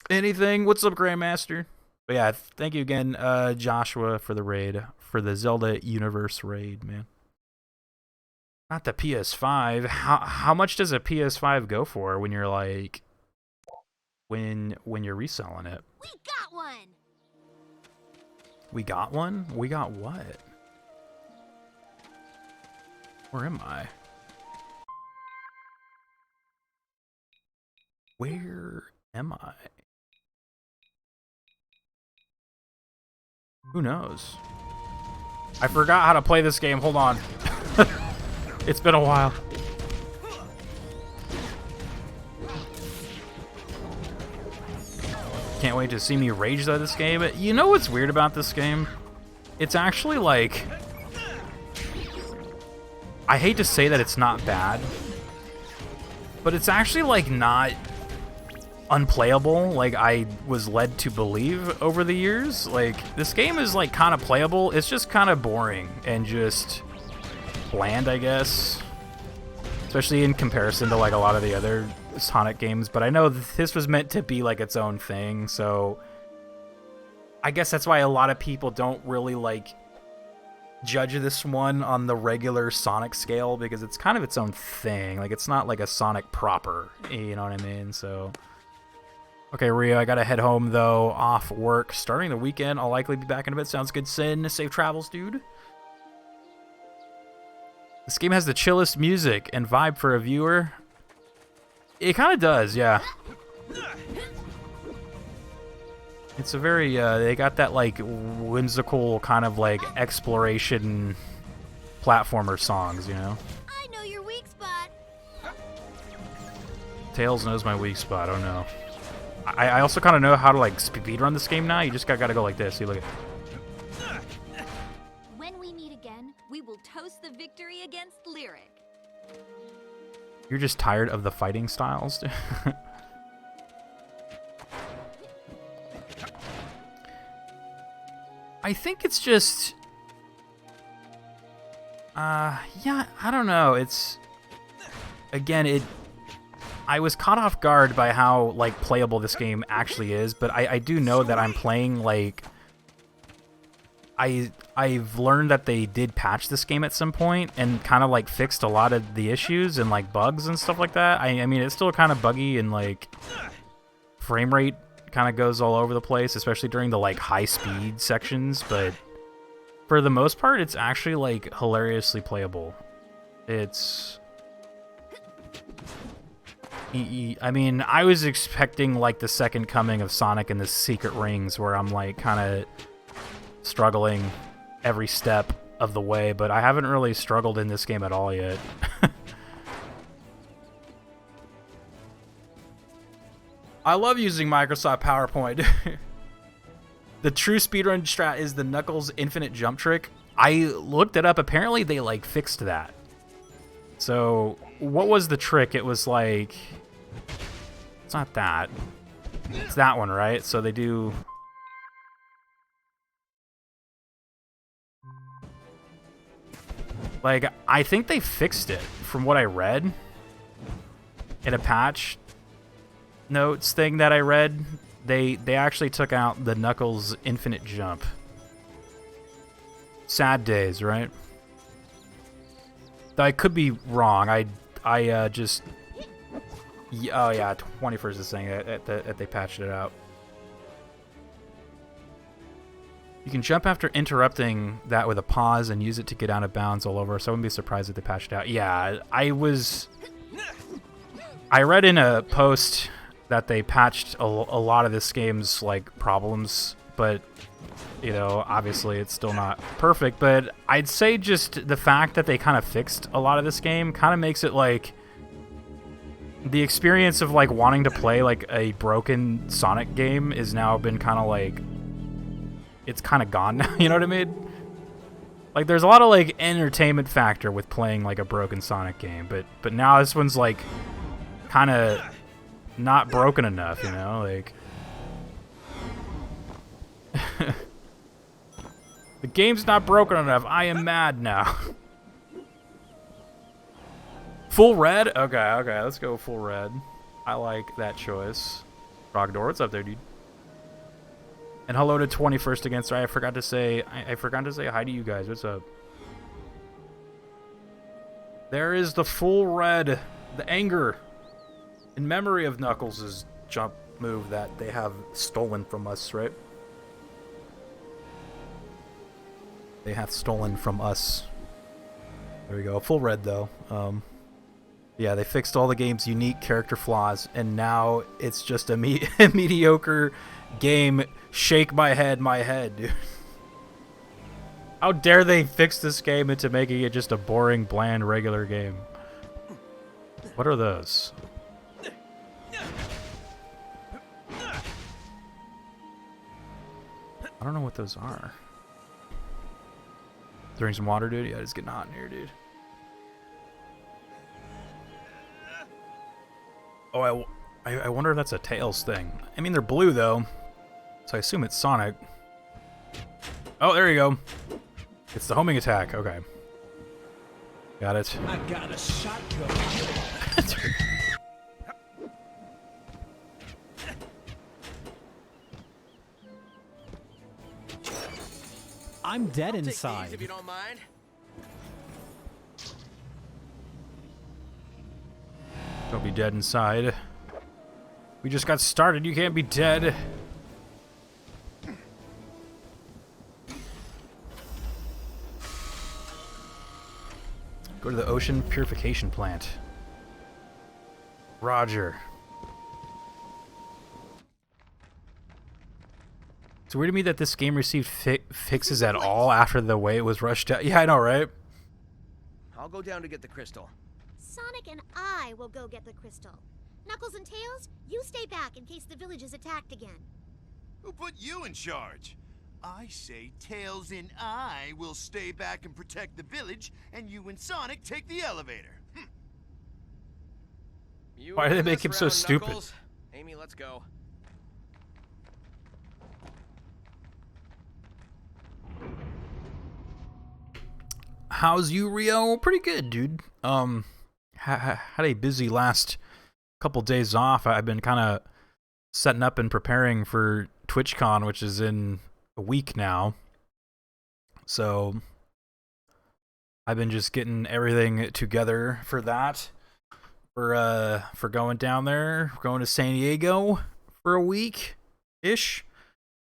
Anything? What's up, Grandmaster? But yeah, thank you again, Joshua, for the raid, for the Zelda Universe raid, man. Not the PS5. How much does a PS5 go for when you're like when you're reselling it? We got one. We got one? We got what? Where am I? Where am I? Who knows? I forgot how to play this game. Hold on. It's been a while. Can't wait to see me rage though this game. You know what's weird about this game? It's actually like... I hate to say that it's not bad, but it's actually like not unplayable like I was led to believe over the years. Like, this game is like kind of playable. It's just kind of boring and just bland, I guess. Especially in comparison to like a lot of the other Sonic games. But I know this was meant to be like its own thing, so I guess that's why a lot of people don't really like judge this one on the regular Sonic scale, because it's kind of its own thing. Like, it's not like a Sonic proper, you know what I mean? So okay, Rio, I gotta head home though, off work, starting the weekend. I'll likely be back in a bit. Sounds good, Sin. Safe travels, dude. This game has the chillest music and vibe for a viewer. It kind of does, yeah. It's a very, they got that, like, whimsical kind of, like, exploration platformer songs, you know? I know your weak spot. Tails knows my weak spot, oh no. I also kind of know how to, like, speedrun this game now. You just gotta go like this. See, look at... When we meet again, we will toast the victory against Lyric. You're just tired of the fighting styles? I think it's just... yeah, I don't know. It's... Again, I was caught off guard by how, like, playable this game actually is, but I do know that I'm playing, like... I've learned that they did patch this game at some point and kind of, like, fixed a lot of the issues and, like, bugs and stuff like that. I mean, it's still kind of buggy and, like, frame rate kind of goes all over the place, especially during the, like, high-speed sections, but for the most part, it's actually, like, hilariously playable. It's... I mean, I was expecting, like, the second coming of Sonic and the Secret Rings, where I'm, like, kind of struggling every step of the way, but I haven't really struggled in this game at all yet. I love using Microsoft PowerPoint. The true speedrun strat is the Knuckles infinite jump trick. I looked it up. Apparently they, like, fixed that. So, what was the trick? It was like... It's not that. It's that one, right? So they do... Like, I think they fixed it, from what I read. In a patch notes thing that I read, they actually took out the Knuckles infinite jump. Sad days, right? I could be wrong. I just... Oh yeah, 21st is saying that they patched it out. You can jump after interrupting that with a pause and use it to get out of bounds all over, so I wouldn't be surprised if they patched it out. Yeah, I read in a post that they patched a lot of this game's, like, problems, but, you know, obviously it's still not perfect, but I'd say just the fact that they kind of fixed a lot of this game kind of makes it, like, the experience of, like, wanting to play, like, a broken Sonic game is now been kind of, like, it's kind of gone now, you know what I mean? Like, there's a lot of, like, entertainment factor with playing, like, a broken Sonic game, but now this one's, like, kind of not broken enough, you know? Like... The game's not broken enough. I am mad now. Full red? Okay, let's go full red. I like that choice. Frogdor, what's up there, dude? And hello to 21st against. I forgot to say. I forgot to say hi to you guys. What's up? There is the full red, the anger, in memory of Knuckles' jump move that they have stolen from us, right? They have stolen from us. There we go. Full red though. Yeah, they fixed all the game's unique character flaws, and now it's just a mediocre game. Shake my head, dude. How dare they fix this game into making it just a boring, bland, regular game? What are those? I don't know what those are. Drink some water, dude? Yeah, it's getting hot in here, dude. Oh, I wonder if that's a Tails thing. I mean, they're blue, though, so I assume it's Sonic. Oh, there you go. It's the homing attack. Okay. Got it. I got a shotgun. I'm dead inside. If you don't mind. Don't be dead inside. We just got started. You can't be dead. Go to the ocean purification plant. Roger. It's weird to me that this game received fixes at all after the way it was rushed out. Yeah, I know, right? I'll go down to get the crystal. Sonic and I will go get the crystal. Knuckles and Tails, you stay back in case the village is attacked again. Who put you in charge? I say Tails and I will stay back and protect the village, and you and Sonic take the elevator. Why do they make him so stupid? Knuckles. Amy, let's go. How's you, Rio? Pretty good, dude. Had a busy last couple days off. I've been kind of setting up and preparing for TwitchCon, which is in a week now. So I've been just getting everything together for that. For going down there, going to San Diego for a week-ish.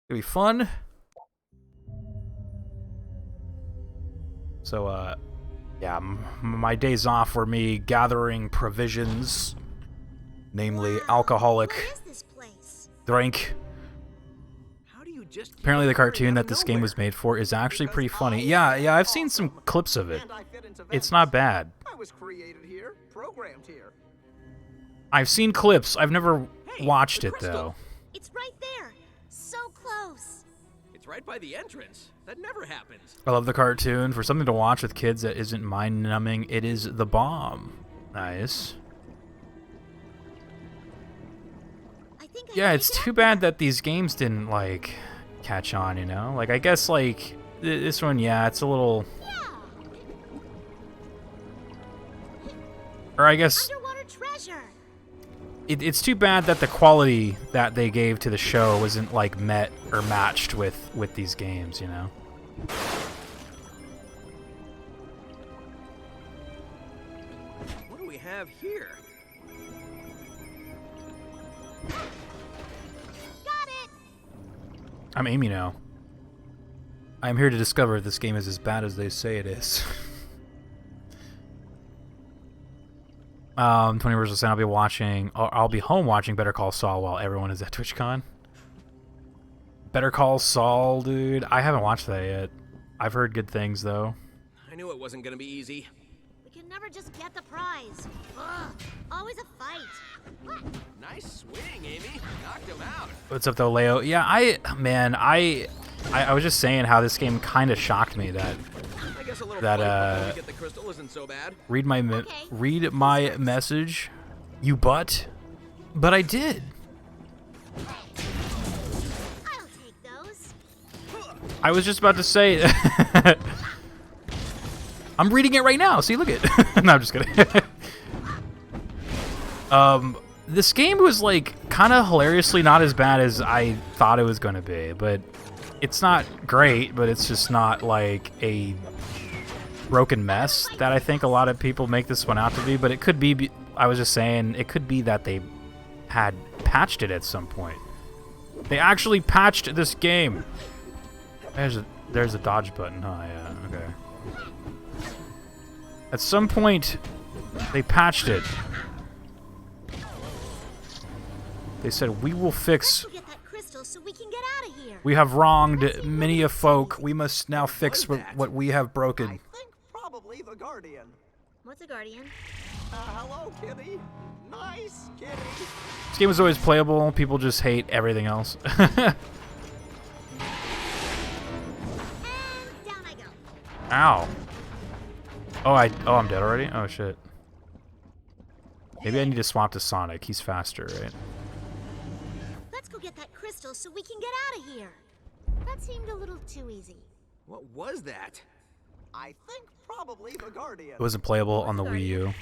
It'll be fun. So, yeah, my days off were me gathering provisions, namely alcoholic What is this place? drink. How do you just Apparently the cartoon that this game was made for is actually pretty funny. Yeah, I've seen some clips of it. It's not bad. I was created here, programmed here. I've seen clips. I've never watched it, though. It's right there. So close. It's right by the entrance. That never happens. I love the cartoon. For something to watch with kids that isn't mind-numbing, it is the bomb. Nice. I think Yeah, it's too bad that these games didn't, like, catch on, you know? Like, I guess, like, this one, yeah, it's a little... Or I guess... Underwater treasure. It's too bad that the quality that they gave to the show wasn't, like, met or matched with these games, you know? What do we have here? Got it. I'm Amy now. I'm here to discover if this game is as bad as they say it is. 20% I'll be watching. I'll be home watching Better Call Saul while everyone is at TwitchCon. Better Call Saul, dude. I haven't watched that yet. I've heard good things though. I knew it wasn't gonna be easy. We can never just get the prize. Ugh, always a fight. What? Nice swing, Amy. Knocked him out. What's up though, Leo? Yeah, I was just saying how this game kind of shocked me that I guess a little That, fight before we get the crystal isn't so bad. read my message, you butt. But I did. I'll take those. I was just about to say. I'm reading it right now. See, look at. No, I'm just kidding. This game was like kind of hilariously not as bad as I thought it was going to be, but it's not great, but it's just not like a broken mess that I think a lot of people make this one out to be. But it could be, I was just saying, it could be that they had patched it at some point. They actually patched this game. There's a dodge button, huh? Yeah, okay. At some point, they patched it. They said, we will fix... Let's go get that crystal so we can get out of here. We have wronged many a folk. We must now fix what we have broken. I think probably the Guardian. What's a guardian? Hello, kitty. Nice kitty. This game was always playable. People just hate everything else. And down I go. Ow. Oh, I'm dead already? Oh, shit. Maybe I need to swap to Sonic. He's faster, right? Let's go get that crystal so we can get out of here. That seemed a little too easy. What was that? I think probably the Guardian. It wasn't playable on the Wii U.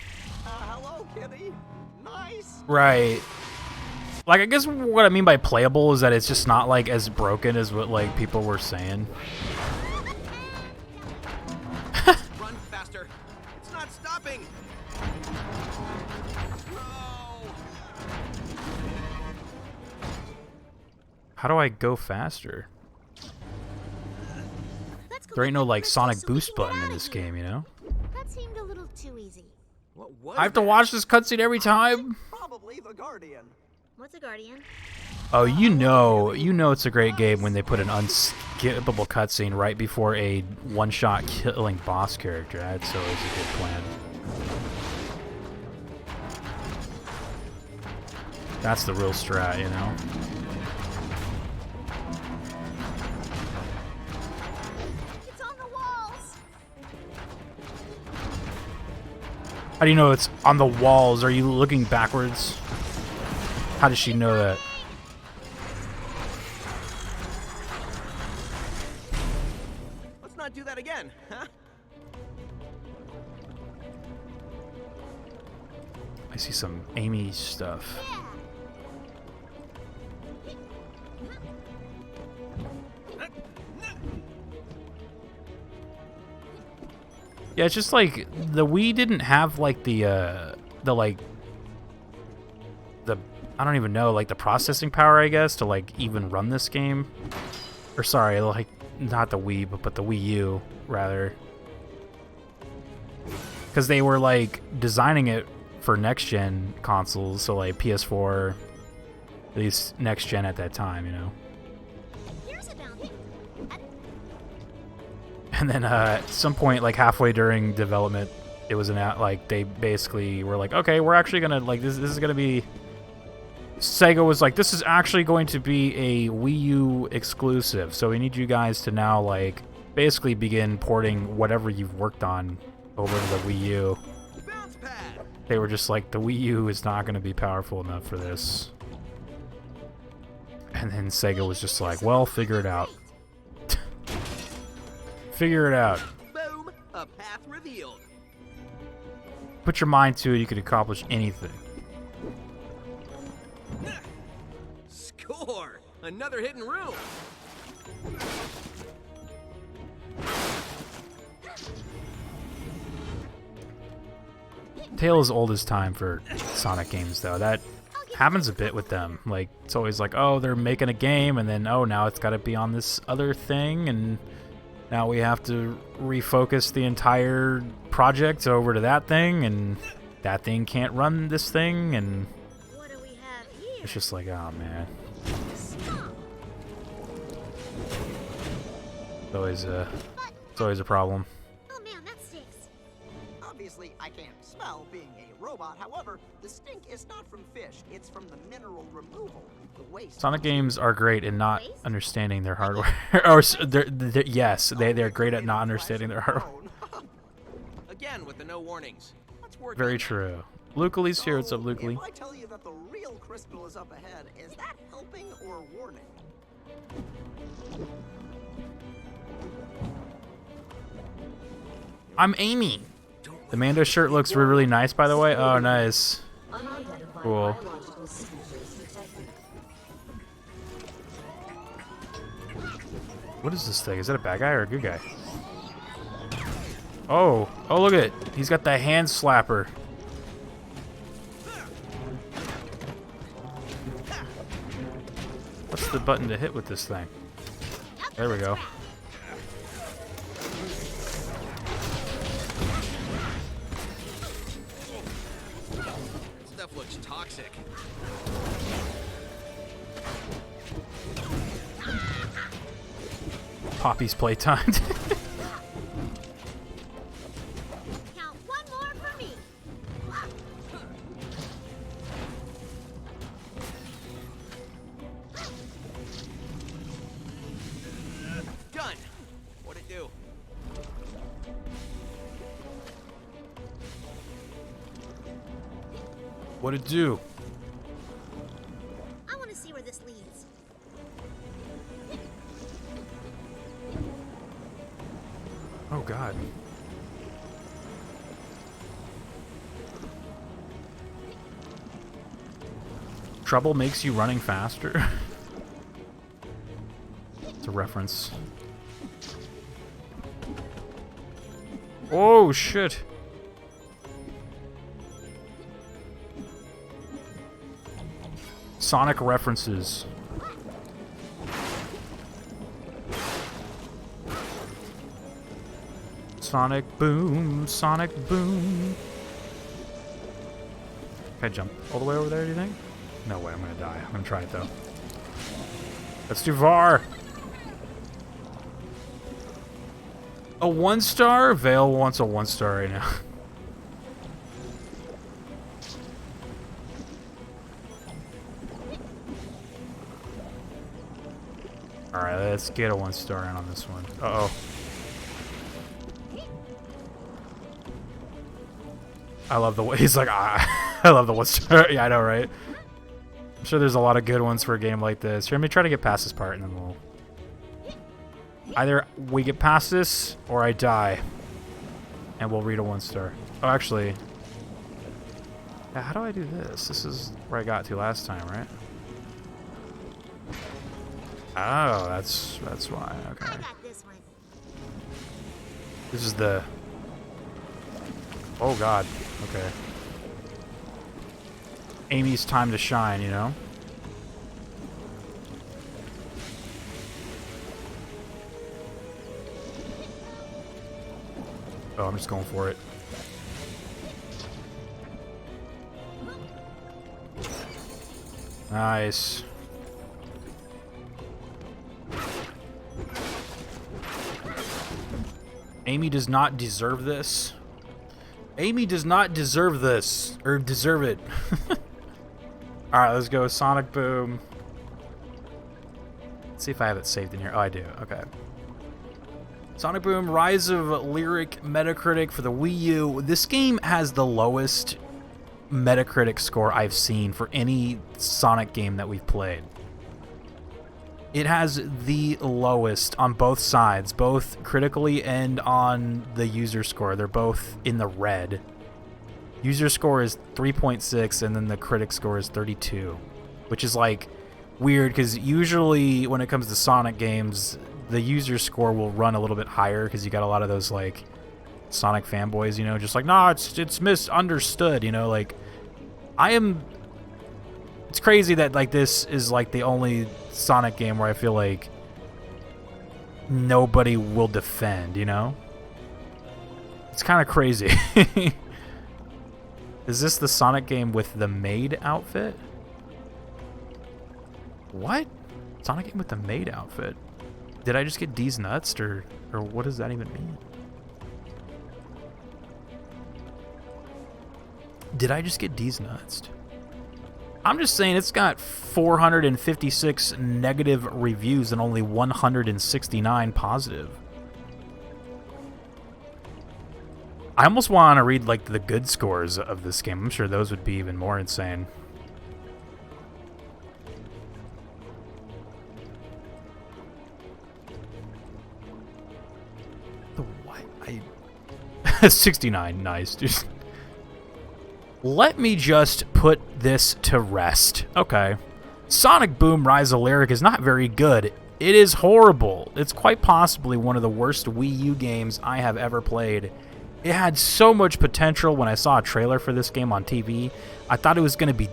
Hello, kitty. Nice. Right. Like, I guess what I mean by playable is that it's just not, like, as broken as what, like, people were saying. Run faster. It's not stopping. No. How do I go faster? Let's go There get ain't no, that like, crystal Sonic so we boost can get button in out of this here. game, you know? That seemed a little too easy. What was I have to that? watch this cutscene every time? Probably the Guardian. What's a guardian? Oh, you know it's a great game when they put an unskippable cutscene right before a one-shot killing boss character. That's always a good plan. That's the real strat, you know? It's on the walls. How do you know it's on the walls? Are you looking backwards? How does she know that? Let's not do that again, huh? I see some Amy stuff. Yeah, it's just like the Wii didn't have like the I don't even know, like the processing power, I guess, to like even run this game. Or sorry, like not the Wii, but the Wii U rather. Because they were like designing it for next gen consoles, so like PS4, at least next gen at that time, you know. Here's a bounty. And then at some point, like halfway during development, it was like they basically were like, okay, we're actually gonna like this is gonna be. Sega was like, this is actually going to be a Wii U exclusive, so we need you guys to now like basically begin porting whatever you've worked on over to the Wii U. Bounce pad. They were just like, the Wii U is not going to be powerful enough for this. And then Sega was just like, well, figure it out. Figure it out. Boom. A path revealed. Put your mind to it, you could accomplish anything. Score. Another hidden room. Tale is old as time for Sonic games, though. That happens a bit with them. Like, it's always like, oh, they're making a game, and then, oh, now it's got to be on this other thing, and now we have to refocus the entire project over to that thing, and that thing can't run this thing, and What do we have here? it's just like, oh, man. It's always a problem. Oh man, that stinks. Obviously, I can't smell being a robot. However, the stink is not from fish. It's from the mineral removal, the waste. Sonic games are great in not understanding their hardware. Or yes, they're great at not understanding their hardware. Again with the no warnings. Let's work Very on true. Lukelly's here. What's up, So, Lukely? If I tell you that the real crystal is up ahead, is that helping or warning? I'm Amy. The Mando shirt looks really nice, by the way. Oh, nice. Cool. What is this thing? Is that a bad guy or a good guy? Oh, oh, look at it. He's got the hand slapper. What's the button to hit with this thing? There we go. Stuff looks toxic. Poppy's playtime. Count one more for me. Done. What'd it do? What'd it do? I want to see where this leads. Oh, God. Trouble makes you running faster. It's a reference. Oh, shit. Sonic references. Sonic boom, Sonic boom. Can I jump all the way over there, do you think? No way, I'm gonna die. I'm gonna try it though. That's too far. A 1-star? Vale wants a 1-star right now. Alright, let's get a 1-star in on this one. Uh-oh. I love the way he's like, ah, I love the 1-star. Yeah, I know, right? I'm sure there's a lot of good ones for a game like this. Here, let me try to get past this part and then we'll... Either we get past this or I die. And we'll read a 1-star. Oh, actually... Yeah, how do I do this? This is where I got to last time, right? Oh, that's why. Okay. I got this one. This is the... Oh, God. Okay. Amy's time to shine, you know? Oh, I'm just going for it. Nice. Amy does not deserve this. Amy does not deserve this. Or deserve it. Alright, let's go. Sonic Boom. Let's see if I have it saved in here. Oh, I do. Okay. Sonic Boom, Rise of Lyric Metacritic for the Wii U. This game has the lowest Metacritic score I've seen for any Sonic game that we've played. It has the lowest on both sides, both critically and on the user score. They're both in the red. User score is 3.6 and then the critic score is 32, which is like weird because usually when it comes to Sonic games, the user score will run a little bit higher because you got a lot of those like Sonic fanboys, you know, just like, nah, it's misunderstood, you know, like it's crazy that like this is like the only Sonic game where I feel like nobody will defend, you know? It's kind of crazy. Is this the Sonic game with the maid outfit? What? Sonic game with the maid outfit? Did I just get D's nuts, or what does that even mean? Did I just get D's nuts? I'm just saying it's got 456 negative reviews and only 169 positive. I almost want to read like the good scores of this game. I'm sure those would be even more insane. The what? 69, nice, dude. Let me just put this to rest. Okay. Sonic Boom Rise of Lyric is not very good. It is horrible. It's quite possibly one of the worst Wii U games I have ever played. It had so much potential when I saw a trailer for this game on TV. I thought it was going to be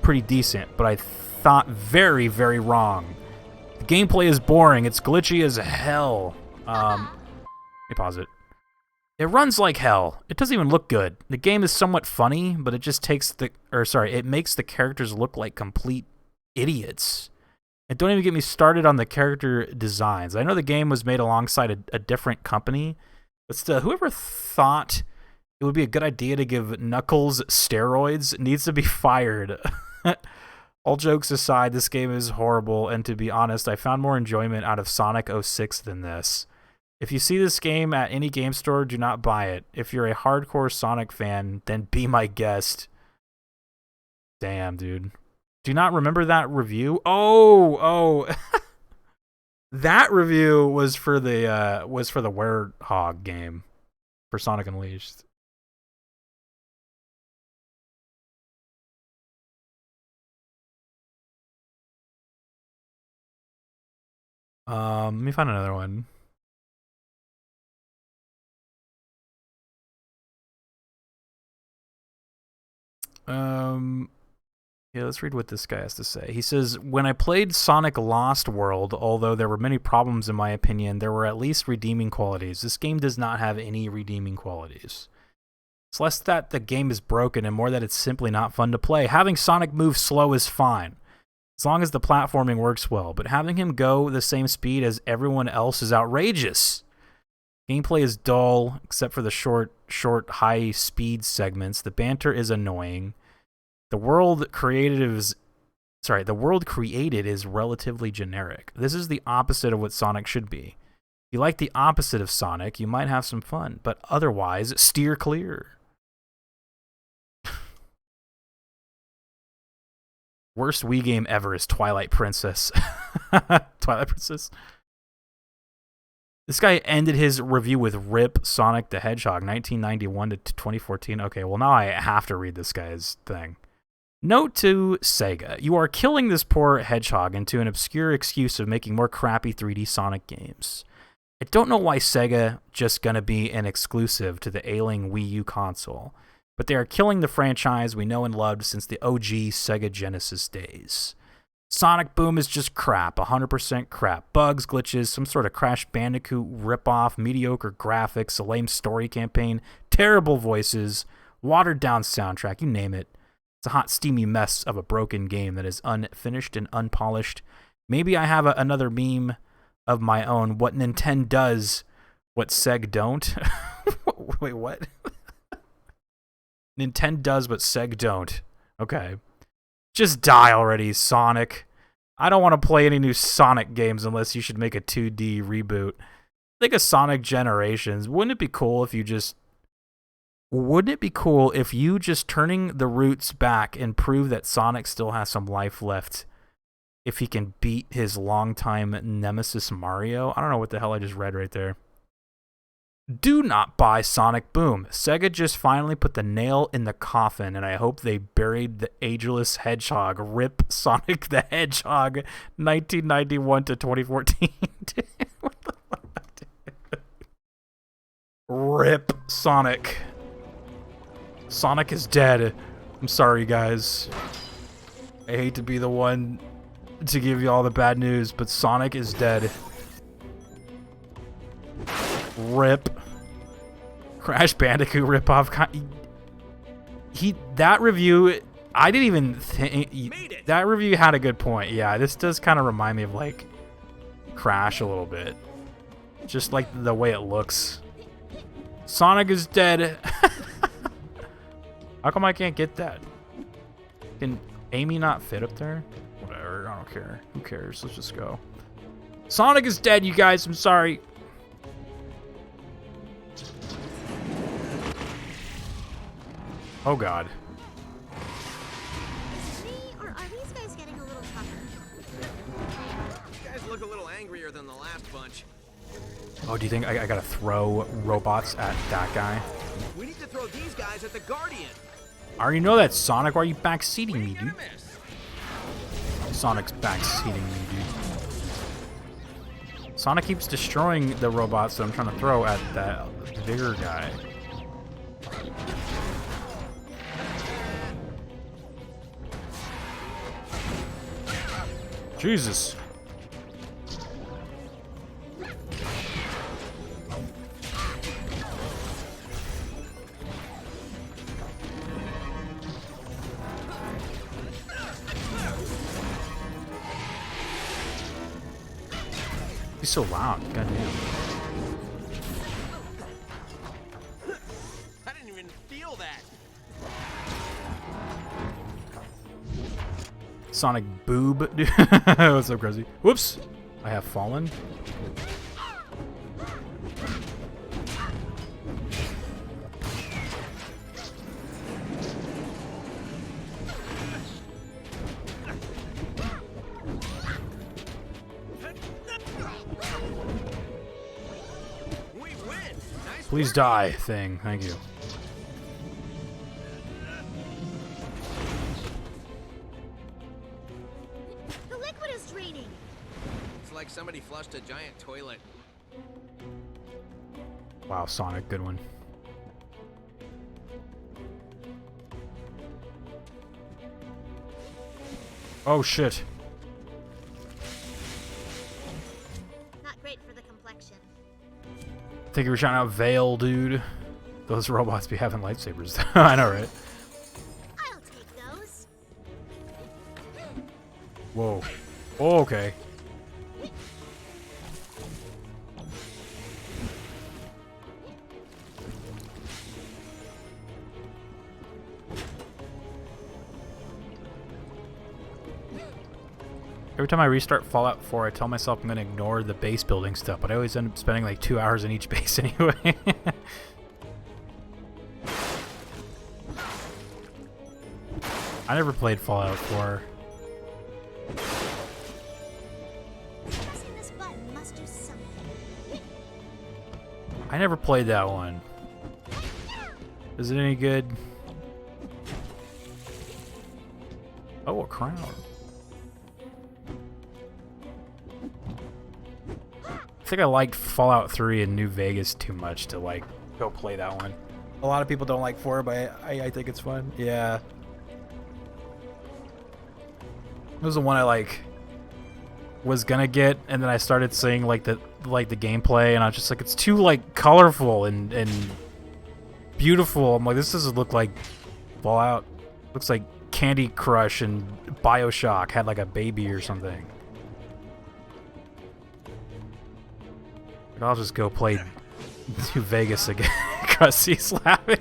pretty decent, but I thought very, very wrong. The gameplay is boring. It's glitchy as hell. Let me pause it. It runs like hell. It doesn't even look good. The game is somewhat funny, but it just it makes the characters look like complete idiots. And don't even get me started on the character designs. I know the game was made alongside a different company, but still, whoever thought it would be a good idea to give Knuckles steroids needs to be fired. All jokes aside, this game is horrible, and to be honest, I found more enjoyment out of Sonic 06 than this. If you see this game at any game store, do not buy it. If you're a hardcore Sonic fan, then be my guest. Damn, dude. Do you not remember that review? Oh. That review was for the Werehog game for Sonic Unleashed. Let me find another one. Yeah, let's read what this guy has to say. He says, when I played Sonic Lost World, although there were many problems in my opinion, there were at least redeeming qualities. This game does not have any redeeming qualities. It's less that the game is broken and more that it's simply not fun to play. Having Sonic move slow is fine, as long as the platforming works well, but having him go the same speed as everyone else is outrageous. Gameplay is dull, except for the short, high-speed segments. The banter is annoying. The world created is relatively generic. This is the opposite of what Sonic should be. If you like the opposite of Sonic, you might have some fun, but otherwise, steer clear. Worst Wii game ever is Twilight Princess. Twilight Princess. This guy ended his review with RIP Sonic the Hedgehog, 1991 to 2014. Okay, well now I have to read this guy's thing. Note to Sega, you are killing this poor hedgehog into an obscure excuse of making more crappy 3D Sonic games. I don't know why Sega just gonna be an exclusive to the ailing Wii U console, but they are killing the franchise we know and loved since the OG Sega Genesis days. Sonic Boom is just crap, 100% crap. Bugs, glitches, some sort of Crash Bandicoot ripoff, mediocre graphics, a lame story campaign, terrible voices, watered down soundtrack, you name it. It's a hot, steamy mess of a broken game that is unfinished and unpolished. Maybe I have another meme of my own. What Nintendo does, what Seg don't. Wait, what? Nintendo does what Seg don't. Okay. Just die already, Sonic. I don't want to play any new Sonic games unless you should make a 2D reboot. Think of Sonic Generations. Wouldn't it be cool if you just turning the roots back and prove that Sonic still has some life left if he can beat his longtime nemesis Mario? I don't know what the hell I just read right there. Do not buy Sonic Boom. Sega just finally put the nail in the coffin, and I hope they buried the ageless hedgehog. RIP Sonic the Hedgehog, 1991 to 2014. What the fuck? RIP Sonic. Sonic is dead. I'm sorry, guys. I hate to be the one to give you all the bad news, but Sonic is dead. RIP. Crash Bandicoot ripoff. That review, I didn't even think that review had a good point. Yeah, this does kind of remind me of like Crash a little bit, just like the way it looks. Sonic is dead. How come I can't get that? Can Amy not fit up there? Whatever, I don't care. Who cares? Let's just go. Sonic is dead, you guys. I'm sorry. Oh god. Or are these guys getting a little tougher? You guys look a little angrier than the last bunch. Oh, do you think I gotta throw robots at that guy? We need to throw these guys at the Guardian. I already know that, Sonic. Why are you backseating me, dude? Miss. Sonic's backseating me, dude. Sonic keeps destroying the robots that I'm trying to throw at that bigger guy. Jesus. He's so loud. Goddamn. I didn't even feel that. Sonic boob. What's up, crazy? Whoops. I have fallen. We win. Nice Please work. die, thing. Thank you. The liquid is draining. It's like somebody flushed a giant toilet. Wow, Sonic, good one. Oh shit. Not great for the complexion. Think you were shouting out Veil, dude. Those robots be having lightsabers. I know, right? I'll take those. Whoa. Oh, okay. Every time I restart Fallout 4, I tell myself I'm going to ignore the base building stuff, but I always end up spending like 2 hours in each base anyway. I never played Fallout 4. Pressing this button must do something. I never played that one. Is it any good? Oh, a crown. I think I liked Fallout 3 and New Vegas too much to like go play that one. A lot of people don't like 4, but I think it's fun. Yeah. It was the one I like was gonna get, and then I started seeing like the gameplay, and I was just like, it's too like colorful and beautiful. I'm like, this doesn't look like Fallout. Looks like Candy Crush and BioShock had like a baby or something. I'll just go play New Vegas again. Cause he's laughing.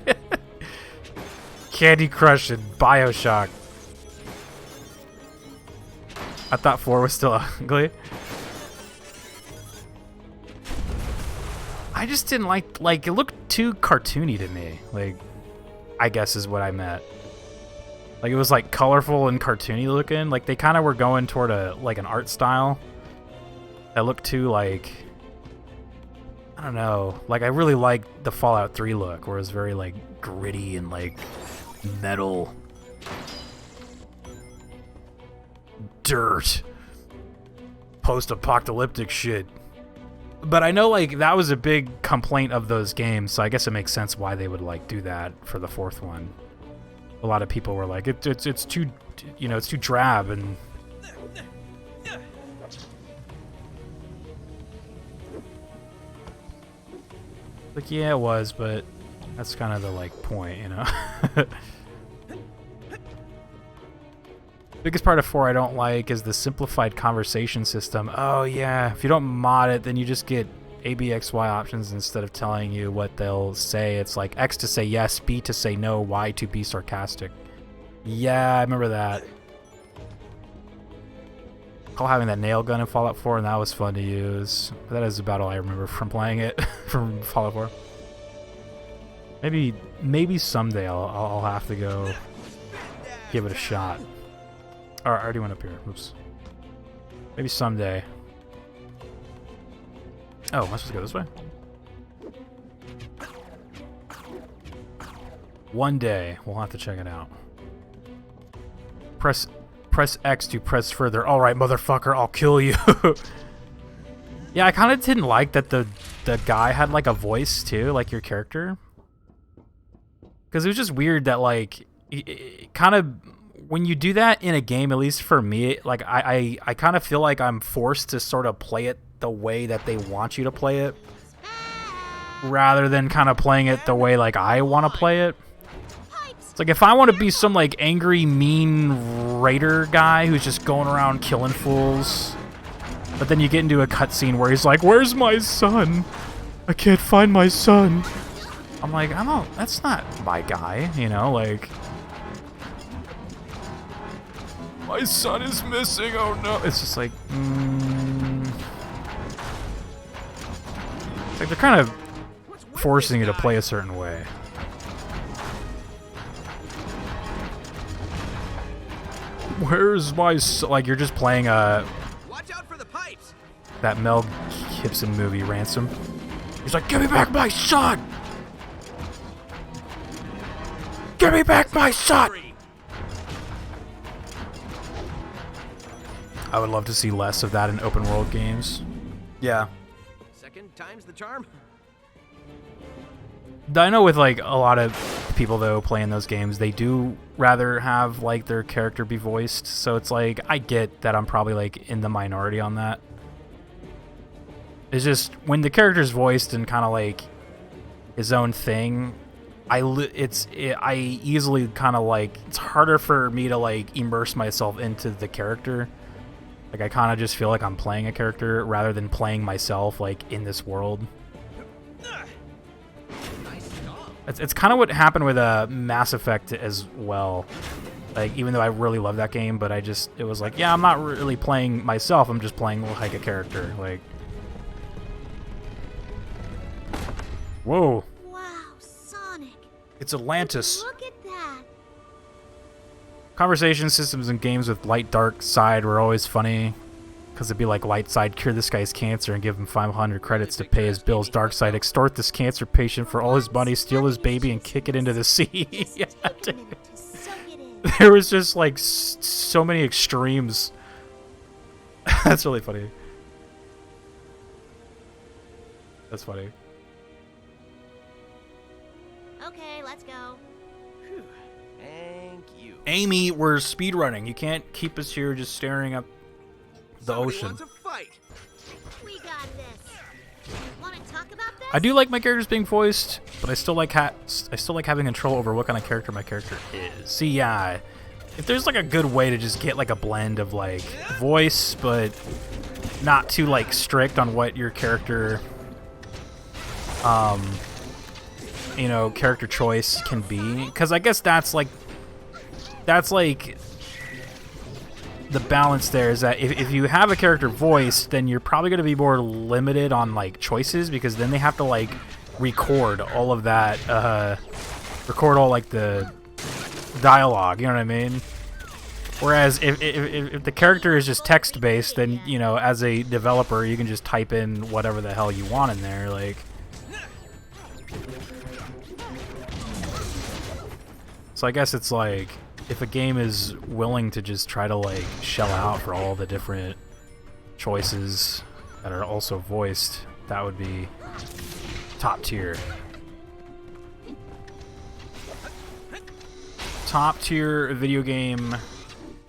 Candy Crush and BioShock. I thought 4 was still ugly. I just didn't like it looked too cartoony to me. Like, I guess is what I meant. Like, it was like colorful and cartoony looking. Like, they kind of were going toward an art style that looked too like, I don't know. Like, I really liked the Fallout 3 look, where it was very like gritty and like metal. Dirt. Post-apocalyptic shit. But I know like that was a big complaint of those games, so I guess it makes sense why they would like do that for the 4th one. A lot of people were like, it's too, you know, it's too drab, and like, yeah, it was, but that's kind of the like point, you know. Biggest part of 4 I don't like is the simplified conversation system. Oh yeah, if you don't mod it, then you just get A, B, X, Y options instead of telling you what they'll say. It's like X to say yes, B to say no, Y to be sarcastic. Yeah, I remember that. Recall having that nail gun in Fallout 4, and that was fun to use. But that is about all I remember from playing it from Fallout 4. Maybe someday I'll have to go give it a shot. Or I already went up here. Oops. Maybe someday. Oh, am I supposed to go this way? One day we'll have to check it out. Press X to press further. All right, motherfucker, I'll kill you. Yeah, I kind of didn't like that the guy had like a voice too, like your character. Because it was just weird that like, kind of when you do that in a game, at least for me, like I kind of feel like I'm forced to sort of play it the way that they want you to play it, rather than kind of playing it the way like I want to play it. It's like if I want to be some like angry, mean raider guy who's just going around killing fools, but then you get into a cutscene where he's like, "Where's my son? I can't find my son." I'm like, that's not my guy, you know, like, my son is missing, oh no. It's just like, It's like they're kind of forcing you to play a certain way. Where's my son? Like, you're just playing Watch out for the pipes. that Mel Gibson movie, Ransom. He's like, "Give me back my son! Give me back my son!" I would love to see less of that in open world games. Yeah. Second time's the charm. I know with like a lot of people though playing those games, they do rather have like their character be voiced. So it's like, I get that I'm probably like in the minority on that. It's just when the character's voiced and kind of like his own thing, I easily kind of like, it's harder for me to like immerse myself into the character. Like I kind of just feel like I'm playing a character rather than playing myself like in this world. It's kind of what happened with Mass Effect as well. Like, even though I really love that game, but it was like, yeah, I'm not really playing myself, I'm just playing like a character. Like, whoa. Wow, Sonic. It's Atlantis. Look at that. Conversation systems in games with light dark side were always funny. Because it'd be like light side, cure this guy's cancer and give him 500 credits to pay his bills. Dark side, extort this cancer patient for all his money, steal his baby, and kick it into the sea. Yeah, dude. There was just like so many extremes. That's really funny. That's funny. Okay, let's go. Thank you. Amy, we're speedrunning. You can't keep us here just staring up the Somebody ocean. wants a fight. We got this. Want to talk about this? I do like my characters being voiced, but I still like having control over what kind of character my character is. See, yeah, if there's like a good way to just get like a blend of like voice, but not too like strict on what your character, you know, character choice can be, because I guess that's like the balance there is that if you have a character voiced, then you're probably going to be more limited on like choices, because then they have to like record all of that, record all like the dialogue, you know what I mean? Whereas if the character is just text based, then, you know, as a developer you can just type in whatever the hell you want in there, like. So I guess it's like, if a game is willing to just try to like shell out for all the different choices that are also voiced, that would be top tier. Top tier video game.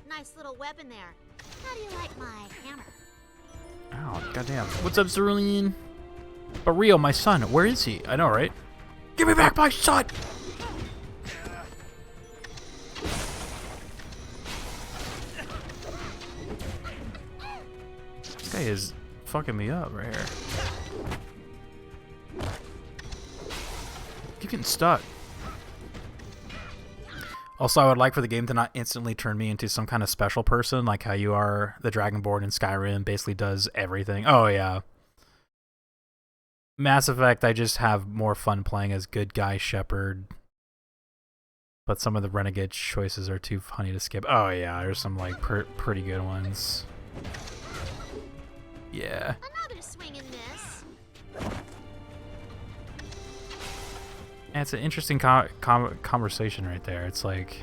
Nice little weapon there. How do you like my hammer? Oh, goddamn. What's up, Cerulean? But Rio, my son, where is he? I know, right? Give me back my son! This guy is fucking me up right here. Keep getting stuck. Also, I would like for the game to not instantly turn me into some kind of special person, like how you are. The Dragonborn in Skyrim basically does everything. Oh, yeah. Mass Effect, I just have more fun playing as good guy Shepard. But some of the renegade choices are too funny to skip. Oh, yeah, there's some, like, pretty good ones. Yeah. Another swing in this. And it's an interesting conversation right there. It's like...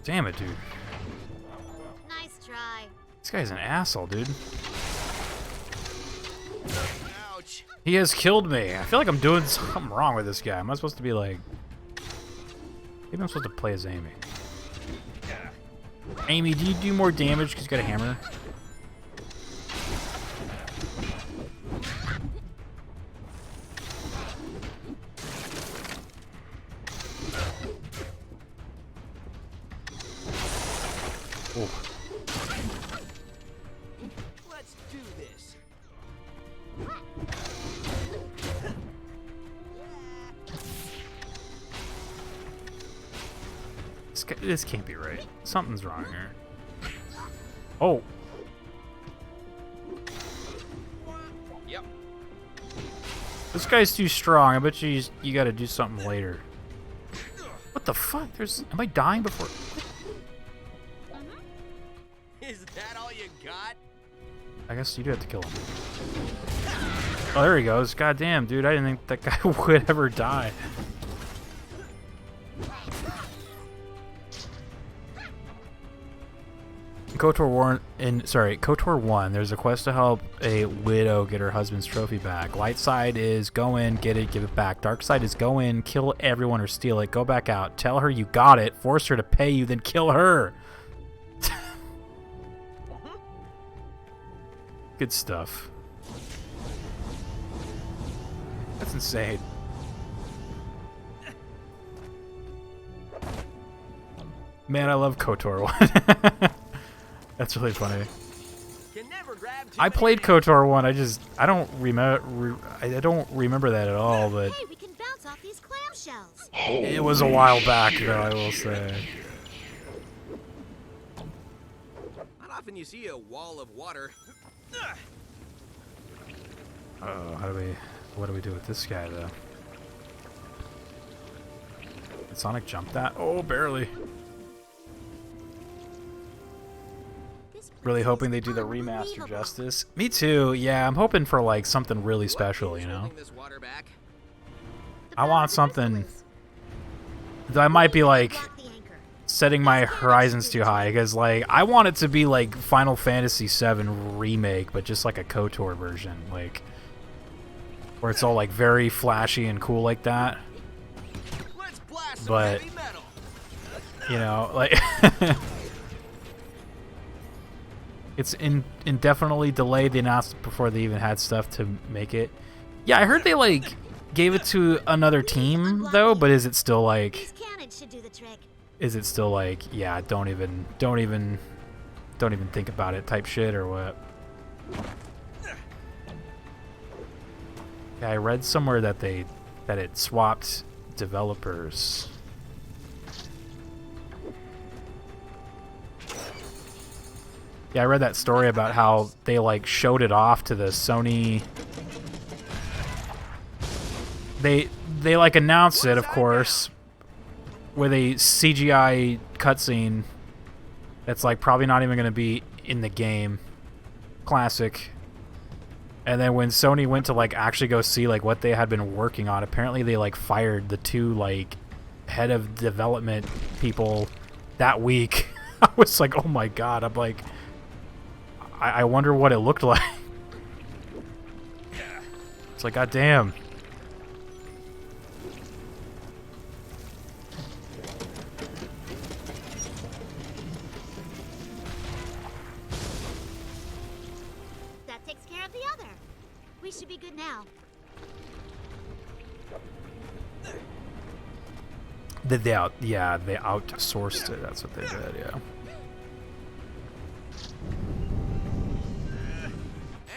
Damn it, dude. Nice try. This guy's an asshole, dude. Ouch. He has killed me. I feel like I'm doing something wrong with this guy. Am I supposed to be like... Maybe I'm supposed to play as Amy. Amy, do you do more damage because you got a hammer? Oh. Let's do this. This can't be right. Something's wrong here. Oh. Yep. This guy's too strong. I bet you gotta do something later. What the fuck? Am I dying before? Is that all you got? I guess you do have to kill him. Oh, there he goes. Goddamn, dude. I didn't think that guy would ever die. KOTOR 1, there's a quest to help a widow get her husband's trophy back. Light side is go in, get it, give it back. Dark side is go in, kill everyone or steal it, go back out, tell her you got it, force her to pay you, then kill her. Good stuff. That's insane. Man, I love KOTOR 1. That's really funny. Can never grab too I many played things. KOTOR 1. I don't remember that at all, but Hey, we can bounce off these clamshells. it was a while back though, I will say. Not often you see a wall of water. Oh, what do we do with this guy though? Did Sonic jump that? Oh, barely. Really hoping they do the remaster justice. Me too. Yeah, I'm hoping for like something really special, you know. Holding this water back? I want something that I might be like setting my horizons too high, because like I want it to be like Final Fantasy VII remake, but just like a KOTOR version, like where it's all like very flashy and cool like that. Let's blast some But heavy metal. you know, like it's indefinitely delayed. They announced it before they even had stuff to make it. Yeah, I heard they like gave it to another team though, but is it still like? These cannons should do the trick. Is it still like, yeah, don't even think about it type shit or what? Yeah, I read somewhere that it swapped developers. Yeah, I read that story about how they like showed it off to the Sony. They like announced it, of course, with a CGI cutscene that's like probably not even going to be in the game. Classic. And then when Sony went to like actually go see like what they had been working on, apparently they like fired the two like head of development people that week. I was like, oh my god. I'm like, I wonder what it looked like. It's like, goddamn. That takes care of the other. We should be good now. They outsourced it. That's what they did, yeah.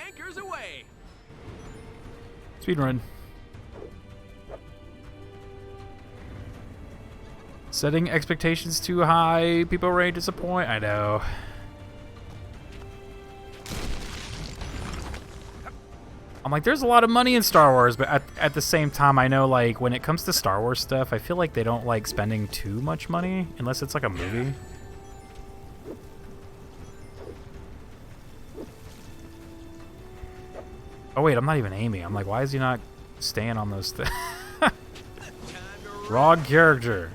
Anchors away. Speedrun. Setting expectations too high, people are ready to disappoint. I know. I'm like, there's a lot of money in Star Wars, but at the same time, I know, like, when it comes to Star Wars stuff, I feel like they don't like spending too much money, unless it's like a movie. Oh wait, I'm not even Amy. I'm like, why is he not staying on those things? Wrong character.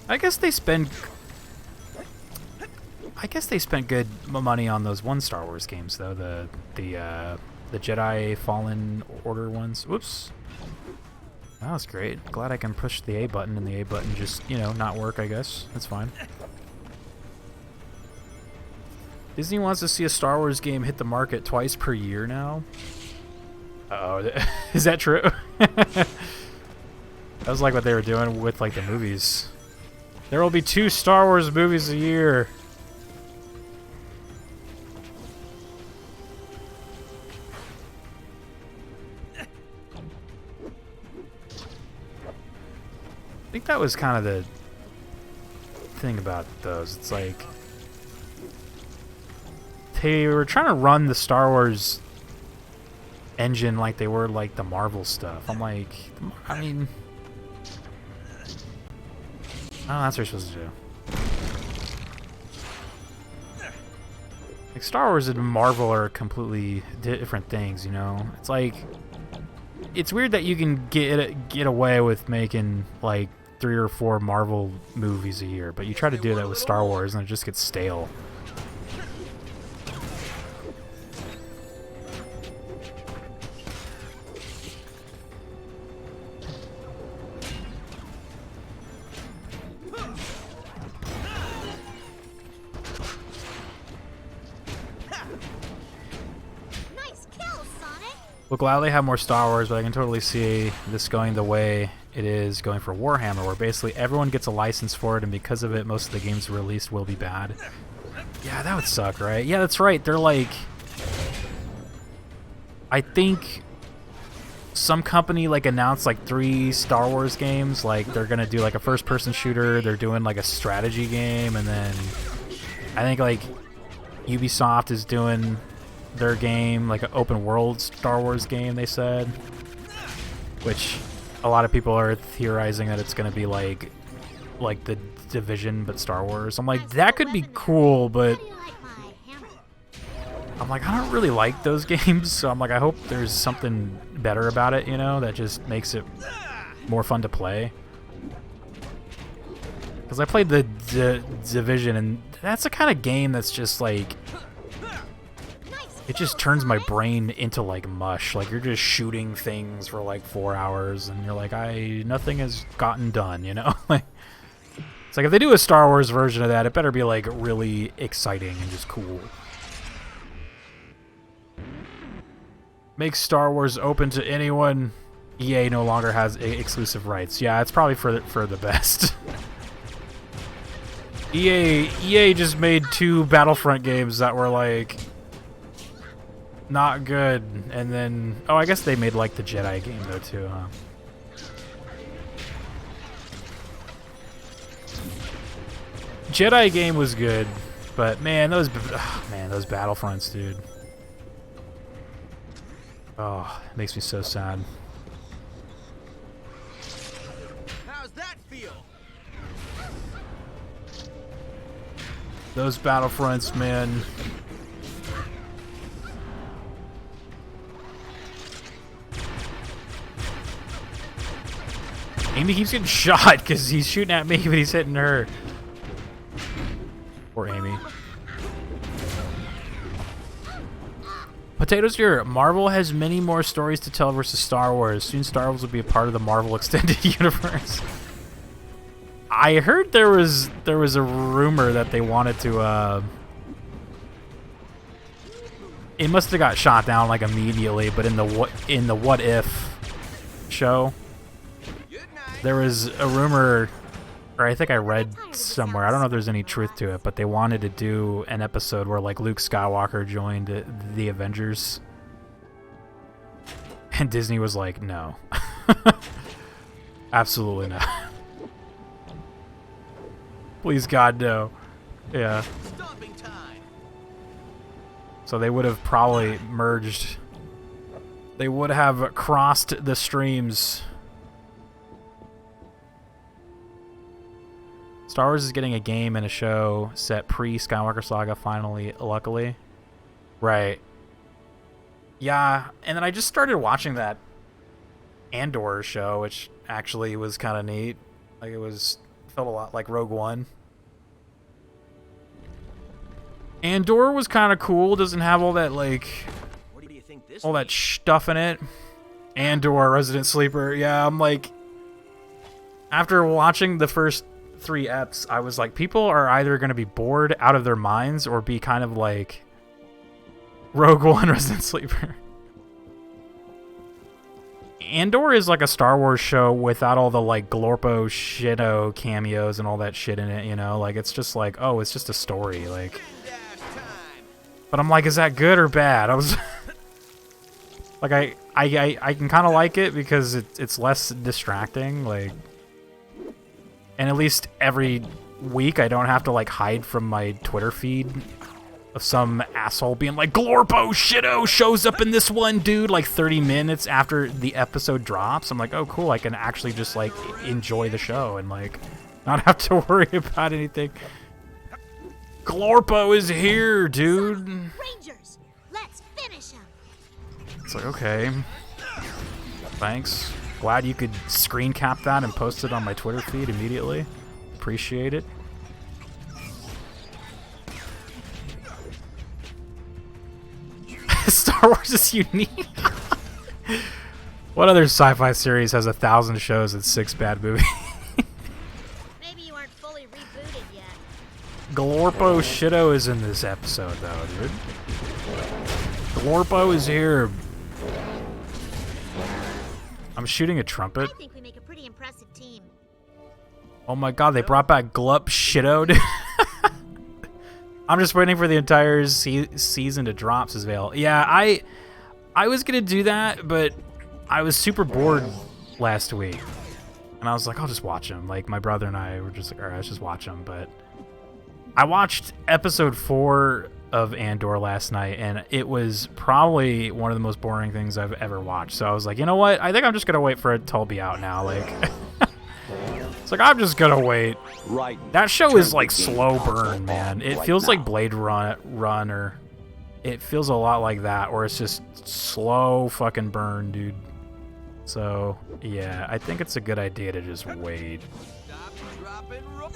I guess they spend good money on those one Star Wars games though, the Jedi Fallen Order ones. Whoops. That was great. Glad I can push the A button and the A button just, you know, not work, I guess. That's fine. Disney wants to see a Star Wars game hit the market twice per year now. Uh-oh. Is that true? That was like what they were doing with like the movies. There will be 2 Star Wars movies a year. I think that was kind of the thing about those. It's like they were trying to run the Star Wars engine like they were like the Marvel stuff. I'm like, I mean, oh, that's what you're supposed to do. Like Star Wars and Marvel are completely different things, you know. It's like, it's weird that you can get away with making like 3 or 4 Marvel movies a year, but you try to do that with Star Wars and it just gets stale. We'll gladly have more Star Wars, but I can totally see this going the way it is going for Warhammer, where basically everyone gets a license for it, and because of it, most of the games released will be bad. Yeah, that would suck, right? Yeah, that's right. They're like... I think some company like announced like 3 Star Wars games. Like they're going to do like a first-person shooter, they're doing like a strategy game, and then I think like Ubisoft is doing their game, like an open world Star Wars game, they said, which a lot of people are theorizing that it's going to be like the Division but Star Wars. I'm like, that could be cool, but I'm like, I don't really like those games, so I'm like, I hope there's something better about it, you know, that just makes it more fun to play. Because I played the Division, and that's the kind of game that's just like, it just turns my brain into like mush. Like you're just shooting things for like 4 hours and you're like, nothing has gotten done, you know? Like, it's like if they do a Star Wars version of that, it better be like really exciting and just cool. Make Star Wars open to anyone. EA no longer has exclusive rights. Yeah, it's probably for the best. EA just made 2 Battlefront games that were like not good, and then I guess they made like the Jedi game though too, huh? Jedi game was good, but man, those Battlefronts, dude. Oh, it makes me so sad. How's that feel? Those Battlefronts, man. Amy keeps getting shot because he's shooting at me, but he's hitting her. Poor Amy. Potatoes here. Marvel has many more stories to tell versus Star Wars. Soon Star Wars will be a part of the Marvel Extended Universe. I heard there was a rumor that they wanted to it must have got shot down like immediately, but in the What If show, there was a rumor, or I think I read somewhere, I don't know if there's any truth to it, but they wanted to do an episode where like Luke Skywalker joined the Avengers, and Disney was like, no. Absolutely not. Please God, no. Yeah. Stomping time. So they would have probably merged. They would have crossed the streams. Star Wars is getting a game and a show set pre-Skywalker Saga finally, luckily. Right. Yeah, and then I just started watching that Andor show, which actually was kind of neat. Like, it was Felt a lot like Rogue One. Andor was kind of cool. Doesn't have all that, like, What do you think this all that means? stuff in it. Andor, Resident Sleeper. Yeah, I'm like... After watching the first 3 eps, I was like, people are either going to be bored out of their minds or be kind of like Rogue One, Resident Sleeper. Andor is like a Star Wars show without all the like Glorpo Shido cameos and all that shit in it, you know? Like, it's just like, oh, it's just a story, like... But I'm like, is that good or bad? I was... like, I can kind of like it because it's less distracting, like... And at least every week I don't have to, like, hide from my Twitter feed of some asshole being like, Glorpo Shido shows up in this one, dude, like 30 minutes after the episode drops. I'm like, oh, cool, I can actually just, like, enjoy the show and, like, not have to worry about anything. Glorpo is here, dude. Rangers, let's finish him. It's like, okay. Thanks. Glad you could screen cap that and post it on my Twitter feed immediately. Appreciate it. Star Wars is unique. What other sci-fi series has 1,000 shows and 6 bad movies? Maybe you aren't fully rebooted yet. Glorpo Shido is in this episode, though, dude. Glorpo is here. I'm shooting a trumpet. I think we make a pretty impressive team. Oh my god, they brought back Glup Shido, dude. I'm just waiting for the entire season to drop, says Vale. Yeah, I was gonna do that, but I was super bored last week. And I was like, I'll just watch them. Like, my brother and I were just like, alright, let's just watch them. But I watched episode 4 of Andor last night, and it was probably one of the most boring things I've ever watched. So I was like, you know what? I think I'm just gonna wait for it to be out now. Like, it's like, I'm just gonna wait. Right. That show is like slow burn, man. It feels like Blade Runner. It feels a lot like that, where it's just slow fucking burn, dude. So yeah, I think it's a good idea to just wait. Stop, drop, and roll.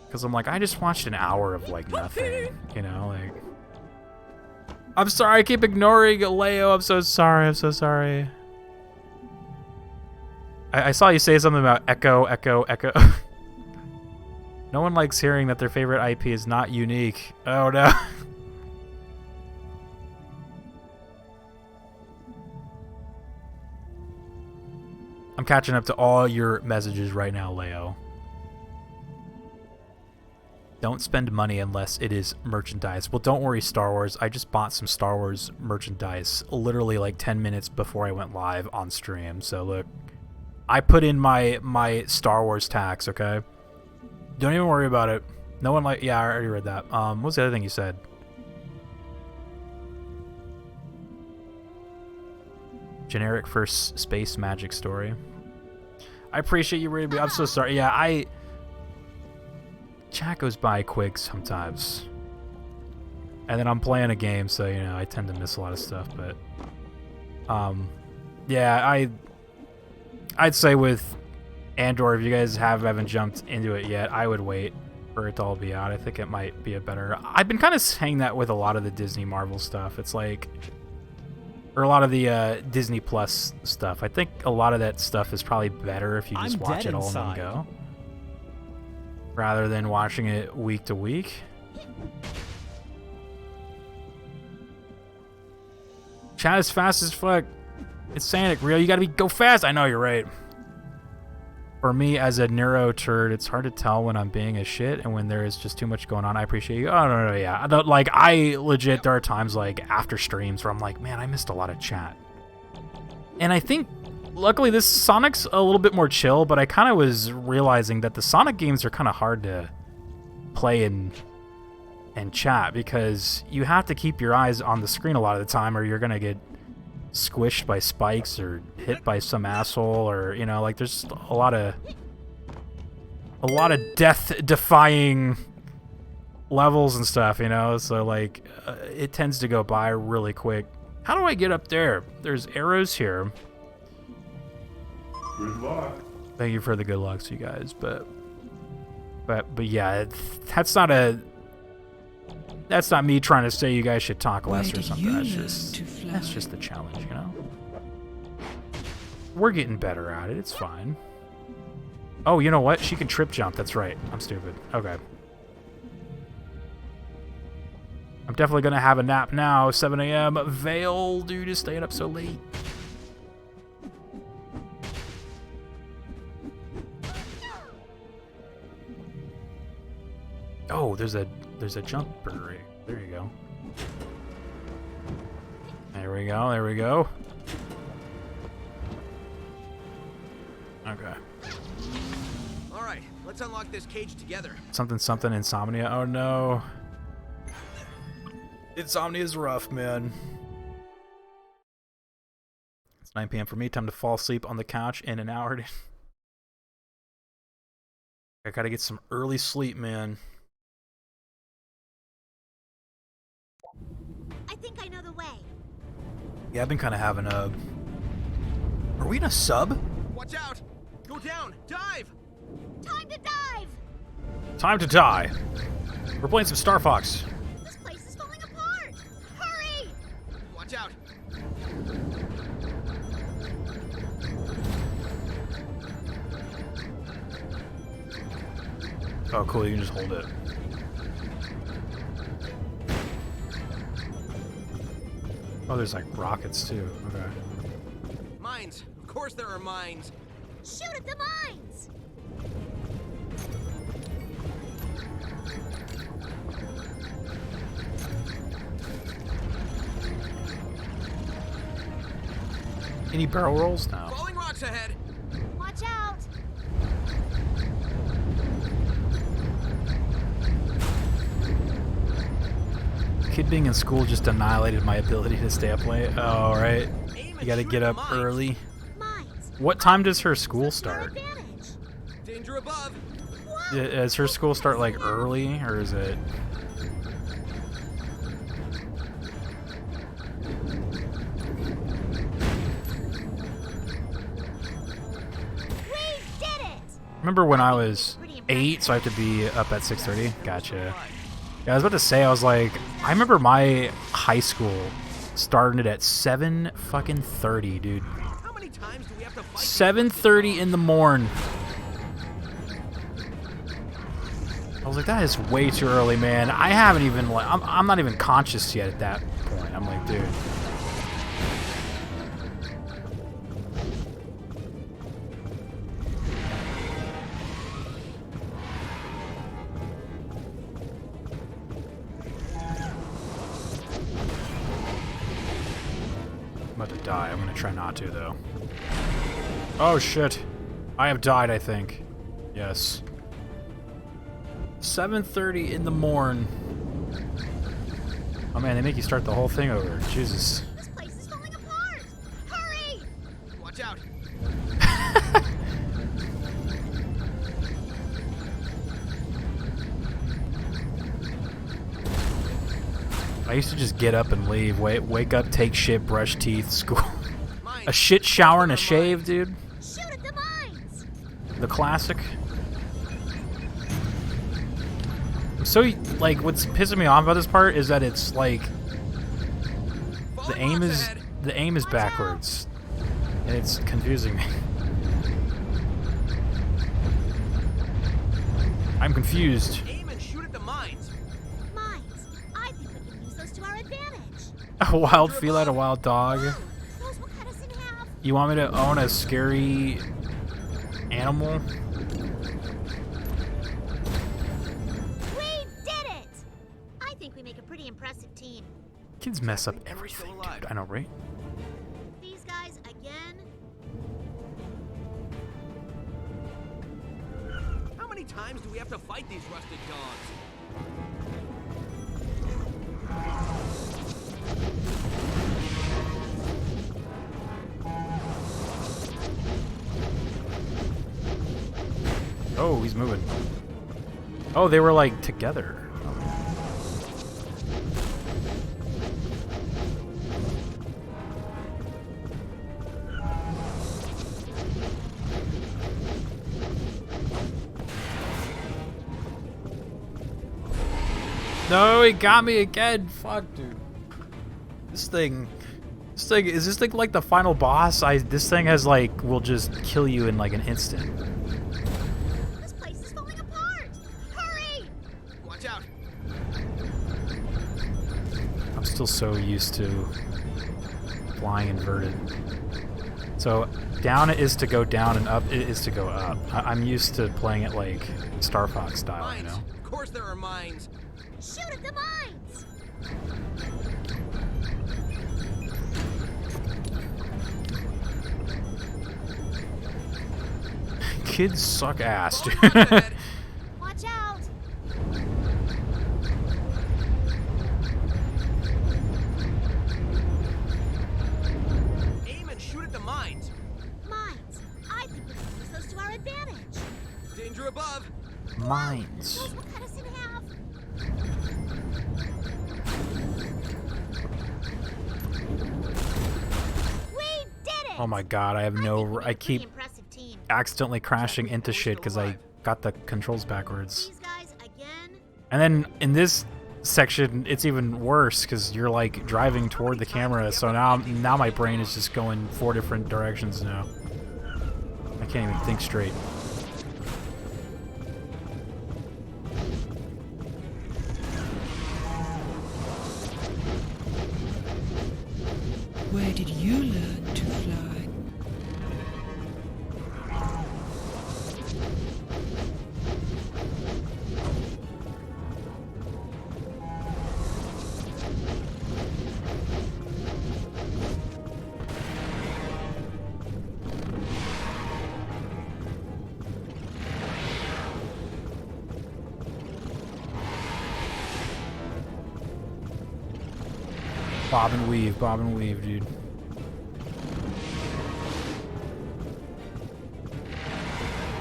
Because I'm like, I just watched an hour of, like, nothing, you know, like... I'm sorry, I keep ignoring Leo, I'm so sorry, I'm so sorry. I saw you say something about echo. No one likes hearing that their favorite IP is not unique. Oh, no. I'm catching up to all your messages right now, Leo. Don't spend money unless it is merchandise. Well, don't worry, Star Wars. I just bought some Star Wars merchandise literally like 10 minutes before I went live on stream. So look, I put in my Star Wars tax, okay? Don't even worry about it. No one like... Yeah, I already read that. What's the other thing you said? Generic first space magic story. I appreciate you reading me. I'm so sorry. Yeah, chat goes by quick sometimes. And then I'm playing a game, so, you know, I tend to miss a lot of stuff, but... yeah, I'd say with Andor, if you guys haven't jumped into it yet, I would wait for it to all be out. I think it might be a better... I've been kind of saying that with a lot of the Disney Marvel stuff. It's like... Or a lot of the Disney Plus stuff. I think a lot of that stuff is probably better if you just watch it all in one go. Rather than watching it week to week. Chat is fast as fuck. It's Sonic, real. You gotta go fast. I know, you're right. For me, as a neuro turd, it's hard to tell when I'm being a shit and when there is just too much going on. I appreciate you. Oh, no, yeah. I legit, there are times, like, after streams where I'm like, man, I missed a lot of chat. And I think, luckily, this Sonic's a little bit more chill, but I kind of was realizing that the Sonic games are kind of hard to play and chat because you have to keep your eyes on the screen a lot of the time or you're going to get squished by spikes or hit by some asshole or, you know, like there's a lot of death-defying levels and stuff, you know, so like it tends to go by really quick. How do I get up there? There's arrows here. Good luck. Thank you for the good lucks, you guys. But yeah, that's not me trying to say you guys should talk less or something. That's just the challenge, you know. We're getting better at it. It's fine. Oh, you know what? She can trip jump. That's right. I'm stupid. Okay. I'm definitely gonna have a nap now. 7 a.m. Veil, dude, is staying up so late. Oh, there's a jumper rig. There you go. There we go. There we go. Okay. All right, let's unlock this cage together. Something insomnia. Oh no. Insomnia is rough, man. It's 9 p.m. for me. Time to fall asleep on the couch in an hour. I gotta get some early sleep, man. I think I know the way. Yeah, I've been kind of having a... Are we in a sub? Watch out! Go down! Dive! Time to dive! Time to die. We're playing some Star Fox. This place is falling apart! Hurry! Watch out! Oh, cool. You can just hold it. Oh, there's like rockets too. Okay. Mines! Of course there are mines! Shoot at the mines! Any barrel rolls now? Falling rocks ahead! Watch out! Kid being in school just annihilated my ability to stay up late. Oh, right. You gotta get up early. Mines! What time does her school start? Advantage! Danger above! Does her school start like early, or is it? We did it! Remember when I was 8, so I have to be up at 6:30? Gotcha. Yeah, I was about to say, I was like, I remember my high school started at 7:30, dude. How many times do we have to fight? 7:30 in the morn. I was like, that is way too early, man. I haven't even, like, I'm not even conscious yet at that point. I'm like, dude. I'm about to die. I'm gonna try not to, though. Oh, shit. I have died, I think. Yes. 7:30 in the morn. Oh man, they make you start the whole thing over. Jesus. This place is falling apart! Hurry! Watch out! I used to just get up and leave. Wake up, take shit, brush teeth, school. Mines! A shit shower and a shave, dude. Shoot at the mines! The classic. So, like, what's pissing me off about this part is that it's like the Falling rocks ahead. aim is backwards, and it's confusing me. I'm confused. Aim and shoot at the mines! Mines! I think we can use those to our advantage! A wild feline, a wild dog. Whoa! Those will cut us in half! You want me to own a scary animal? We did it! I think we make a pretty impressive team. Kids mess up everything, dude. I know, right? These guys again? How many times do we have to fight these rusted dogs? Oh, he's moving. Oh, they were like together. No, he got me again. Fuck, dude. This thing is this thing like the final boss? This thing has like will just kill you in like an instant. This place is falling apart! Hurry! Watch out. I'm still so used to flying inverted. So down is to go down and up is to go up. I'm used to playing it like Star Fox style, you Mines. know? Of course there are mines. Shoot at the mines! Kids suck ass, dude. Watch ahead. Watch out! Aim and shoot at the mines. Mines! I think we can use those to our advantage. Danger above. Mines. Those will cut us in half. We did it! Oh my god, I have no. I keep Impressive team. accidentally crashing into shit because I got the controls backwards. These guys again. And then in this section, it's even worse because you're like driving toward the camera. So now my brain is just going 4 different directions now. I can't even think straight. Where did you learn to fly? Bob and weave, dude.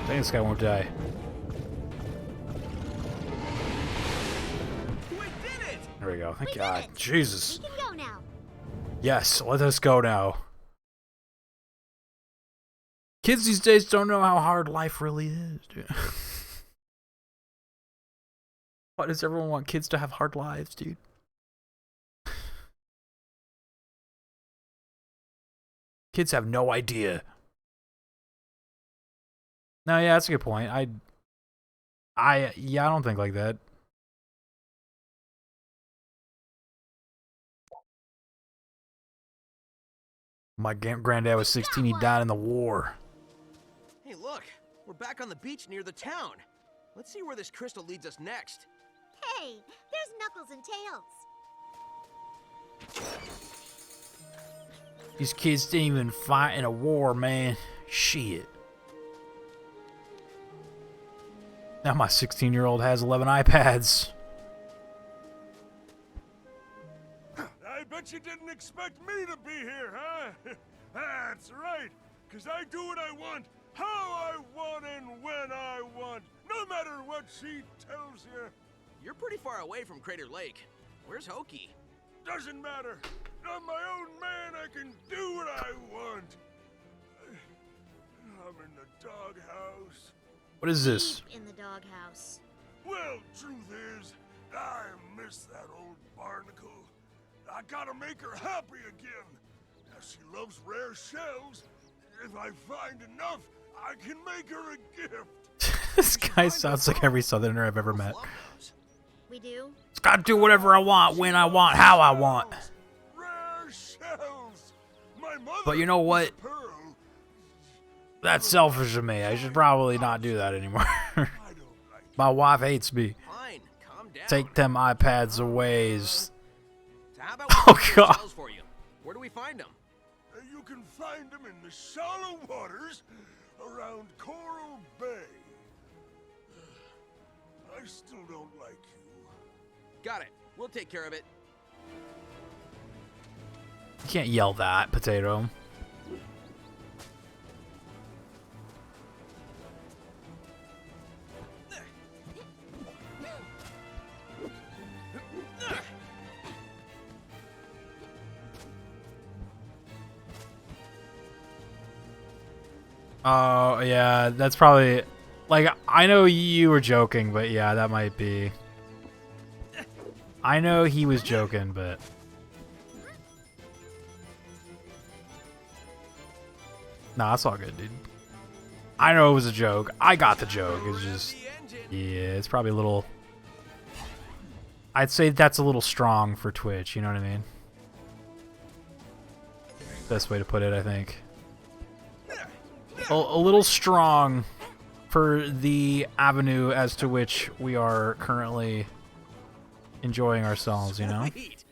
I think this guy won't die. We did it. There we go. Thank We God. did it. Jesus. We can go now. Yes, let us go now. Kids these days don't know how hard life really is, dude. Why does everyone want kids to have hard lives, dude? Kids have no idea. No, yeah, that's a good point. Yeah, I don't think like that. My granddad was 16. He died in the war. Hey, look. We're back on the beach near the town. Let's see where this crystal leads us next. Hey, there's Knuckles and Tails. These kids didn't even fight in a war, man. Shit. Now my 16-year-old has 11 iPads. I bet you didn't expect me to be here, huh? That's right, because I do what I want, how I want, and when I want, no matter what she tells you. You're pretty far away from Crater Lake. Where's Hokey? Doesn't matter. I'm my own man, I can do what I want. I'm in the doghouse. What is this? Deep in the doghouse. Well, truth is, I miss that old barnacle. I gotta make her happy again. Now she loves rare shells. If I find enough, I can make her a gift. This guy sounds like every southerner I've ever met. Love those. We do? It's gotta do whatever I want, when I want, how I want. Rare shells. My mother But you know what? was a pearl. That's selfish of me. I should probably not do that anymore. I don't like My wife hates me. Fine, calm down. Take them iPads away. So how about Oh, we look for God. shells for you? Where do we find them? You can find them in the shallow waters around Coral Bay. I still don't like you. Got it. We'll take care of it. You can't yell that, Potato. Oh, yeah, that's probably... Like, I know you were joking, but yeah, that might be... I know he was joking, but... Nah, it's all good, dude. I know it was a joke. I got the joke. It's just... Yeah, it's probably a little... I'd say that's a little strong for Twitch, you know what I mean? Best way to put it, I think. A little strong for the avenue as to which we are currently enjoying ourselves, you know? Sweet.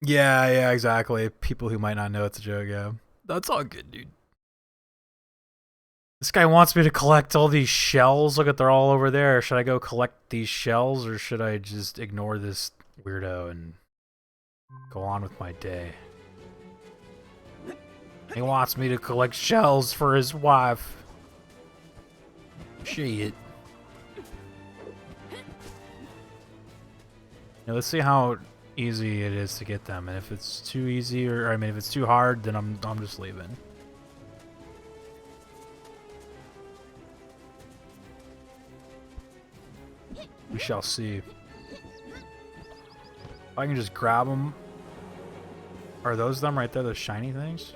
Yeah, exactly. People who might not know it's a joke, yeah. That's all good, dude. This guy wants me to collect all these shells. Look at, they're all over there. Should I go collect these shells, or should I just ignore this weirdo and go on with my day? He wants me to collect shells for his wife. Shit. Now let's see how easy it is to get them, and if it's too easy, or I mean, if it's too hard, then I'm just leaving. We shall see. If I can just grab them. Are those them right there, those shiny things?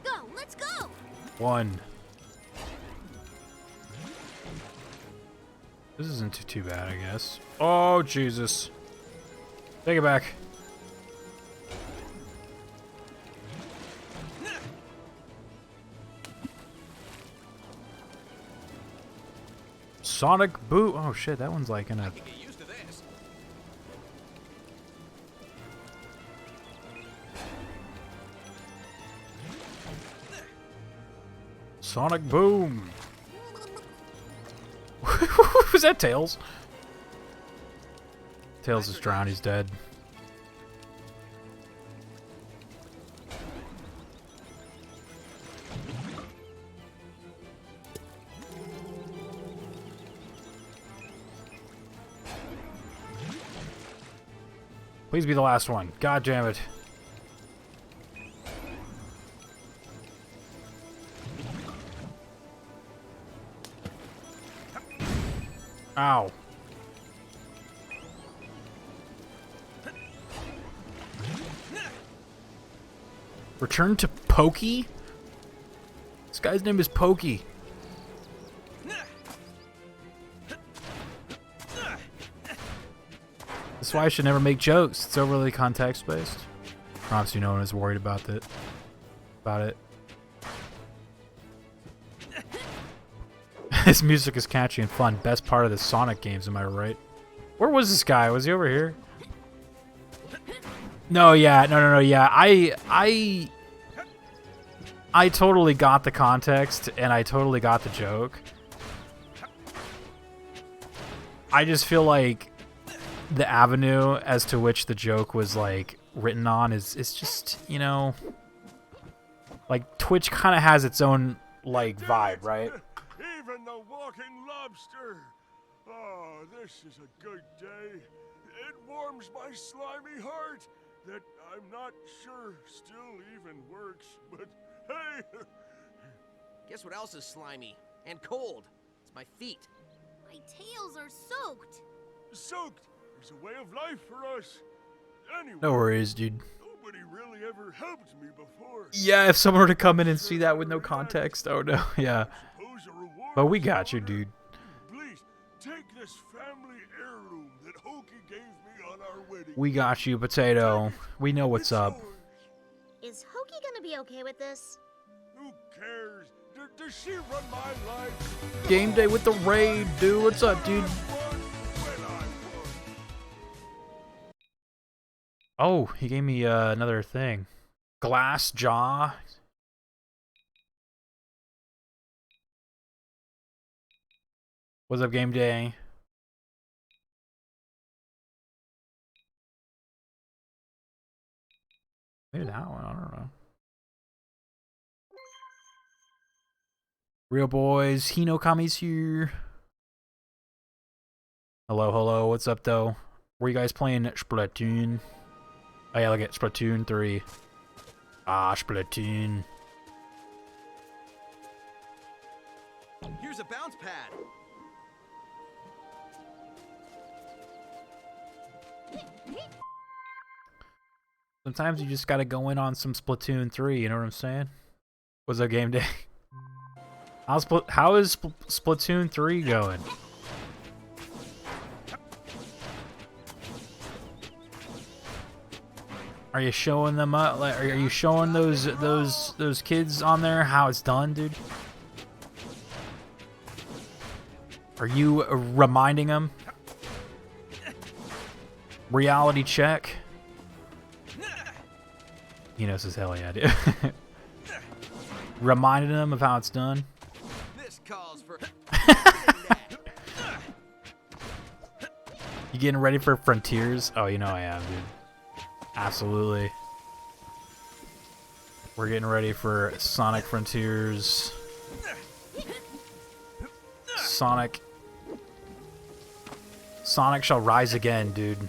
Go, let's go! One. This isn't too bad, I guess. Oh, Jesus. Take it back. Sonic Boot. Oh shit, that one's like in a... I can get used to this. Sonic Boom. Was that Tails? Tails is drowned, he's dead. Please be the last one. God damn it. Ow. Return to Pokey? This guy's name is Pokey. That's why I should never make jokes. It's overly context-based. Promise you no one is worried about it. This music is catchy and fun. Best part of the Sonic games, am I right? Where was this guy? Was he over here? No, yeah. No, yeah. I totally got the context, and I totally got the joke. I just feel like the avenue as to which the joke was like written on is just, you know, like Twitch kind of has its own like vibe, right? Even the walking lobster. Oh, this is a good day. It warms my slimy heart that I'm not sure still even works, but hey. Guess what else is slimy and cold? It's my feet. My tails are soaked. Soaked is a way of life for us. Anyway, No worries, dude. nobody really ever helped me before. Yeah, if someone were to come in and see that with no context, oh no, yeah. Suppose a reward But we is got you, ordered. dude. Please take this family heirloom that Hokey gave me on our wedding. We got you, Potato. We know what's It's up. yours. Is Hokey gonna be okay with this? Who cares? Does she run my life? Game day with the raid, dude. What's up, dude? Oh, he gave me another thing. Glass jaw. What's up, game day? Maybe that one. I don't know. Real boys, Hinokami's here. Hello, hello, what's up though? Were you guys playing Splatoon? Oh yeah, look at Splatoon 3. Ah, Splatoon. Here's a bounce pad. Sometimes you just gotta go in on some Splatoon 3, you know what I'm saying? What's up, game day? How is Splatoon 3 going? Are you showing them up? Like, are you showing those kids on there how it's done, dude? Are you reminding them? Reality check. He knows as hell yeah, dude. Reminding them of how it's done. This calls for. You getting ready for Frontiers? Oh, you know I am, dude. Absolutely. We're getting ready for Sonic Frontiers. Sonic shall rise again, dude.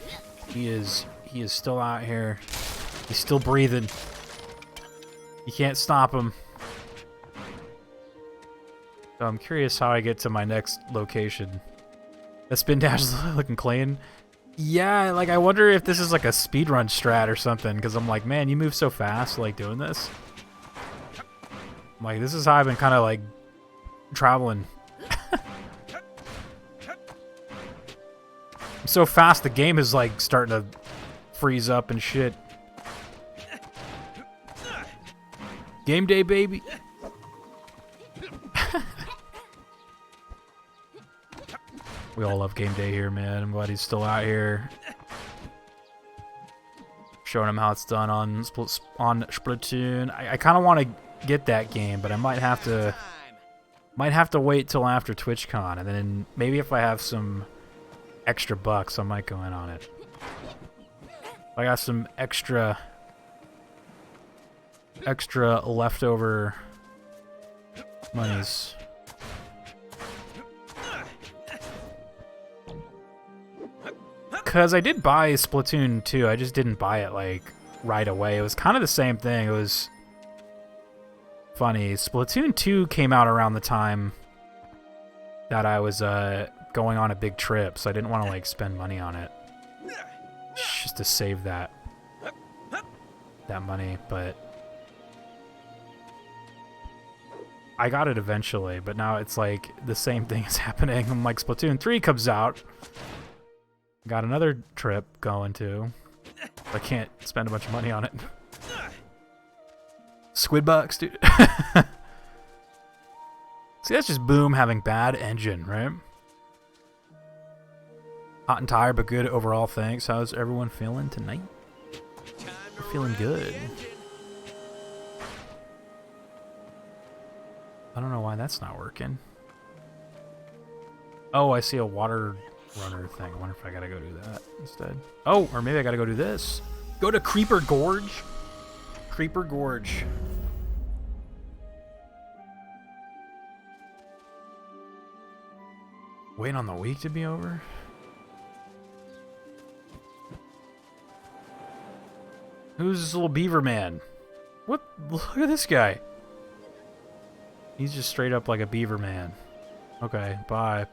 He is still out here. He's still breathing. You can't stop him. So I'm curious how I get to my next location. The spin dash is looking clean. Yeah, like I wonder if this is like a speedrun strat or something, because I'm like, man, you move so fast like doing this. I'm like, this is how I've been kind of like traveling. I'm so fast the game is like starting to freeze up and shit. Game day, baby. We all love game day here, man. I'm glad he's still out here. Showing him how it's done on Splatoon. I kind of want to get that game, but I might have to wait till after TwitchCon, and then maybe if I have some extra bucks, I might go in on it. If I got some extra leftover monies. Because I did buy Splatoon 2, I just didn't buy it, like, right away. It was kind of the same thing. It was funny. Splatoon 2 came out around the time that I was going on a big trip, so I didn't want to, like, spend money on it. Just to save that money, but I got it eventually, but now it's like the same thing is happening. I'm like, Splatoon 3 comes out. Got another trip going to. I can't spend a bunch of money on it. Squid bucks, dude. See, that's just Boom having bad engine, right? Hot and tired, but good overall, thanks. How's everyone feeling tonight? We're feeling good. I don't know why that's not working. Oh, I see a water runner thing. I wonder if I gotta go do that instead. Oh, or maybe I gotta go do this. Go to Creeper Gorge. Creeper Gorge. Waiting on the week to be over? Who's this little beaver man? What? Look at this guy. He's just straight up like a beaver man. Okay, bye.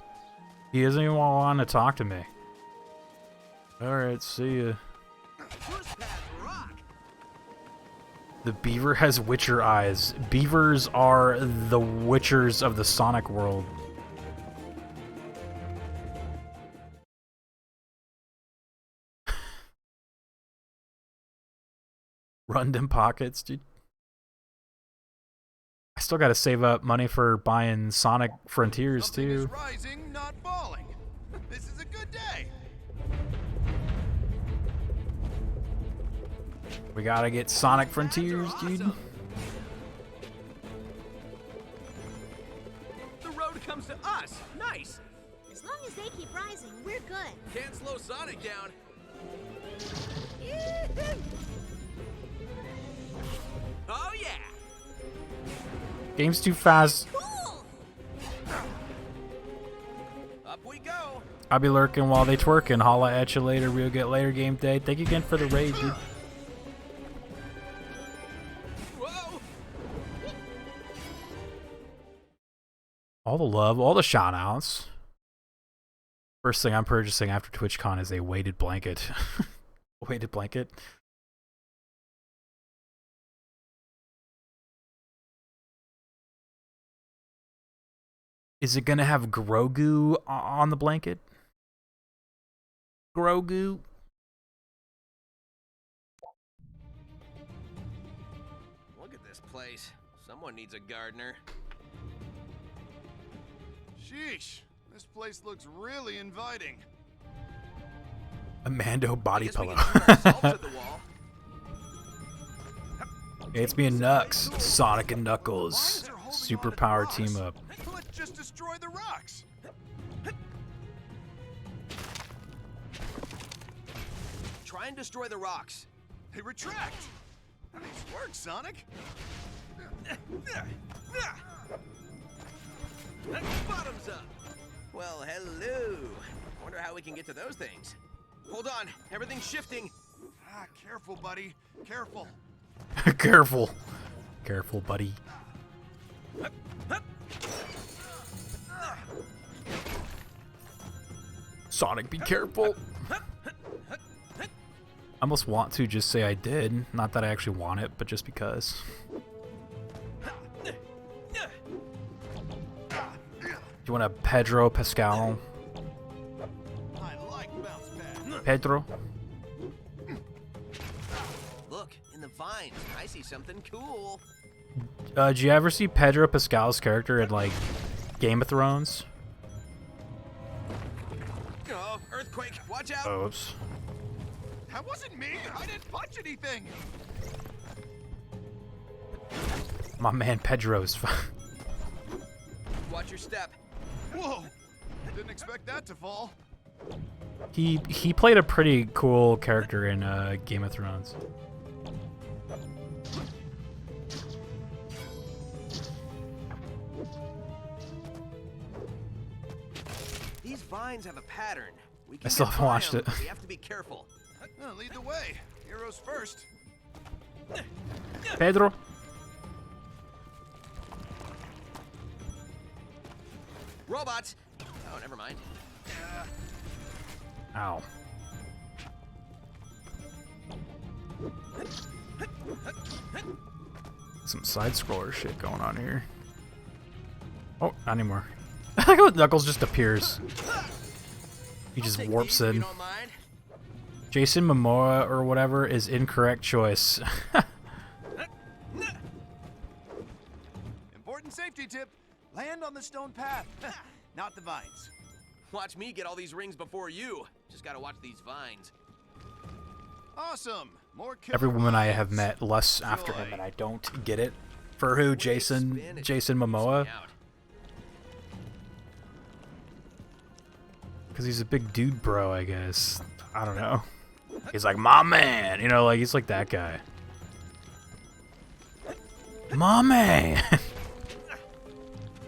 He doesn't even want to talk to me. Alright, see ya. The beaver has witcher eyes. Beavers are the witchers of the Sonic world. Run them pockets, dude. I still gotta save up money for buying Sonic Frontiers too. Rising, not falling. This is a good day. We gotta get Sonic Frontiers, dude. The road comes to us. Nice. As long as they keep rising, we're good. Can't slow Sonic down. Oh yeah. Game's too fast. Cool! Up we go. I'll be lurking while they twerking. Holla at you later. We'll get later game day. Thank you again for the raid, dude. Whoa! All the love, all the shout outs. First thing I'm purchasing after TwitchCon is a weighted blanket. Weighted blanket. Is it gonna have Grogu on the blanket? Grogu? Look at this place. Someone needs a gardener. Sheesh, this place looks really inviting. A Mando body Guess we pillow. can shoot ourselves at the wall. Hey, it's me and Nux. Sonic and Knuckles. Superpower team up. Let's just destroy the rocks. Try and destroy the rocks. They retract. Nice work, Sonic. Bottoms up. Well, hello. Wonder how we can get to those things. Hold on, everything's shifting. Ah, careful, buddy. Careful. Careful. Careful, buddy. Sonic, be careful. I almost want to just say I did. Not that I actually want it, but just because. You want a Pedro Pascal? I like bounce pad. Pedro? Look, in the vines, I see something cool. Did you ever see Pedro Pascal's character in, like, Game of Thrones? Oh, earthquake, watch out. Oops. That wasn't me. I didn't punch anything. My man Pedro's fine. Watch your step. Whoa. Didn't expect that to fall. He played a pretty cool character in Game of Thrones. These vines have a pattern. We can I still get haven't by watched 'em, it. but we have to be careful. Lead the way. Heroes first. Pedro? Robots. Oh, never mind. Ow. Some side-scroller shit going on here. Oh, not anymore. I like how Knuckles just appears. He just Take warps these if you in. don't mind. Jason Momoa or whatever is incorrect choice. Important safety tip. Land on the stone path, not the vines. Watch me get all these rings before you. Just gotta watch these vines. Awesome. More killer Every woman I vines. have met lusts after him, Joy. and I don't get it. For who? Jason Spin it. Momoa? Out. Because he's a big dude bro, I guess. I don't know. He's like, my man! You know, like, he's like that guy. My man!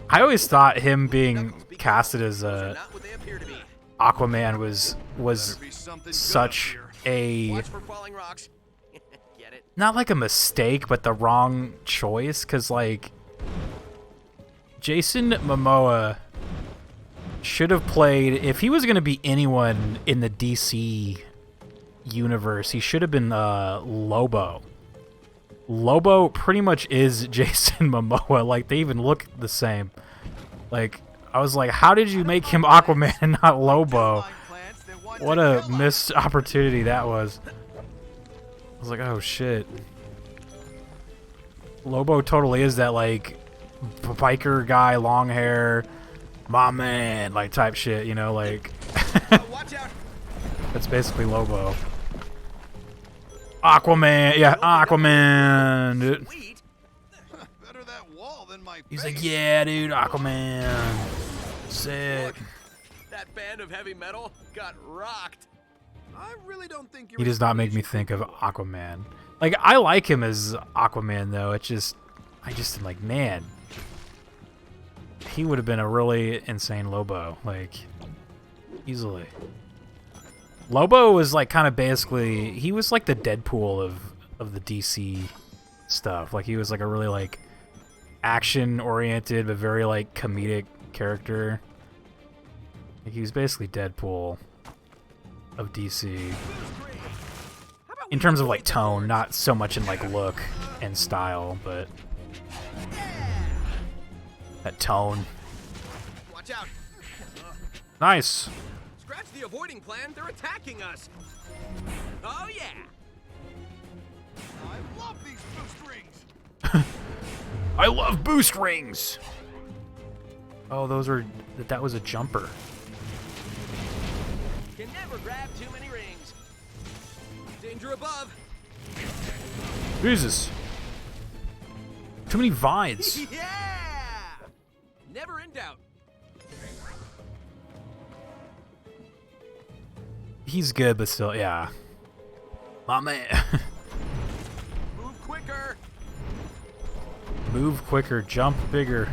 I always thought him being casted as Those are not what they appear to be. Aquaman was Better be something good such up here. a... Watch for falling rocks. Get it? Not like a mistake, but the wrong choice, because, like, Jason Momoa should have played... If he was going to be anyone in the DC universe, he should have been Lobo. Lobo pretty much is Jason Momoa. Like, they even look the same. Like, I was like, how did you make him Aquaman and not Lobo? What a missed opportunity that was. I was like, oh shit. Lobo totally is that, like, biker guy, long hair, my man, like, type shit, you know, like. Watch out. That's basically Lobo. Aquaman, yeah, Aquaman, dude. Sweet. Better that wall than my He's face. like, yeah, dude, Aquaman. Sick. That band of heavy metal got rocked. I really don't think He does not make me think of Aquaman. Like, I like him as Aquaman, though. It's just, I just am like, man, he would have been a really insane Lobo. Like, Easily. Lobo was like kind of basically, he was like the Deadpool of the DC stuff. Like he was like a really like action oriented but very like comedic character. Like, he was basically Deadpool of DC. In terms of like tone, not so much in like look and style, but that tone. Watch out. Nice. Scratch the avoiding plan. They're attacking us. Oh yeah. I love these boost rings. I love boost rings. Oh, that was a jumper. Can never grab too many rings. Danger above. Jesus. Too many vines. Yeah. Never in doubt. He's good, but still, yeah. My man. Move quicker. Move quicker, jump bigger.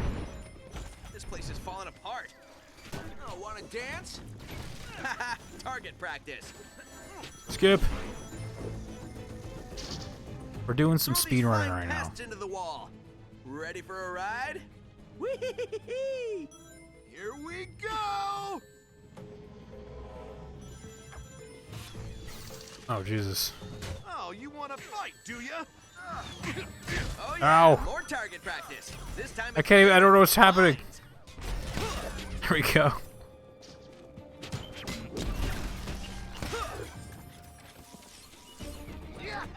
This place is falling apart. Oh, wanna dance? Target practice. Skip. We're doing some Throw speed these running flying right now. pests into the wall. Ready for a ride? Whee! Here we go! Oh, Jesus. Oh, you want to fight, do ya? Oh yeah, Ow. more target practice. This time I can't even, I don't know what's happening. There we go.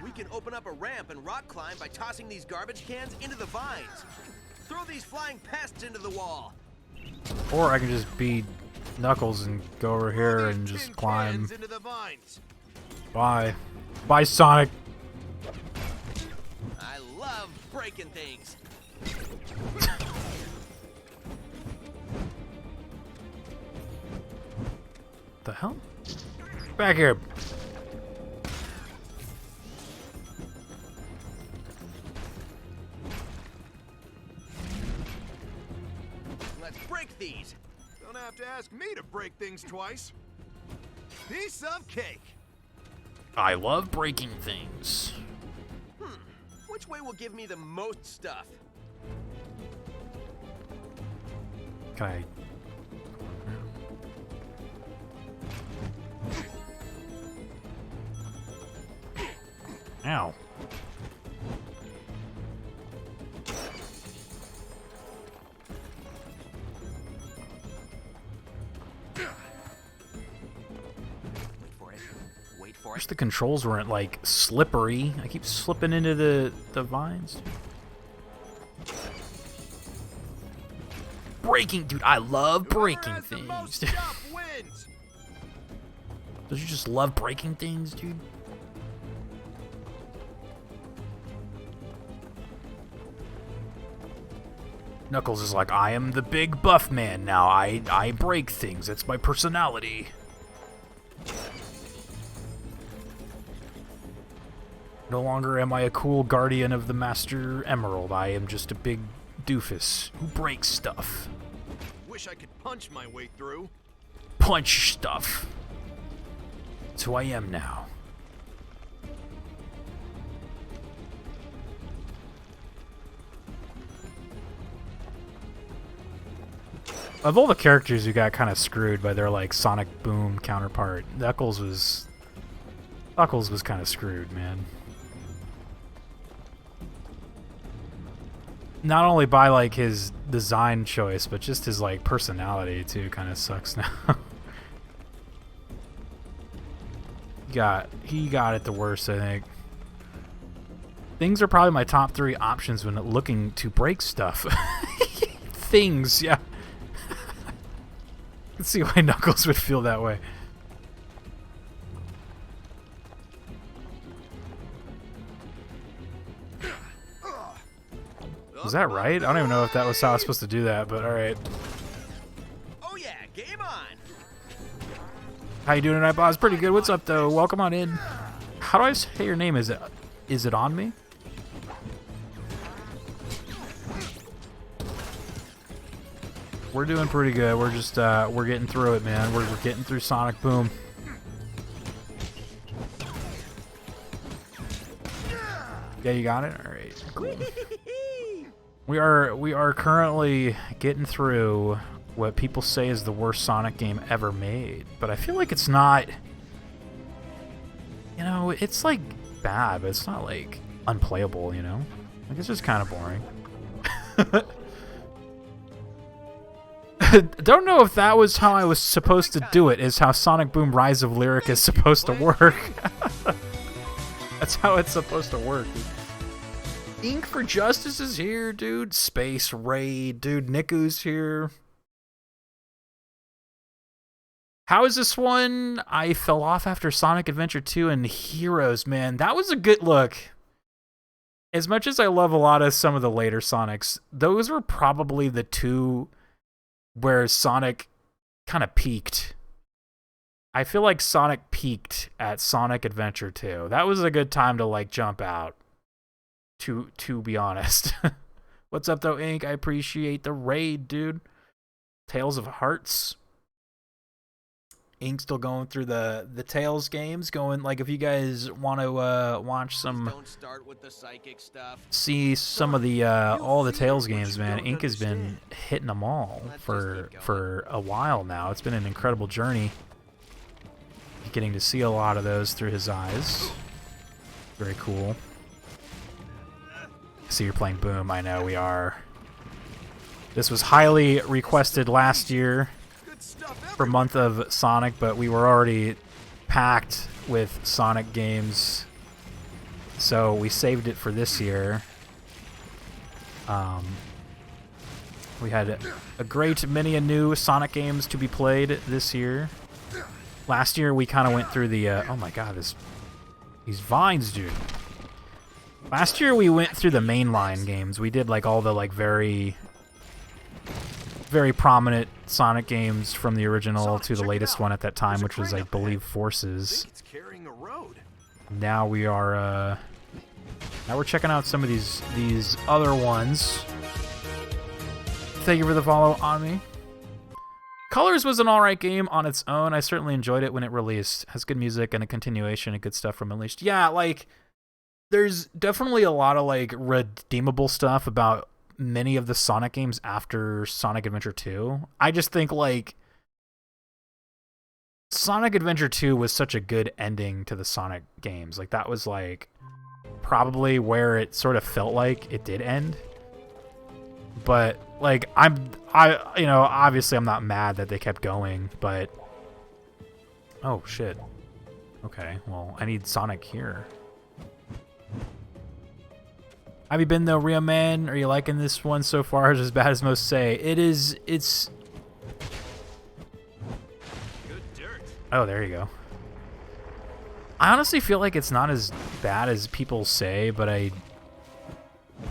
We can open up a ramp and rock climb by tossing these garbage cans into the vines. Throw these flying pests into the wall. Or I can just be Knuckles and go over here and These just tin climb. cans into the vines. Bye. Bye, Sonic. I love breaking things. The hell? Back here. Let's break these. Don't have to ask me to break things twice. Piece of cake. I love breaking things. Which way will give me the most stuff? Can I? Ow. Wait for it. Wait for Wish it. the controls weren't like slippery. I keep slipping into the vines. Breaking, dude. I love breaking Whoever has the most things. stuff wins. Don't you just love breaking things, dude? Knuckles is like, I am the big buff man now. I break things. It's my personality. No longer am I a cool guardian of the Master Emerald. I am just a big doofus who breaks stuff. Wish I could punch my way through. Punch stuff. That's who I am now. Of all the characters who got kind of screwed by their like Sonic Boom counterpart, Knuckles was kind of screwed, man. Not only by like his design choice, but just his like personality too kind of sucks now. He got it the worst, I think. Things are probably my top 3 options when looking to break stuff. Things, yeah. Let's see why Knuckles would feel that way. Was that right? I don't even know if that was how I was supposed to do that, but alright. Oh yeah, game on. How you doing tonight, boss? Pretty good. What's up, though? Welcome on in. How do I say your name? Is it on me? We're doing pretty good. We're just we're getting through it, man. We're getting through Sonic Boom. Yeah, you got it? Alright, cool. We are currently getting through what people say is the worst Sonic game ever made, but I feel like it's not. You know, it's like bad, but it's not like unplayable, you know? Like, it's just kind of boring. Don't know if that was how I was supposed to do it, is how Sonic Boom Rise of Lyric is supposed to work. That's how it's supposed to work. Ink for Justice is here, dude. Space Raid, dude. Niku's here. How is this one? I fell off after Sonic Adventure 2 and Heroes, man. That was a good look. As much as I love a lot of some of the later Sonics, those were probably the two where Sonic kind of peaked. I feel like Sonic peaked at Sonic Adventure 2. That was a good time to like jump out. To be honest. What's up though, Ink? I appreciate the raid, dude. Tales of Hearts. Ink still going through the Tales games, going like if you guys want to watch some, Don't start with the psychic stuff. see some of the all the Tales games, man. Ink has been hitting them all for a while now. It's been an incredible journey. Getting to see a lot of those through his eyes. Very cool. So you're playing Boom. I know we are. This was highly requested last year for month of Sonic, but we were already packed with Sonic games, so we saved it for this year. We had a great many new Sonic games to be played this year. Last year we kind of went through the oh my god, these vines, dude. Last year we went through the mainline games. We did like all the like very prominent Sonic games from the original to the latest one at that time, which was I believe Forces. Now we are now we're checking out some of these other ones. Thank you for the follow on me. Colors was an alright game on its own. I certainly enjoyed it when it released. Has good music and a continuation and good stuff from Unleashed. Yeah, like there's definitely a lot of like redeemable stuff about many of the Sonic games after Sonic Adventure 2. I just think like Sonic Adventure 2 was such a good ending to the Sonic games. Like that was like probably where it sort of felt like it did end. But like I you know, obviously I'm not mad that they kept going, but oh shit. Okay, well, I need Sonic here. Have you been though, Rio Man? Are you liking this one so far? Is it as bad as most say? It's Good dirt. oh, there you go. I honestly feel like it's not as bad as people say, but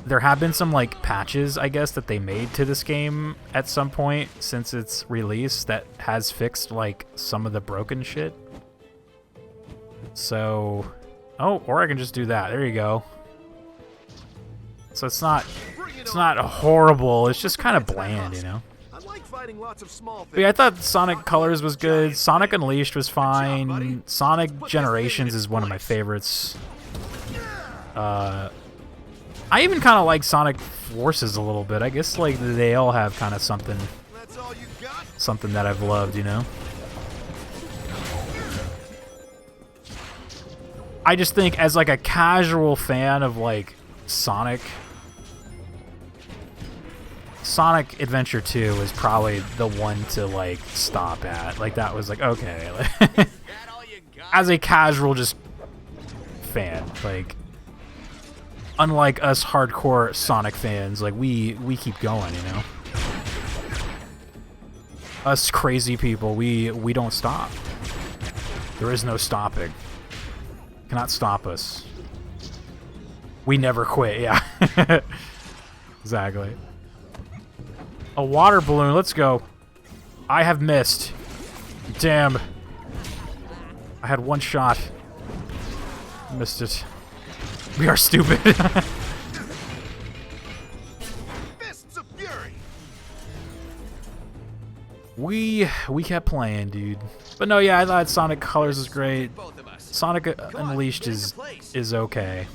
there have been some like patches, I guess, that they made to this game at some point since its release that has fixed like some of the broken shit. So, oh, or I can just do that. There you go. So it's not horrible. It's just kind of bland, you know. But yeah, I thought Sonic Colors was good. Sonic Unleashed was fine. Sonic Generations is one of my favorites. I even kind of like Sonic Forces a little bit. I guess like they all have kind of something that I've loved, you know. I just think as like a casual fan of like Sonic Adventure 2 is probably the one to like stop at. Like that was like okay. As a casual just fan, like unlike us hardcore Sonic fans, like we keep going, you know. Us crazy people, we don't stop. There is no stopping. Cannot stop us. We never quit, yeah. Exactly. A water balloon, let's go. I have missed. Damn. I had one shot. Missed it. We are stupid. Fists of Fury. We kept playing, dude. But no, yeah, I thought Sonic Colors was great. Both of us. Sonic Come on, Unleashed get into place. is okay.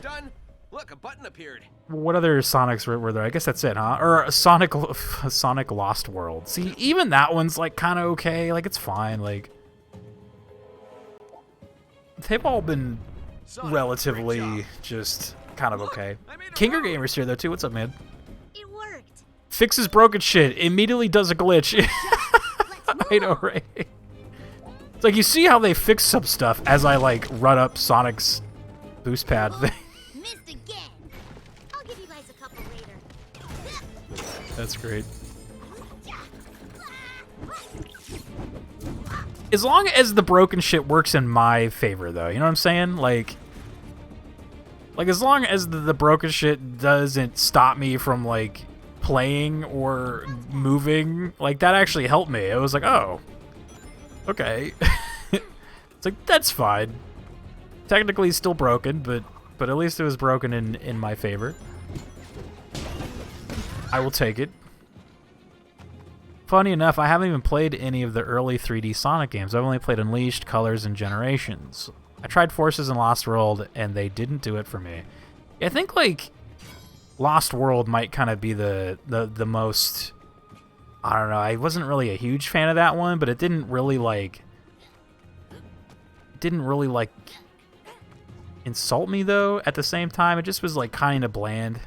Done. Look, a button appeared. What other Sonics were there? I guess that's it, huh? Or Sonic Lost World. See, even that one's like kind of okay. Like it's fine. Like they've all been relatively just kind of okay. Kinger Gamer's here though too. What's up, man? It worked. Fixes broken shit. Immediately does a glitch. I know, right? It's like you see how they fix some stuff as I like run up Sonic's boost pad thing. Missed again. I'll give you guys a couple later. That's great. As long as the broken shit works in my favor, though, you know what I'm saying? Like as long as the broken shit doesn't stop me from like playing or moving, like that actually helped me. It was like, oh, okay. It's like that's fine. Technically, it's still broken, but at least it was broken in my favor. I will take it. Funny enough, I haven't even played any of the early 3D Sonic games. I've only played Unleashed, Colors, and Generations. I tried Forces and Lost World, and they didn't do it for me. I think, like, Lost World might kind of be the most... I don't know, I wasn't really a huge fan of that one, but it didn't really, like... insult me, though, at the same time. It just was, like, kind of bland.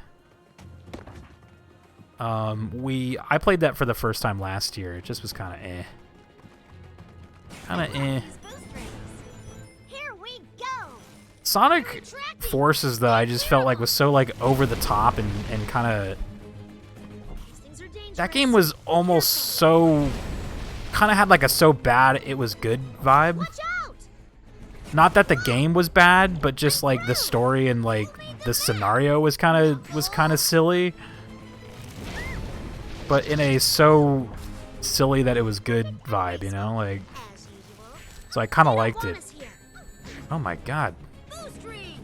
I played that for the first time last year. It just was kind of eh. Kind of eh. Here we go. Sonic Forces, though, I just felt like was so like over the top and kind of. These things are dangerous. That game was almost so. Kind of had like a so bad it was good vibe. Watch out. Not that the game was bad, but just like the story and like the scenario was kind of silly. But in a so silly that it was good vibe, you know, like. As usual. So I kind of They don't liked want it. us here. Oh my god. Boost ring.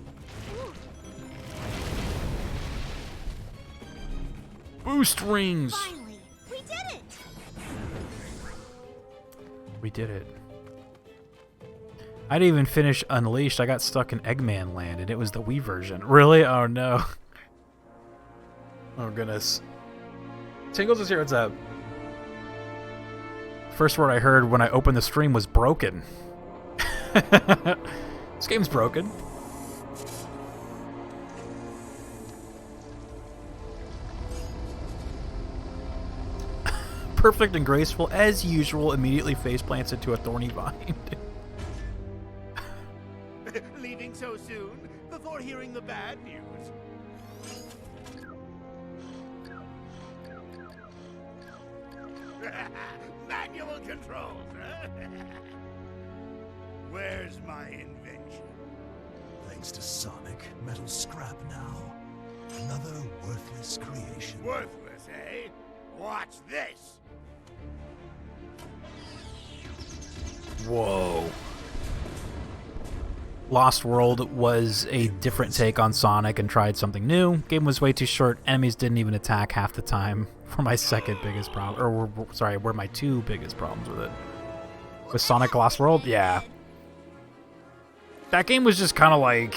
Ooh, Boost rings. finally, we did it. We did it. I didn't even finish Unleashed. I got stuck in Eggman Land, and it was the Wii version. Really? Oh no. Oh goodness. Tingles is here. What's up? First word I heard when I opened the stream was broken. This game's broken. Perfect and graceful as usual. Immediately face plants into a thorny vine. Leaving so soon before hearing the bad news. Manual controls, huh? Where's my invention? Thanks to Sonic, metal's scrap now. Another worthless creation. Worthless, eh? Watch this. Whoa. Lost World was a different take on Sonic and tried something new. Game was way too short. Enemies didn't even attack half the time. Were my second biggest problem, or were my two biggest problems with it. With Sonic Lost World, yeah. That game was just kind of like,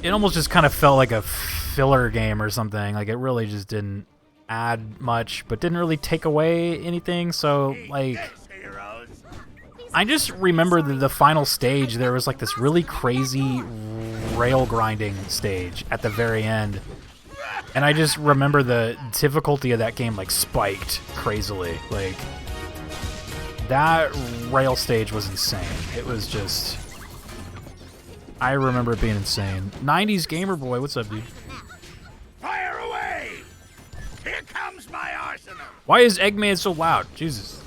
it almost just kind of felt like a filler game or something. Like it really just didn't add much, but didn't really take away anything. So like, I just remember the final stage. There was like this really crazy rail grinding stage at the very end. And I just remember the difficulty of that game like spiked crazily. Like that rail stage was insane. It was just, I remember it being insane. 90s Gamer Boy, what's up, dude? Fire away! Here comes my arsenal. Why is Eggman so loud? Jesus.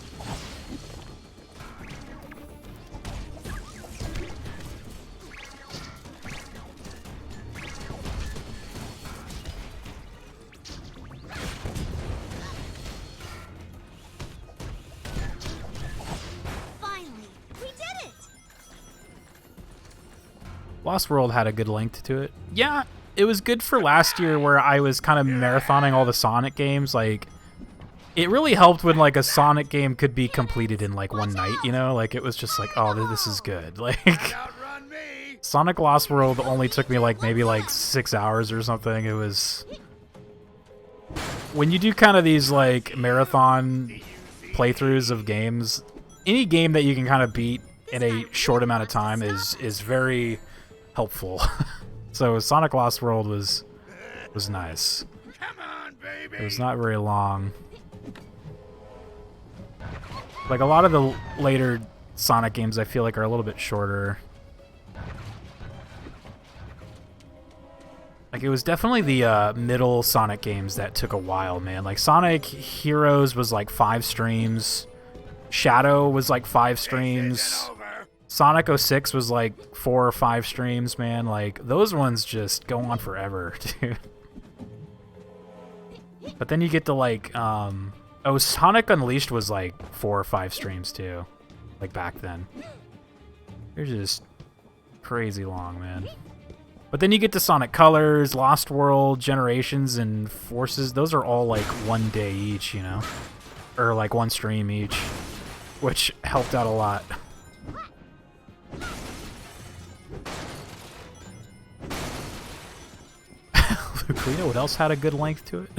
Lost World had a good length to it. Yeah, it was good for last year where I was kind of marathoning all the Sonic games. Like, it really helped when like a Sonic game could be completed in like one night, you know? Like it was just like, oh, this is good. Like Sonic Lost World only took me like maybe like 6 hours or something. It was when you do kind of these like marathon playthroughs of games, any game that you can kind of beat in a short amount of time is very helpful. So Sonic Lost World was nice. It was not very long. Like a lot of the later Sonic games I feel like are a little bit shorter. Like it was definitely the middle Sonic games that took a while, man. Like Sonic Heroes was like 5 streams. Shadow was like 5 streams. Sonic 06 was like 4 or 5 streams, man. Like those ones just go on forever, dude. But then you get to like oh, Sonic Unleashed was like 4 or 5 streams too. Like back then. They're just crazy long, man. But then you get to Sonic Colors, Lost World, Generations, and Forces. Those are all like 1 day each, you know? Or like 1 stream each. Which helped out a lot. Lucarino, what else had a good length to it?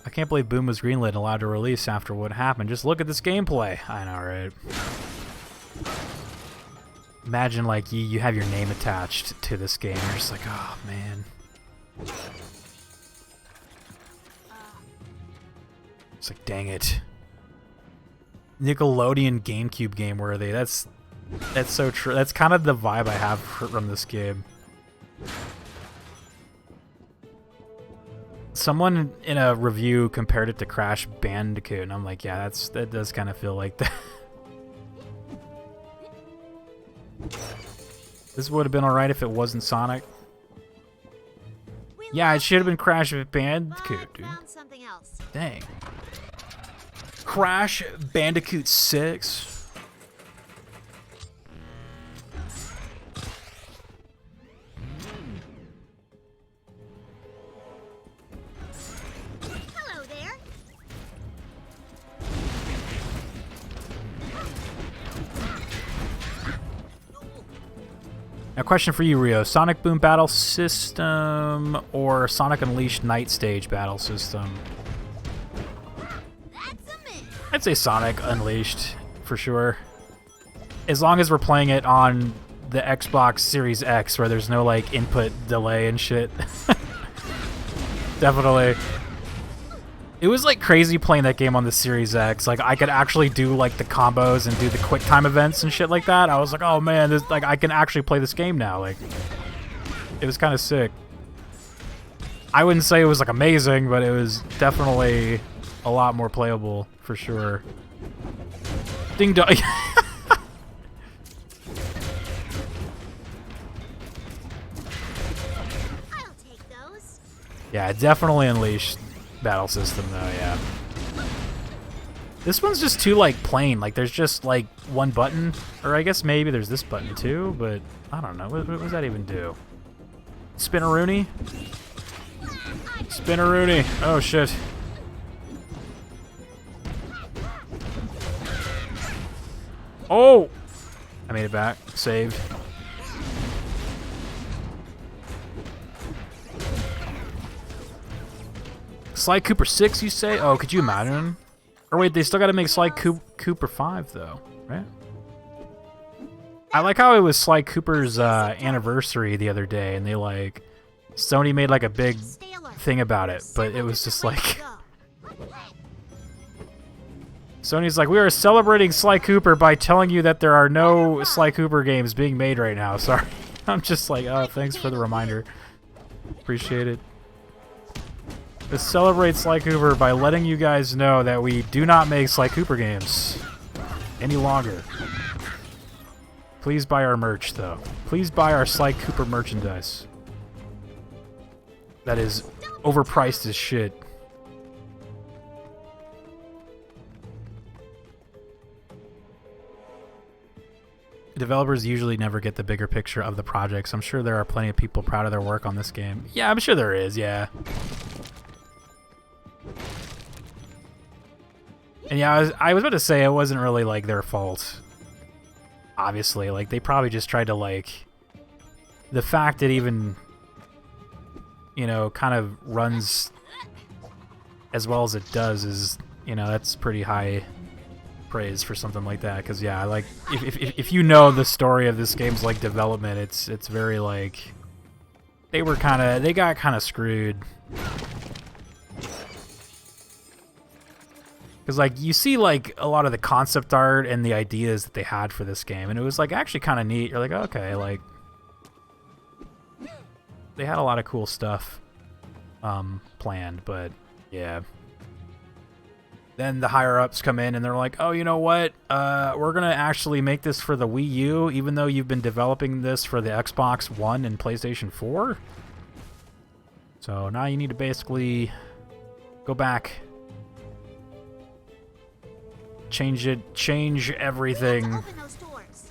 I can't believe Boom was greenlit and allowed to release after what happened. Just look at this gameplay. I know, right? Imagine, like, you have your name attached to this game. You're just like, oh, man. It's like, dang it. Nickelodeon GameCube game worthy. That's so true. That's kind of the vibe I have from this game. Someone in a review compared it to Crash Bandicoot, and I'm like, yeah, that does kind of feel like that. This would have been alright if it wasn't Sonic. Yeah, it should have been Crash Bandicoot, dude. Dang. Crash Bandicoot 6. Hello there. Now, question for you, Rio. Sonic Boom Battle System or Sonic Unleashed Night Stage Battle System? I'd say Sonic Unleashed, for sure. As long as we're playing it on the Xbox Series X, where there's no, like, input delay and shit. Definitely. It was, like, crazy playing that game on the Series X. Like, I could actually do, like, the combos and do the quick time events and shit like that. I was like, oh, man, this, like, I can actually play this game now. Like, it was kind of sick. I wouldn't say it was, like, amazing, but it was definitely a lot more playable, for sure. Ding dong. I'll take those. Yeah, definitely Unleashed battle system, though, yeah. This one's just too, like, plain. Like, there's just, like, one button. Or I guess maybe there's this button, too, but I don't know. What does that even do? Spinaroonie? Spinaroonie. Oh, shit. Oh! I made it back. Saved. Sly Cooper 6, you say? Oh, could you imagine? Or wait, they still gotta make Sly Cooper 5, though, right? I like how it was Sly Cooper's anniversary the other day, and they, like... Sony made, like, a big thing about it, but it was just like... Sony's like, we are celebrating Sly Cooper by telling you that there are no Sly Cooper games being made right now. Sorry. I'm just like, oh, thanks for the reminder. Appreciate it. Let's celebrate Sly Cooper by letting you guys know that we do not make Sly Cooper games any longer. Please buy our merch, though. Please buy our Sly Cooper merchandise. That is overpriced as shit. developers usually never get the bigger picture of the projects. I'm sure there are plenty of people proud of their work on this game. Yeah, I'm sure there is, yeah. And yeah, I was about to say it wasn't really like their fault. Obviously, like they probably just tried to like the fact that even, you know, kind of runs as well as it does is, you know, that's pretty high praise for something like that. Because yeah, like if you know the story of this game's like development, it's very like they got kind of screwed. Because like you see like a lot of the concept art and the ideas that they had for this game, and it was like actually kind of neat. You're like, okay, like they had a lot of cool stuff planned, but yeah. Then the higher-ups come in and they're like, oh, you know what? We're going to actually make this for the Wii U, even though you've been developing this for the Xbox One and PlayStation 4. So now you need to basically go back, change everything. Open those doors.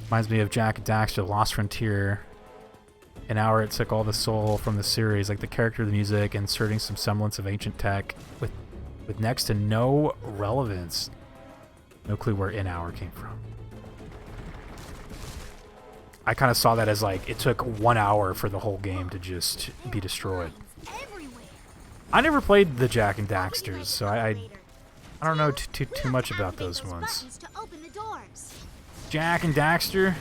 Reminds me of Jak and Daxter: Lost Frontier. An hour it took all the soul from the series, like the character, the music, inserting some semblance of ancient tech with next to no relevance. No clue where in hour came from. I kind of saw that as like it took 1 hour for the whole game to just be destroyed. I never played the Jak and Daxters, so I don't know too much about those ones. Jak and Daxter.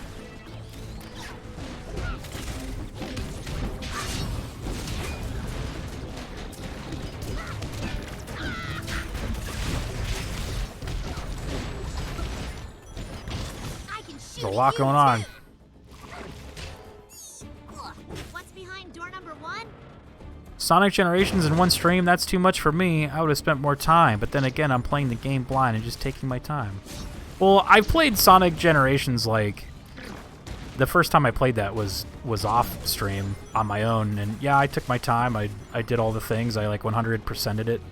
There's a lot going on. What's behind door number 1? Sonic Generations in one stream, that's too much for me. I would have spent more time, but then again, I'm playing the game blind and just taking my time. Well, I've played Sonic Generations, like, the first time I played that was off stream on my own, and yeah, I took my time. I did all the things. I like 100%ed it.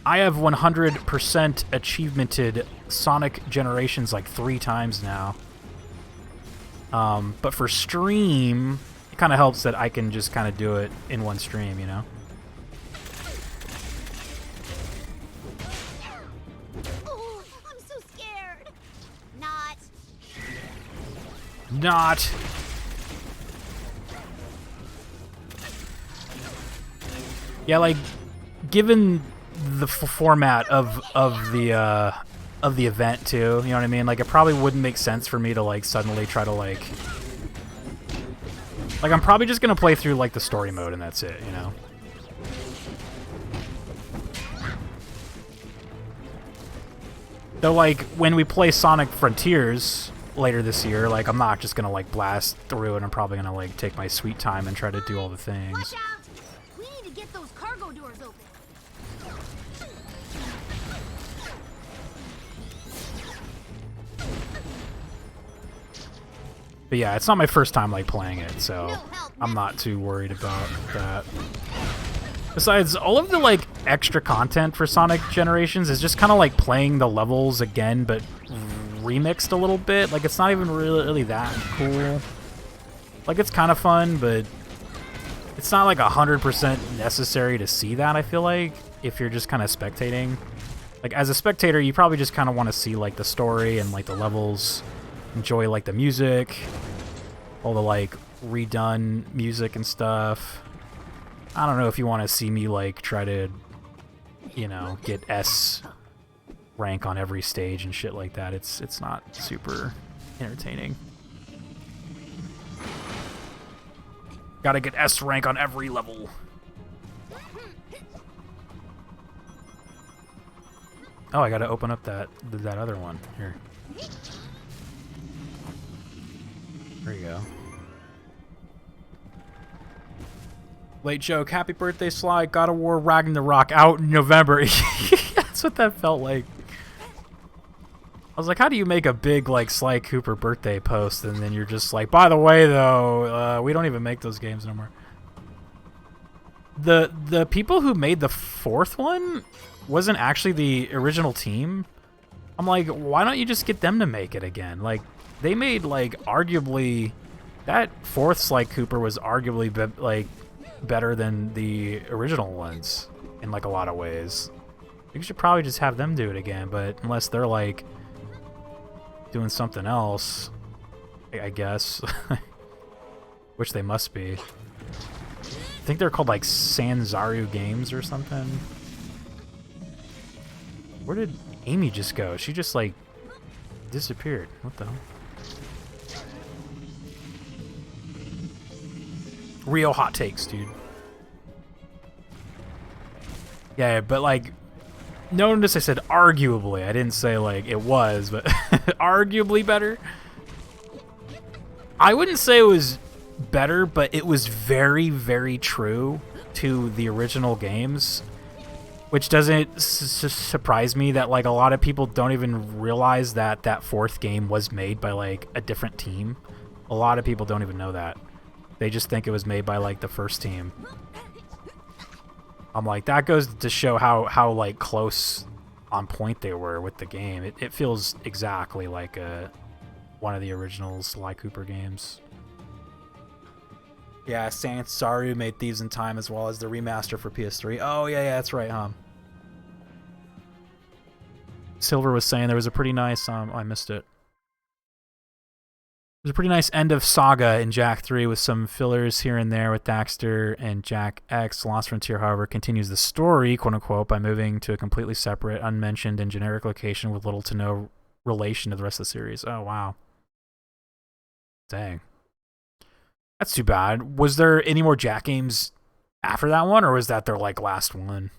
I have 100% achievemented Sonic Generations like 3 times now. But for stream, it kind of helps that I can just kind of do it in one stream, you know? Oh, I'm so scared. Not. Yeah, like, given the format of the event too, you know what I mean? Like, it probably wouldn't make sense for me to like suddenly try to like I'm probably just gonna play through like the story mode and that's it, you know? Though like when we play Sonic Frontiers later this year, like I'm not just gonna like blast through it. I'm probably gonna like take my sweet time and try to do all the things. Watch out! We need to get those cargo doors open. But yeah, it's not my first time like playing it, so I'm not too worried about that. Besides, all of the like extra content for Sonic Generations is just kind of like playing the levels again, but remixed a little bit. Like, it's not even really that cool. Like, it's kind of fun, but it's not like 100% necessary to see that, I feel like, if you're just kind of spectating. Like, as a spectator, you probably just kind of want to see like the story and like the levels, enjoy like the music, all the like redone music and stuff. I don't know if you want to see me like try to, you know, get S rank on every stage and shit like that. It's not super entertaining. Gotta get S rank on every level. Oh, I gotta open up that other one here. There you go. Late joke. Happy birthday, Sly. God of War Ragnarok out in November. That's what that felt like. I was like, how do you make a big, like, Sly Cooper birthday post, and then you're just like, by the way, though, we don't even make those games no more. The people who made the 4th one wasn't actually the original team. I'm like, why don't you just get them to make it again? Like, they made, like, arguably... That fourth Sly Cooper was arguably, better than the original ones in, like, a lot of ways. You should probably just have them do it again, but unless they're, like, doing something else, I guess. Which they must be. I think they're called, like, Sanzaru Games or something. Where did Amy just go? She just, like, disappeared. What the hell? Real hot takes, dude. Yeah, but, like, notice I said arguably. I didn't say, like, it was, but arguably better. I wouldn't say it was better, but it was very, very true to the original games, which doesn't surprise me that, like, a lot of people don't even realize that that fourth game was made by, like, a different team. A lot of people don't even know that. They just think it was made by, like, the first team. I'm like, that goes to show how like, close on point they were with the game. It feels exactly like one of the original Sly Cooper games. Yeah, Sanzaru made Thieves in Time as well as the remaster for PS3. Oh, yeah, that's right, huh? Silver was saying there was a pretty nice... I missed it. There's a pretty nice end of Saga in Jak 3 with some fillers here and there with Daxter and Jak X. Lost Frontier, however, continues the story, quote-unquote, by moving to a completely separate, unmentioned, and generic location with little to no relation to the rest of the series. Oh, wow. Dang. That's too bad. Was there any more Jak games after that one, or was that their, like, last one?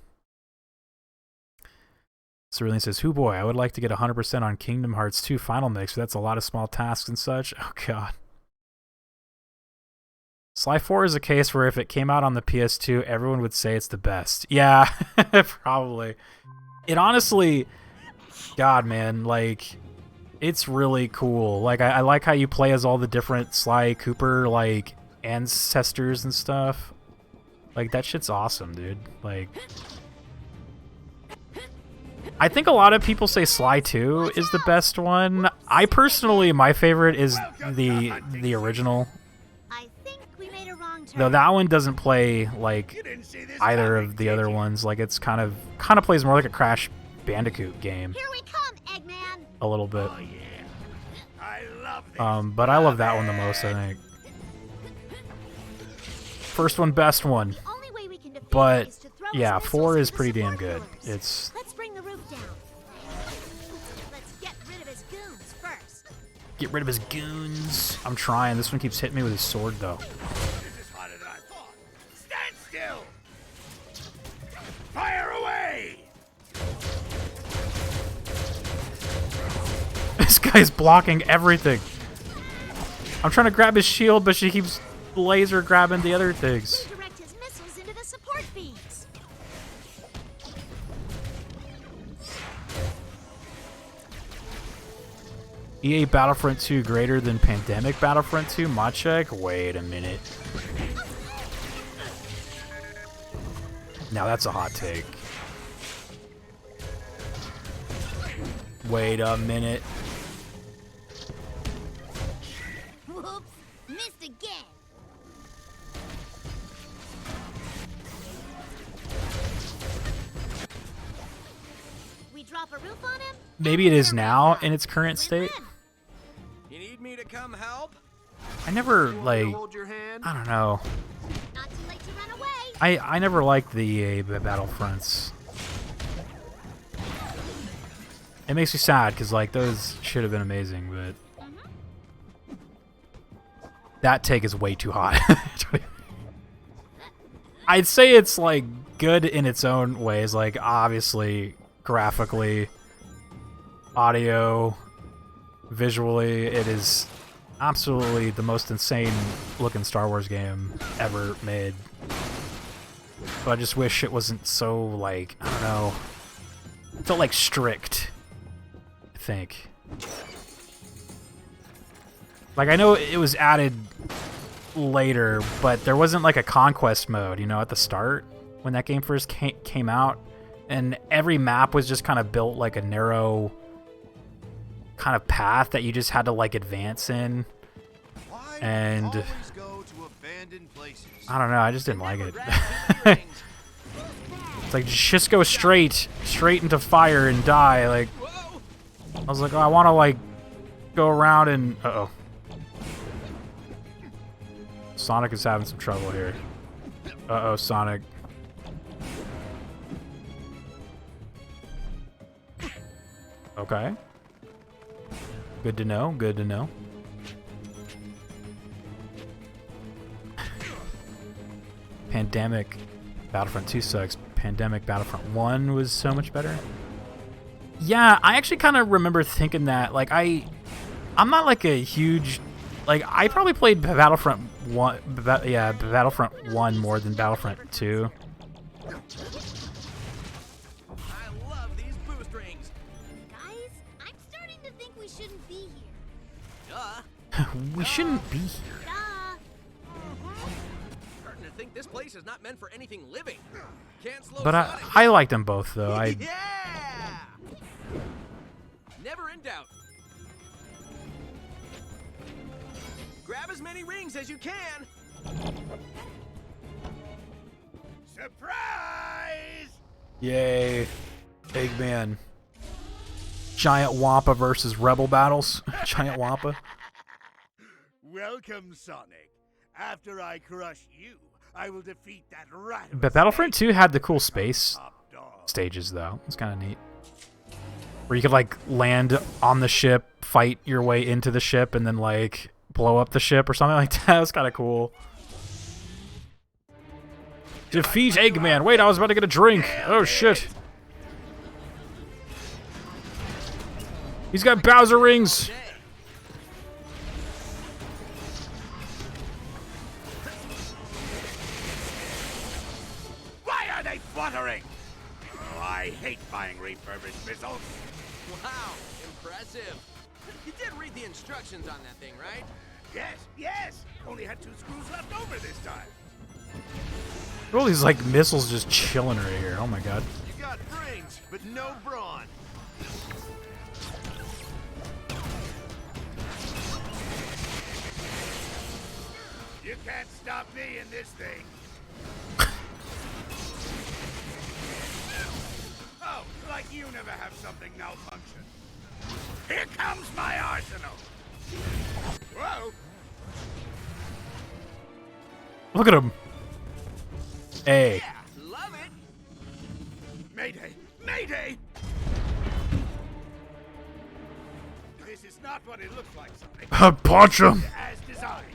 Cerulean says, "Hoo boy, I would like to get 100% on Kingdom Hearts 2 Final Mix, but that's a lot of small tasks and such." Oh, God. Sly 4 is a case where if it came out on the PS2, everyone would say it's the best. Yeah, probably. It honestly, God, man, like, it's really cool. Like, I like how you play as all the different Sly Cooper, like, ancestors and stuff. Like, that shit's awesome, dude. Like... I think a lot of people say Sly 2 is the best one. I personally, my favorite is the original. I think we made a wrong turn. Though that one doesn't play like either of the other ones. Like, it's kind of plays more like a Crash Bandicoot game. Here we come, Eggman. A little bit. Oh, yeah. I love this. But I love that one the most, I think. First one, best one. The only way we can defeat But is to throw yeah, his 4 missiles is into pretty the damn support good. pillars. It's Let's bring the roof down. Let's get rid of his goons first. get rid of his goons. I'm trying. This one keeps hitting me with his sword though. This is harder than I thought. Stand still. Fire away. This guy's blocking everything. I'm trying to grab his shield, but she keeps laser grabbing the other things. Redirect his missiles into the support beams. EA Battlefront 2 greater than Pandemic Battlefront 2? Mod check? Wait a minute. Now that's a hot take. Wait a minute. Whoops, missed again. We drop a roof on him? Maybe it is now in its current state. You need me to come help? I never, like, Hold your hand. I don't know. Not too late to run away. I never liked the EA Battlefronts. It makes me sad because, like, those should have been amazing, but that take is way too hot. I'd say it's, like, good in its own ways, like, obviously, graphically, audio, visually, it is absolutely the most insane looking Star Wars game ever made. But I just wish it wasn't so, like, I don't know, it felt like strict, I think. Like, I know it was added later, but there wasn't like a conquest mode, you know, at the start when that game first came out, and every map was just kind of built like a narrow kind of path that you just had to like advance in. Why And always go to abandoned places? I don't know, I just didn't like it. It's like just go straight into fire and die. Like I was like, oh, I want to like go around and uh-oh. Sonic is having some trouble here. Uh-oh, Sonic. Okay. Good to know, good to know. Pandemic Battlefront 2 sucks. Pandemic Battlefront 1 was so much better. Yeah, I actually kind of remember thinking that. Like, I'm not like a huge... Like, I probably played Battlefront 1... Battlefront 1 more than Battlefront 2. I love these boost rings. Guys, I'm starting to think we shouldn't be here. Duh. We shouldn't be here. Duh. Starting to think this place is not meant for anything living. Can't slow But Sonic. I liked them both, though. Yeah! Never in doubt. Grab as many rings as you can. Surprise! Yay. Eggman. Giant Wampa versus Rebel battles. Giant Wampa. Welcome, Sonic. After I crush you, I will defeat that rat. But Battlefront 2 had the cool space stages, though. It's kind of neat. Where you could, like, land on the ship, fight your way into the ship, and then, like, blow up the ship or something like that. That's kind of cool. Defeat Eggman. Wait, I was about to get a drink. Oh, shit. He's got Bowser rings. Why are they fluttering? Oh, I hate buying refurbished missiles. Wow, impressive. You did read the instructions on that thing, right? Yes. Only had 2 screws left over this time. All these, like, missiles just chilling right here. Oh, my God. You got brains, but no brawn. You can't stop me in this thing. Oh, like you never have something malfunction. Here comes my arsenal. Whoa. Look at him. Hey. Yeah, love it. Mayday! Mayday! This is not what it looks like, Sonic. Punch him. As designed.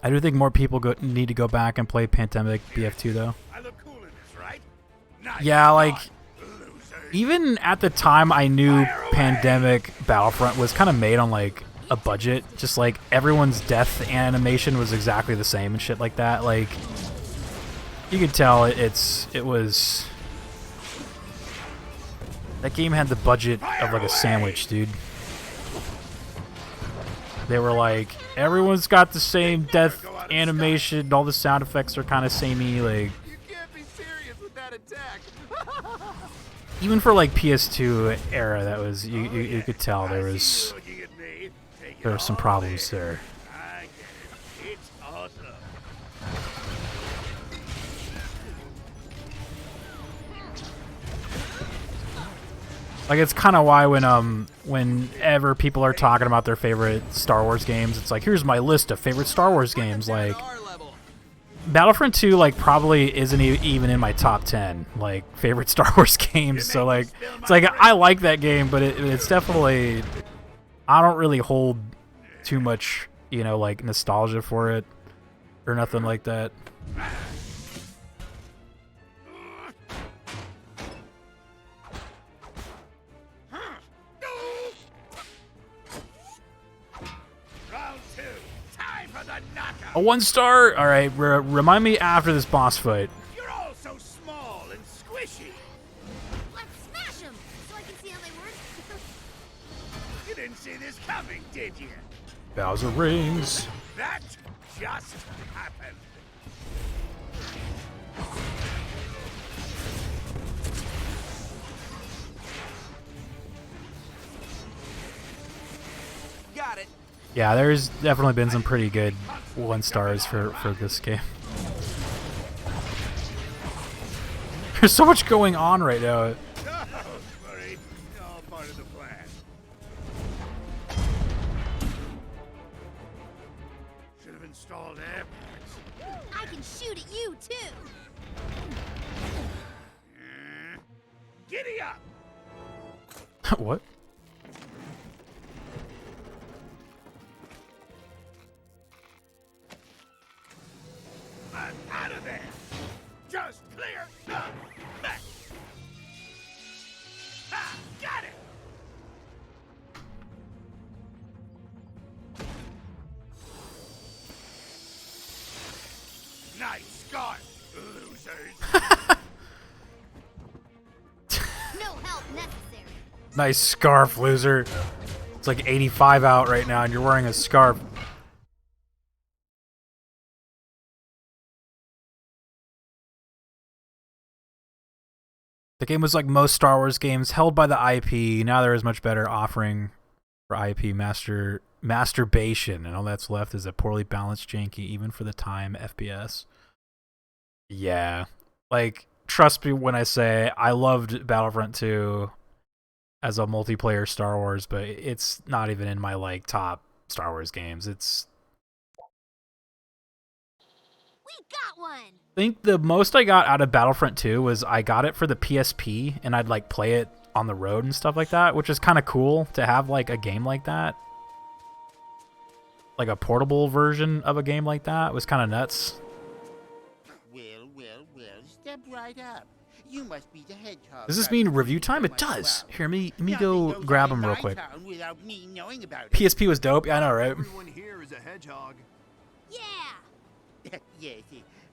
I do think more people need to go back and play Pandemic BF2, though. I look cool in this, right? Nice. Yeah, like, Losers. even at the time I knew Pandemic Battlefront was kind of made on, like, a budget. Just, like, everyone's death animation was exactly the same and shit like that. Like, you could tell it was... That game had the budget of, like, a sandwich, dude. They were like, everyone's got the same death animation, all the sound effects are kind of samey, like... You can't be serious with that attack. Even for, like, PS2 era, that was... You could tell there was... There were some problems there. I get it. It's awesome. Like, it's kind of why whenever people are talking about their favorite Star Wars games, it's like, here's my list of favorite Star Wars games. Like, Battlefront 2, like, probably isn't even in my top 10, like, favorite Star Wars games. So, like, it's like, I like that game, but it's definitely... I don't really hold too much, you know, like, nostalgia for it or nothing like that. A 1-star? Alright, remind me after this boss fight. You're all so small and squishy. Let's smash them so I can see how they work. You didn't see this coming, did you? Bowser rings. That just happen. Got it. Yeah, there's definitely been some pretty good 1-stars for this game. There's so much going on right now. Don't worry, all part of the plan. Should have installed air packs. I can shoot at you, too. Giddy up! What? Out of there! Just clear the mess! Ah, got it! Nice scarf, losers! No help necessary. Nice scarf, loser. It's like 85 out right now, and you're wearing a scarf. The game was like most Star Wars games, held by the IP. Now there is much better offering for IP masturbation, and all that's left is a poorly balanced janky, even for the time, FPS. Yeah, like, trust me when I say I loved Battlefront 2 as a multiplayer Star Wars, but it's not even in my like top Star Wars games. It's We got one. I think the most I got out of Battlefront 2 was I got it for the PSP, and I'd like play it on the road and stuff like that, which is kind of cool to have like a game like that. Like a portable version of a game like that was kind of nuts. Well, step right up. You must be the hedgehog. Does this mean review time? It does. Here, let me go grab them real quick. Without me knowing about it. PSP was dope. Yeah, I know, right? Everyone here is a hedgehog. Yeah. Yes,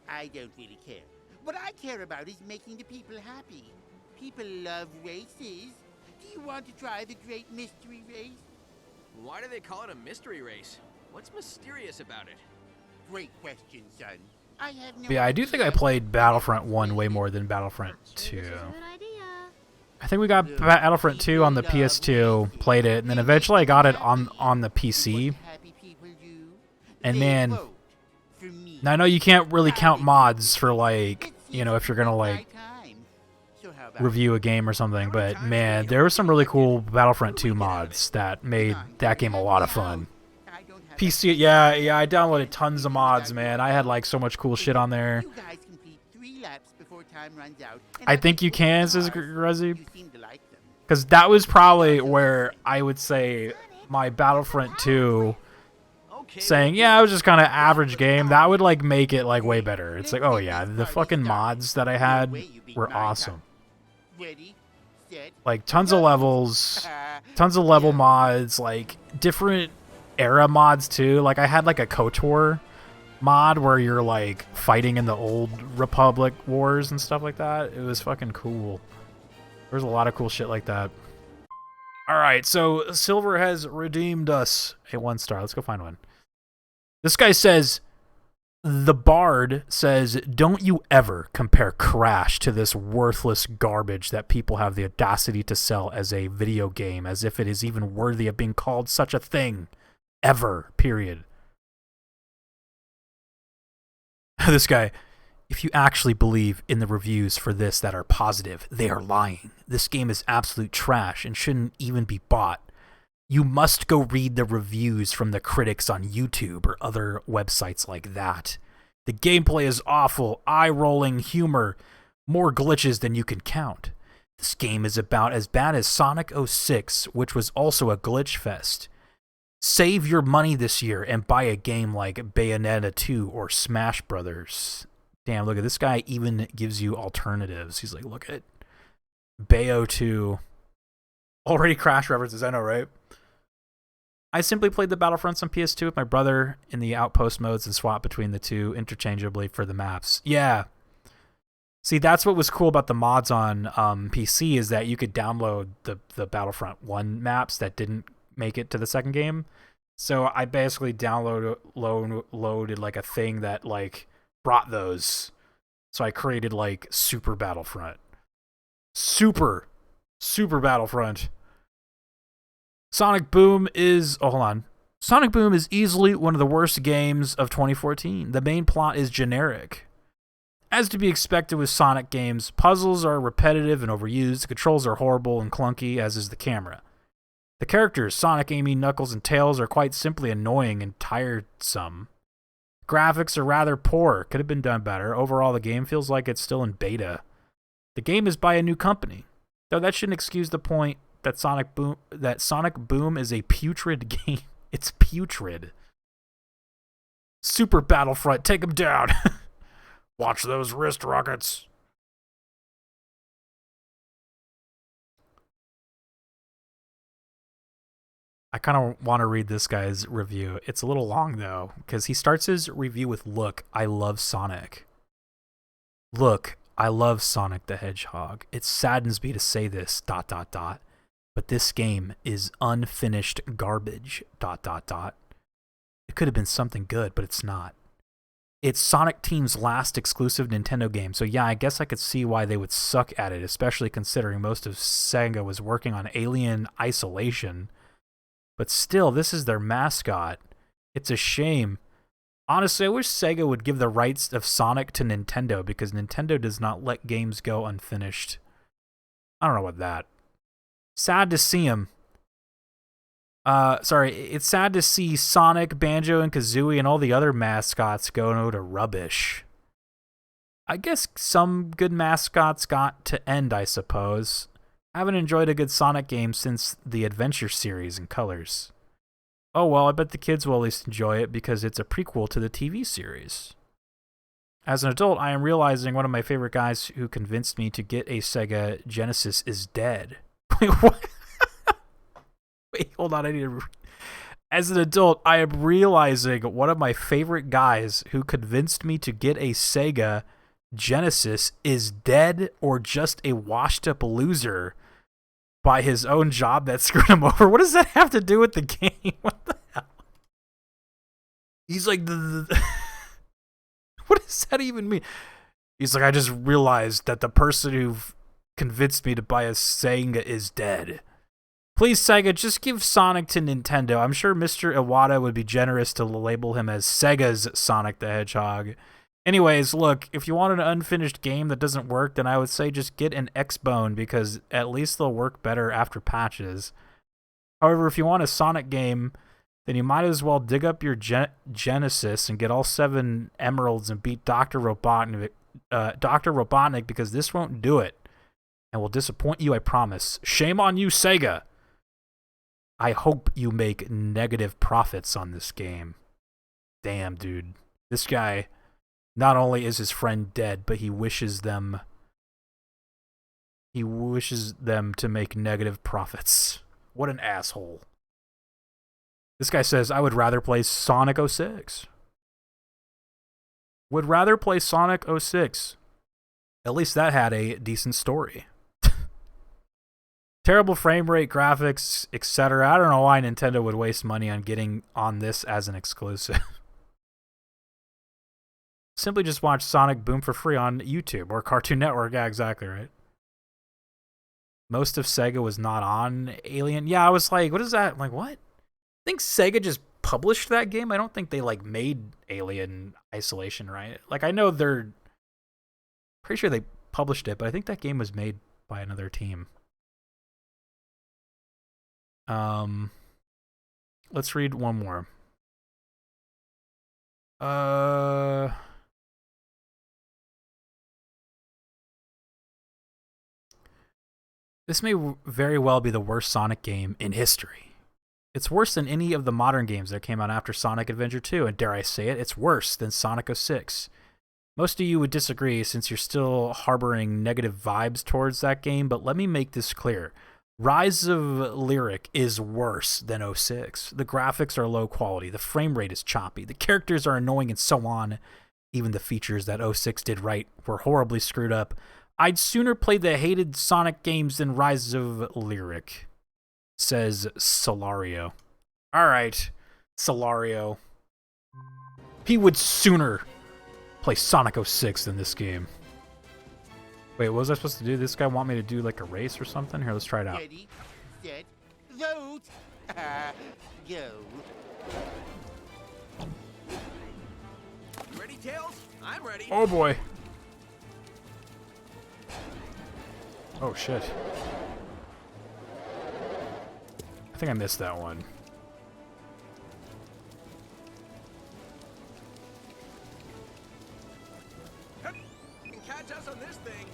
I don't really care. What I care about is making the people happy. People love races. Do you want to try the great mystery race? Why do they call it a mystery race? What's mysterious about it? Great question, son. I have no Yeah, I do think I played Battlefront 1 way more than Battlefront 2. Good idea. I think we got Battlefront 2 on the PS2, played it, and then eventually I got it on the PC. And man, now I know you can't really count mods for like, you know, if you're gonna like review a game or something, but man, there were some really cool Battlefront 2 mods that made that game a lot of fun. PC, yeah, I downloaded tons of mods, man. I had like so much cool shit on there. I think you can, says Grezzy, because that was probably where I would say my Battlefront 2 saying, yeah, it was just kind of average game. That would like make it like way better. It's like, oh yeah, the fucking mods that I had were awesome. Like tons of levels, tons of level mods, like different era mods too. Like I had like a KOTOR mod where you're like fighting in the old Republic wars and stuff like that. It was fucking cool. There's a lot of cool shit like that. All right, so Silver has redeemed us a 1-star. Let's go find one. This guy says, the Bard says, don't you ever compare Crash to this worthless garbage that people have the audacity to sell as a video game, as if it is even worthy of being called such a thing. Ever, period. This guy, if you actually believe in the reviews for this that are positive, they are lying. This game is absolute trash and shouldn't even be bought. You must go read the reviews from the critics on YouTube or other websites like that. The gameplay is awful, eye-rolling humor, more glitches than you can count. This game is about as bad as Sonic 06, which was also a glitch fest. Save your money this year and buy a game like Bayonetta 2 or Smash Brothers. Damn, look at this guy even gives you alternatives. He's like, look at Bayo 2. Already Crash references, I know, right? I simply played the Battlefronts on PS2 with my brother in the outpost modes and swapped between the two interchangeably for the maps. Yeah. See, that's what was cool about the mods on PC is that you could download the Battlefront 1 maps that didn't make it to the second game, So I basically loaded like a thing that like brought those. So I created like Super Battlefront. Super Battlefront. Sonic Boom is... Oh, hold on. Sonic Boom is easily one of the worst games of 2014. The main plot is generic. As to be expected with Sonic games, puzzles are repetitive and overused, the controls are horrible and clunky, as is the camera. The characters, Sonic, Amy, Knuckles, and Tails, are quite simply annoying and tiresome. Graphics are rather poor, could have been done better. Overall, the game feels like it's still in beta. The game is by a new company, though that shouldn't excuse the point that Sonic Boom is a putrid game. It's putrid. Super Battlefront, take him down. Watch those wrist rockets. I kind of want to read this guy's review. It's a little long, though, because he starts his review with, "Look, I love Sonic. Look, I love Sonic the Hedgehog. It saddens me to say this, ... But this game is unfinished garbage, ... It could have been something good, but it's not. It's Sonic Team's last exclusive Nintendo game, so yeah, I guess I could see why they would suck at it, especially considering most of Sega was working on Alien Isolation. But still, this is their mascot. It's a shame. Honestly, I wish Sega would give the rights of Sonic to Nintendo, because Nintendo does not let games go unfinished. I don't know about that. Sad to see him. It's sad to see Sonic, Banjo, and Kazooie and all the other mascots go to rubbish. I guess some good mascots got to end, I suppose. I haven't enjoyed a good Sonic game since the Adventure series in Colors. Oh well, I bet the kids will at least enjoy it because it's a prequel to the TV series. As an adult, I am realizing one of my favorite guys who convinced me to get a Sega Genesis is dead. Wait, what? Wait, hold on, I need to... As an adult, I am realizing one of my favorite guys who convinced me to get a Sega Genesis is dead or just a washed-up loser by his own job that screwed him over. What does that have to do with the game? What the hell? He's like... What does that even mean? He's like, I just realized that the person who convinced me to buy a Sega is dead. Please, Sega, just give Sonic to Nintendo. I'm sure Mr. Iwata would be generous to label him as Sega's Sonic the Hedgehog. Anyways, look, if you want an unfinished game that doesn't work, then I would say just get an X-Bone, because at least they'll work better after patches. However, if you want a Sonic game, then you might as well dig up your Genesis and get all 7 emeralds and beat Dr. Robotnik, because this won't do it. And will disappoint you, I promise. Shame on you, Sega! I hope you make negative profits on this game. Damn, dude. This guy, not only is his friend dead, but he wishes them to make negative profits. What an asshole. This guy says, I would rather play Sonic 06. Would rather play Sonic 06. At least that had a decent story. Terrible frame rate, graphics, etc. I don't know why Nintendo would waste money on getting on this as an exclusive. Simply just watch Sonic Boom for free on YouTube or Cartoon Network. Yeah, exactly right. Most of Sega was not on Alien. Yeah, I was like, what is that? I'm like, what? I think Sega just published that game. I don't think they like made Alien Isolation, right? Like, I know they're pretty sure they published it, but I think that game was made by another team. Let's read one more. This may very well be the worst Sonic game in history. It's worse than any of the modern games that came out after Sonic Adventure 2, and dare I say it, it's worse than Sonic 06. Most of you would disagree since you're still harboring negative vibes towards that game, but let me make this clear. Rise of Lyric is worse than 06. The graphics are low quality, the frame rate is choppy, the characters are annoying, and so on. Even the features that 06 did right were horribly screwed up. I'd sooner play the hated Sonic games than Rise of Lyric, says Solario. Alright. Solario. He would sooner play Sonic 06 than this game. Wait, what was I supposed to do? This guy want me to do like a race or something? Here, let's try it out. Ready, set, vote. Go. You ready, Tails? I'm ready. Oh boy. Oh shit. I think I missed that one. You can catch us on this thing.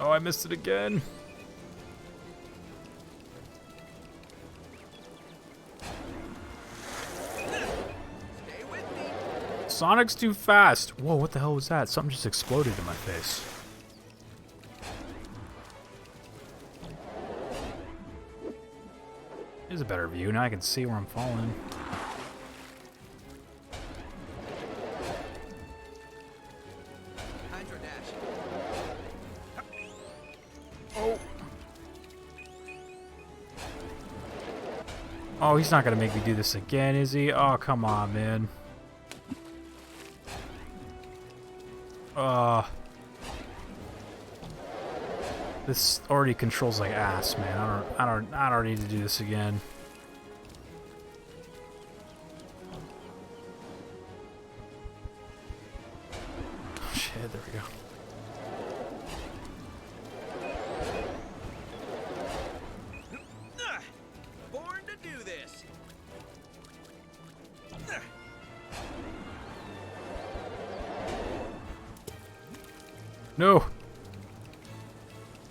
Oh, I missed it again. Stay with me. Sonic's too fast. Whoa, what the hell was that? Something just exploded in my face. Here's a better view. Now I can see where I'm falling. Hydro dash. Oh. Oh, he's not gonna make me do this again, is he? Oh, come on, man. This already controls like ass, man. I don't need to do this again. Oh, shit, there we go. Born to do this. No.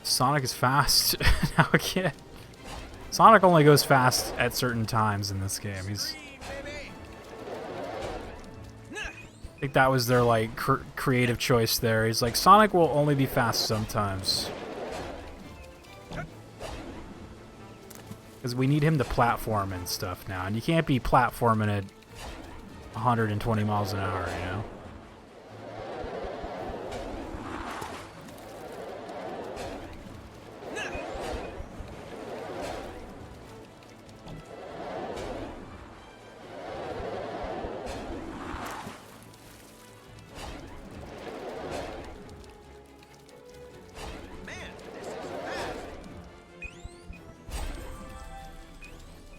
Sonic is fast. Now I can't. Sonic only goes fast at certain times in this game. He's. I think that was their like creative choice there. He's like, Sonic will only be fast sometimes. Because we need him to platform and stuff now, and you can't be platforming at 120 miles an hour, you know.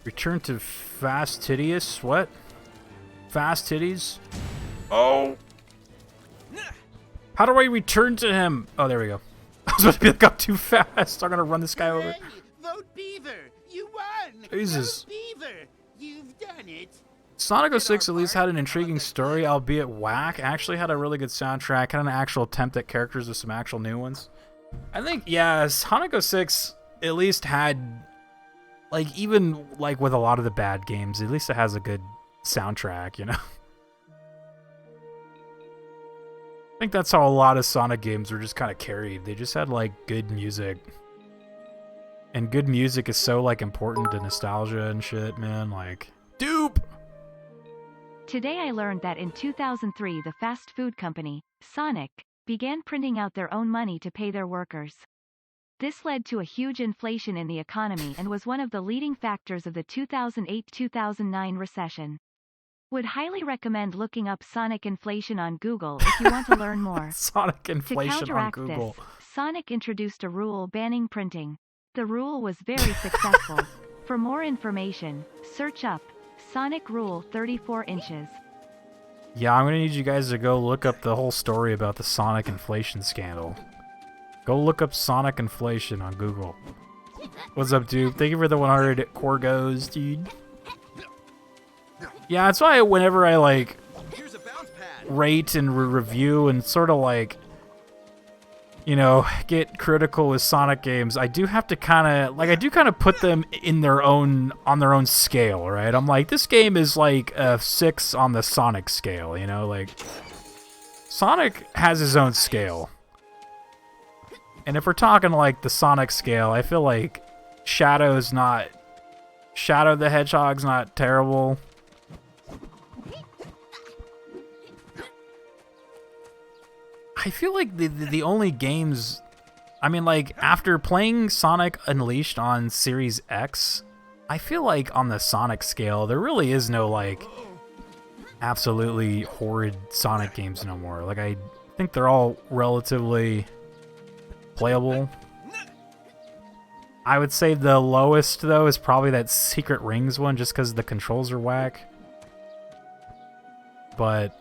Return to Fastidious? What? Fast titties? Oh! How do I return to him? Oh, there we go. I was about to be like, I'm too fast. I'm gonna run this guy over. Vote Beaver. You won. Jesus. Vote Beaver. You've done it. Sonic 06 at least had an intriguing story, albeit whack. Actually had a really good soundtrack, had an actual attempt at characters with some actual new ones. I think, yeah, Sonic 06 at least had, like, even like with a lot of the bad games, at least it has a good soundtrack, you know? I think that's how a lot of Sonic games were just kind of carried. They just had, like, good music. And good music is so, like, important to nostalgia and shit, man. Like, dupe! Today I learned that in 2003 the fast food company, Sonic, began printing out their own money to pay their workers. This led to a huge inflation in the economy and was one of the leading factors of the 2008-2009 recession. Would highly recommend looking up Sonic inflation on Google if you want to learn more. Sonic inflation to counteract on Google. this, Sonic introduced a rule banning printing. The rule was very successful. For more information, search up Sonic Rule 34 inches. Yeah, I'm gonna need you guys to go look up the whole story about the Sonic inflation scandal. Go look up Sonic inflation on Google. What's up, dude? Thank you for the 100 Corgos, dude. Yeah, that's why whenever I, like, rate and review and sort of, like, you know, get critical with Sonic games, I do have to kind of, like, I do kind of put them in their own, on their own scale, right? I'm like, this game is like a 6 on the Sonic scale, you know? Like, Sonic has his own scale. And if we're talking, like, the Sonic scale, I feel like Shadow the Hedgehog's not terrible. I feel like the only games I mean, like, after playing Sonic Unleashed on Series X, I feel like on the Sonic scale, there really is no, like, absolutely horrid Sonic games no more. Like, I think they're all relatively playable. I would say the lowest, though, is probably that Secret Rings one, just because the controls are whack. But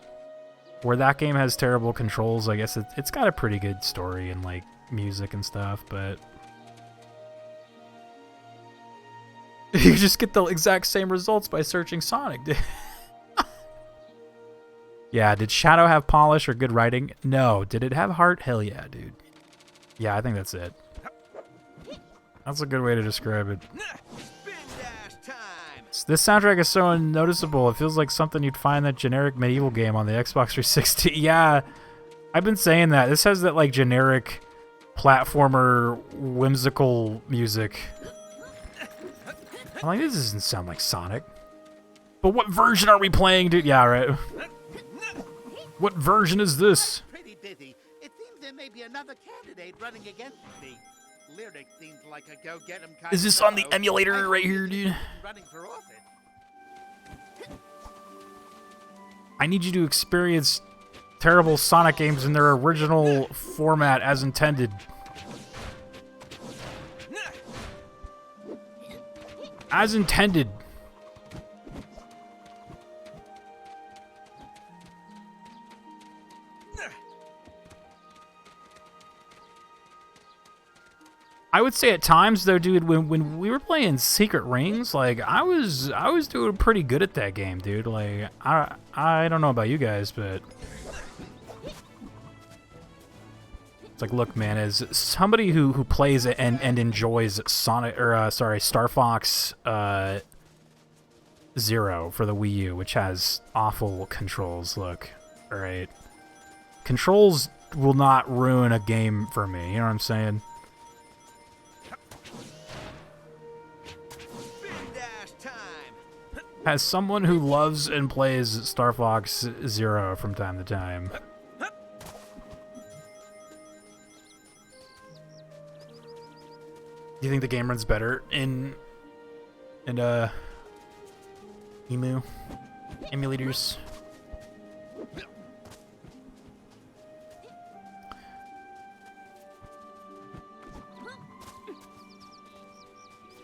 where that game has terrible controls, I guess it's got a pretty good story and, like, music and stuff, but you just get the exact same results by searching Sonic, dude. Yeah, did Shadow have polish or good writing? No. Did it have heart? Hell yeah, dude. Yeah, I think that's it. That's a good way to describe it. This soundtrack is so unnoticeable. It feels like something you'd find in that generic medieval game on the Xbox 360. Yeah, I've been saying that. This has that, like, generic platformer whimsical music. I'm like, this doesn't sound like Sonic. But what version are we playing, dude? Yeah, right. What version is this? Pretty busy. It seems there may be another candidate running against me. Lyric seems like a go-get-em kind Is this on the emulator right here, dude? Running for office. I need you to experience terrible Sonic games in their original format as intended. As intended. I would say at times though, dude, when we were playing Secret Rings, like I was doing pretty good at that game, dude. Like I don't know about you guys, but it's like, look, man, as somebody who plays it and enjoys Sonic or Star Fox Zero for the Wii U, which has awful controls. Look, all right, controls will not ruin a game for me. You know what I'm saying? As someone who loves and plays Star Fox Zero from time to time. Do you think the game runs better in emulators?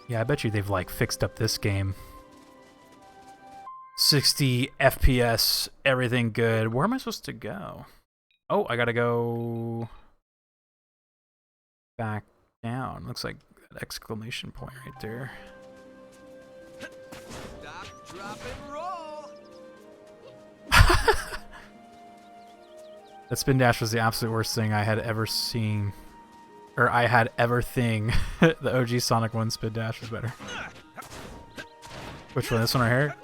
Yeah, I bet you they've like fixed up this game. 60 FPS, everything good. Where am I supposed to go? Oh, I gotta go back down. Looks like an exclamation point right there. Stop, drop, and roll. That spin dash was the absolute worst thing I had ever seen. Or I had ever thing. The OG Sonic 1 spin dash was better. Which one? This one right here?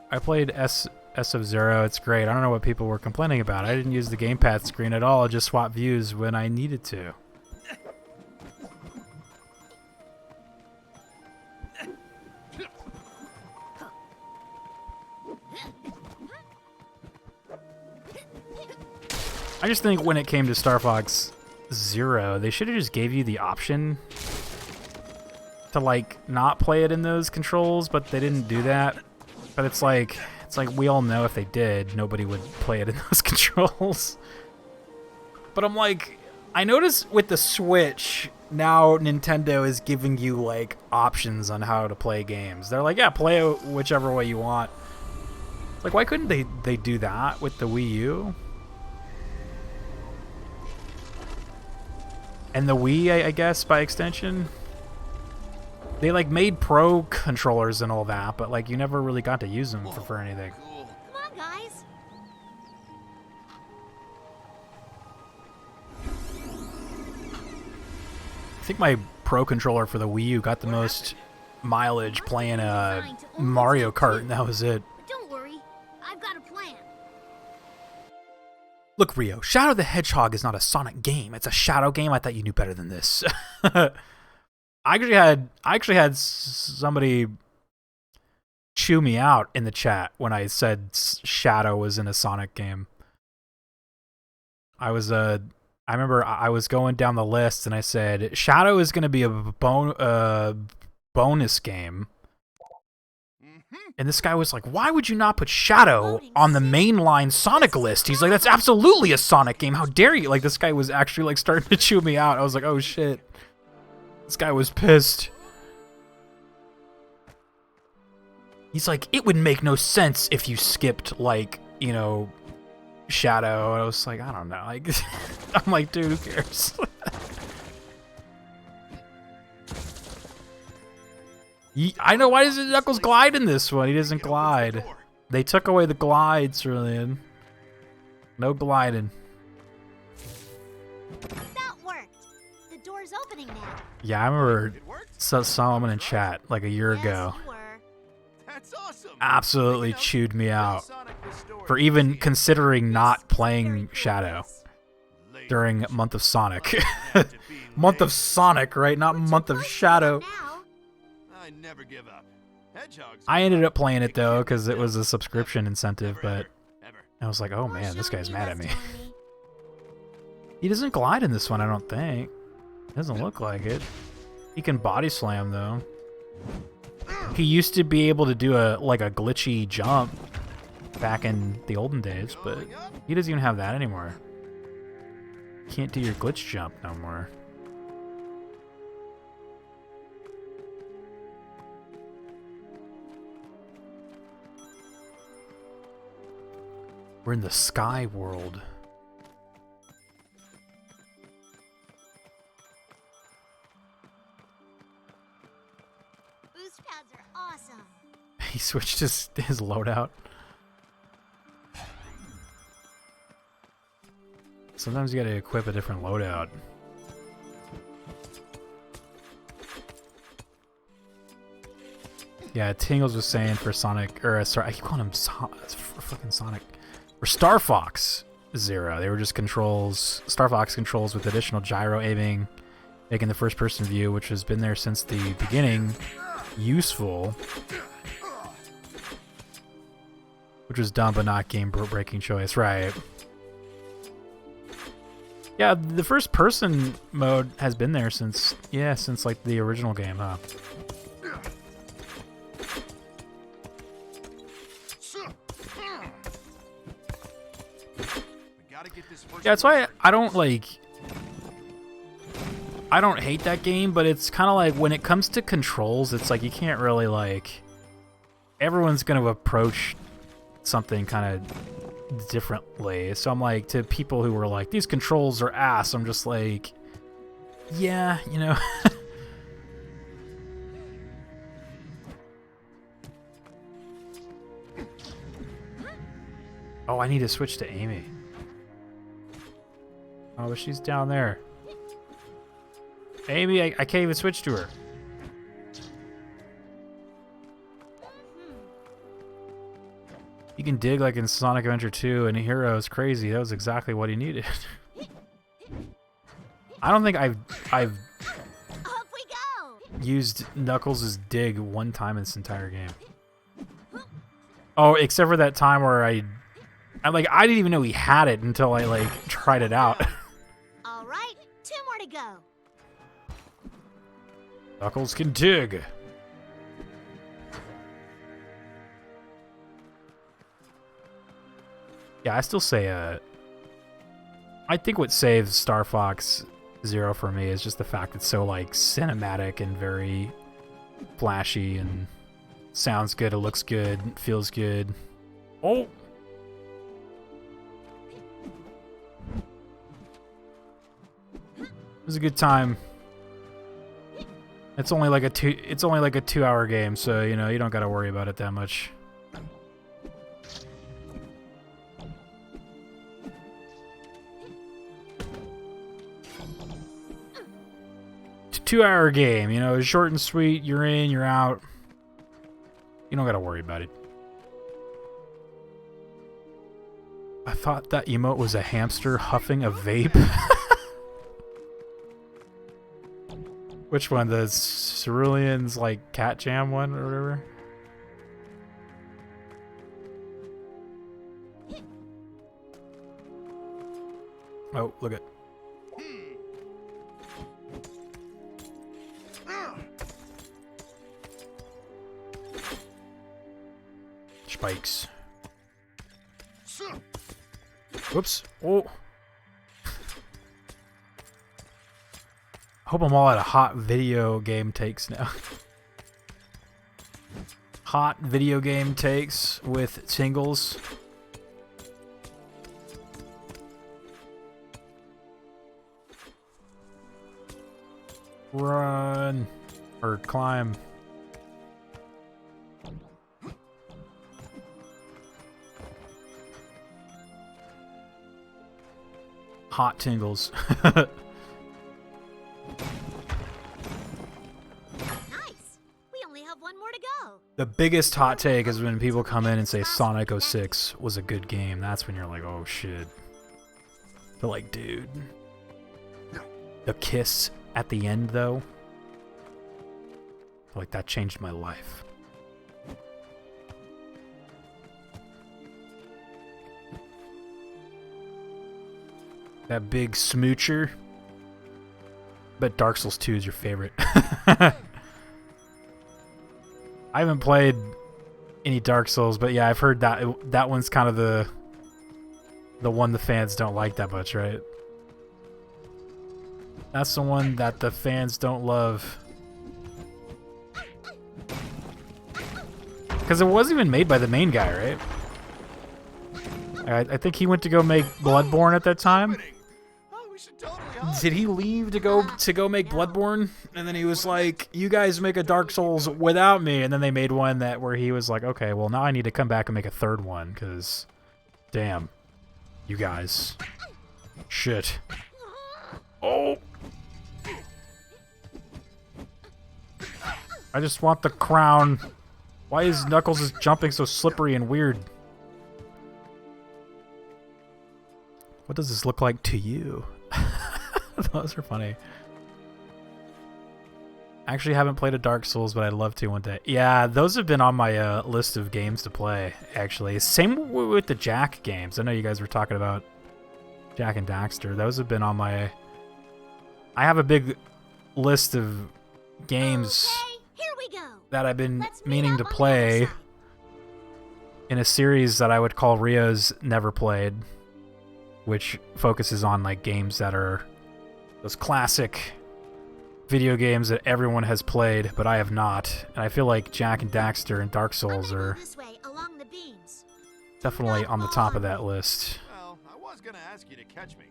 I played S of Zero. It's great. I don't know what people were complaining about. I didn't use the gamepad screen at all. I just swapped views when I needed to. I just think when it came to Star Fox Zero, they should have just gave you the option to like not play it in those controls, but they didn't do that. But it's like we all know if they did, nobody would play it in those controls. But I'm like, I notice with the Switch, now Nintendo is giving you like options on how to play games. They're like, yeah, play it whichever way you want. It's like, why couldn't they do that with the Wii U? And the Wii, I guess, by extension. They like made pro controllers and all that, but like you never really got to use them for anything. Come on, guys. I think my pro controller for the Wii U got the most mileage playing Mario Kart, and that was it. But don't worry, I've got a plan. Look, Rio, Shadow the Hedgehog is not a Sonic game. It's a Shadow game. I thought you knew better than this. I actually had somebody chew me out in the chat when I said Shadow was in a Sonic game. I remember I was going down the list and I said Shadow is going to be a bonus game. And this guy was like, why would you not put Shadow on the mainline Sonic list? He's like, that's absolutely a Sonic game. How dare you? Like, this guy was actually like starting to chew me out. I was like, oh shit. This guy was pissed. He's like, it would make no sense if you skipped, like, you know, Shadow. And I was like, I don't know. Like, I'm like, dude, who cares? I know, why doesn't Knuckles glide in this one? He doesn't glide. They took away the glide, Cerulean. No gliding. That worked. The door's opening now. Yeah, I remember someone in chat like a year ago. That's awesome. Absolutely chewed me out for even considering not playing Shadow during Month of Sonic. Month of Sonic, right? Not Month of Shadow. I never give up. Hedgehogs. I ended up playing it though because it was a subscription incentive, but I was like, oh man, this guy's mad at me. He doesn't glide in this one, I don't think. Doesn't look like it. He can body slam though. He used to be able to do a glitchy jump back in the olden days, but he doesn't even have that anymore. Can't do your glitch jump no more. We're in the sky world. Boost pads are awesome. He switched his loadout. Sometimes you gotta equip a different loadout. Yeah, Tingles was saying for Sonic, or sorry, I keep calling him fucking Sonic. For Star Fox Zero, they were just controls, Star Fox controls with additional gyro aiming, making the first-person view, which has been there since the beginning, useful. Which was dumb, but not game-breaking choice, right? Yeah, the first-person mode has been there since like the original game, huh? Yeah, that's why I don't hate that game, but it's kind of like when it comes to controls, it's like you can't really everyone's going to approach something kind of differently. So I'm like, to people who were like, these controls are ass, I'm just like, yeah, you know. Oh, I need to switch to Amy. Oh, but she's down there. Amy, I can't even switch to her. You can dig like in Sonic Adventure 2 and Heroes. Crazy. That was exactly what he needed. I don't think I've Off we go. used Knuckles' dig one time in this entire game. Oh, except for that time where I didn't even know he had it until I tried it out. All right, 2 more to go. Knuckles can dig. Yeah, I still say I think what saves Star Fox Zero for me is just the fact it's so cinematic and very flashy and sounds good, it looks good, feels good. Oh. It was a good time. It's only like a 2-hour game, so you know, you don't got to worry about it that much. It's a 2-hour game, you know, it's short and sweet, you're in, you're out. You don't got to worry about it. I thought that emote was a hamster huffing a vape. Which one? The Cerulean's cat jam one or whatever? Oh, look at. Spikes. Whoops. Oh. I hope I'm all out of hot video game takes now. Hot video game takes with tingles. Run. Or climb. Hot tingles. Nice. We only have one more to go. The biggest hot take is when people come in and say Sonic 06 was a good game. That's when you're like, oh shit. But like, dude. The kiss at the end, though. Like, that changed my life. That big smoocher. But Dark Souls 2 is your favorite. I haven't played any Dark Souls, but yeah, I've heard that that one's kind of the one the fans don't like that much, right? That's the one that the fans don't love. Because it wasn't even made by the main guy, right? I think he went to go make Bloodborne at that time. Did he leave to go make Bloodborne? And then he was like, you guys make a Dark Souls without me. And then they made one where he was like, okay, well now I need to come back and make a third one, because damn, you guys. Shit. Oh! I just want the crown. Why is Knuckles' jumping so slippery and weird? What does this look like to you? Those are funny. I actually haven't played a Dark Souls, but I'd love to one day. Yeah, those have been on my list of games to play, actually. Same with the Jak games. I know you guys were talking about Jak and Daxter. Those have been on my... I have a big list of games Here we go. that I've been meaning to play in a series that I would call Rio's Never Played, which focuses on like games that are those classic video games that everyone has played, but I have not. And I feel like Jak and Daxter and Dark Souls are This way, along the beams. definitely on the top of that list. Well, I was gonna ask you to catch me.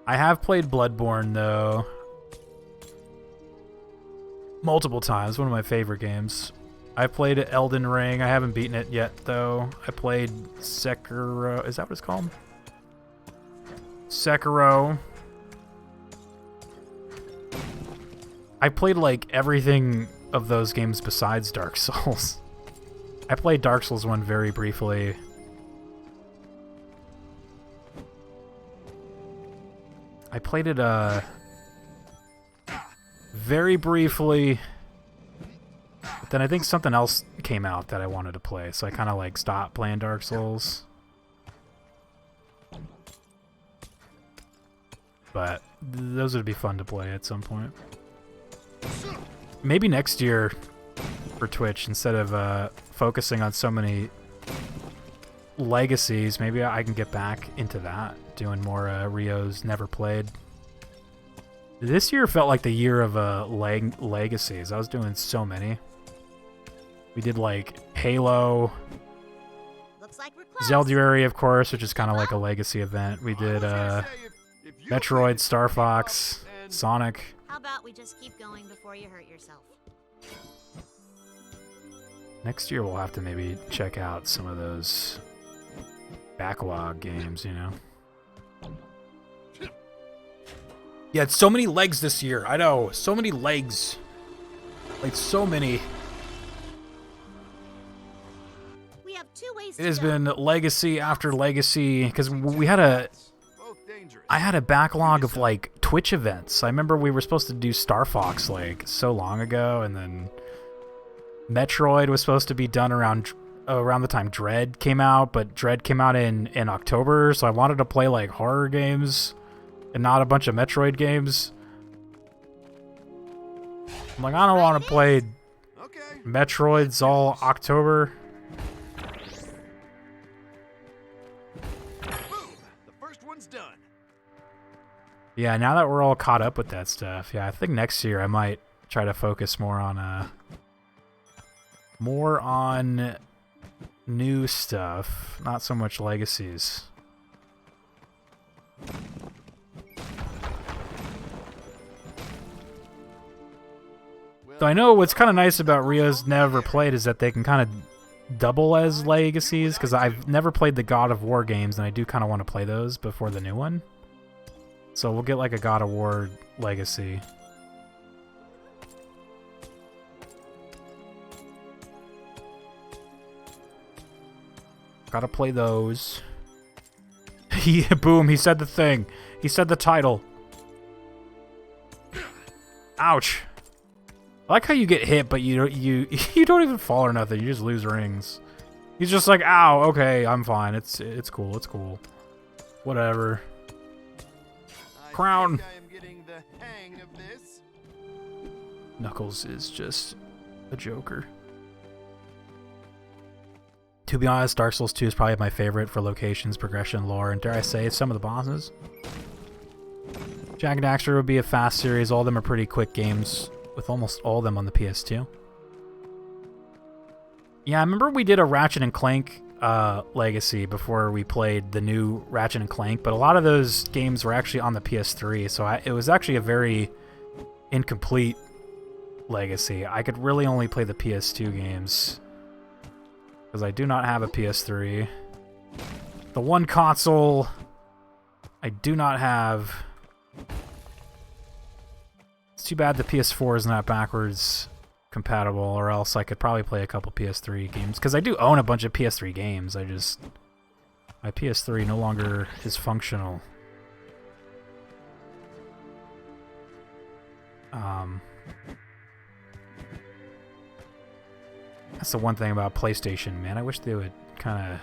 I have played Bloodborne, though. Multiple times. One of my favorite games. I played Elden Ring. I haven't beaten it yet, though. I played Sekiro. Is that what it's called? Sekiro. I played, like, everything of those games besides Dark Souls. I played Dark Souls 1 very briefly. I played it, very briefly. But then I think something else came out that I wanted to play, so I kind of, like, stopped playing Dark Souls. But those would be fun to play at some point. Maybe next year for Twitch, instead of focusing on so many legacies, maybe I can get back into that, doing more Rio's Never Played. This year felt like the year of legacies. I was doing so many. We did like Halo, Looks like we're close. Zelda, of course, which is kind of like a legacy event. We did Metroid, Star Fox, Sonic. How about we just keep going before you hurt yourself? Next year we'll have to maybe check out some of those backlog games, you know. Yeah, it's so many legs this year. I know, so many legs. Like, so many. We have 2 ways It to has go. been legacy after legacy, because we had I had a backlog of, like, Twitch events. I remember we were supposed to do Star Fox, like, so long ago, and then Metroid was supposed to be done around around the time Dread came out, but Dread came out in October, so I wanted to play like horror games and not a bunch of Metroid games. I'm like, I don't want to play Metroids all October. Boom! The first one's done. Yeah, now that we're all caught up with that stuff, yeah, I think next year I might try to focus more on new stuff, not so much legacies. So I know what's kind of nice about Rio's Never Played is that they can kind of double as legacies, because I've never played the God of War games, and I do kind of want to play those before the new one. So we'll get like a God of War legacy. Gotta play those. Boom, he said the thing. He said the title. Ouch. I like how you get hit, but you don't even fall or nothing. You just lose rings. He's just like, ow, okay, I'm fine. It's cool, it's cool. Whatever. Crown. I am getting the hang of this. Knuckles is just a joker. To be honest, Dark Souls 2 is probably my favorite for locations, progression, lore, and dare I say, some of the bosses. Jak and Daxter would be a fast series. All of them are pretty quick games, with almost all of them on the PS2. Yeah, I remember we did a Ratchet and Clank legacy before we played the new Ratchet and Clank, but a lot of those games were actually on the PS3, so it was actually a very incomplete legacy. I could really only play the PS2 games, because I do not have a PS3. The one console I do not have. It's too bad the PS4 is not backwards compatible, or else I could probably play a couple PS3 games, because I do own a bunch of PS3 games. My PS3 no longer is functional. That's the one thing about PlayStation, man. I wish they would kind of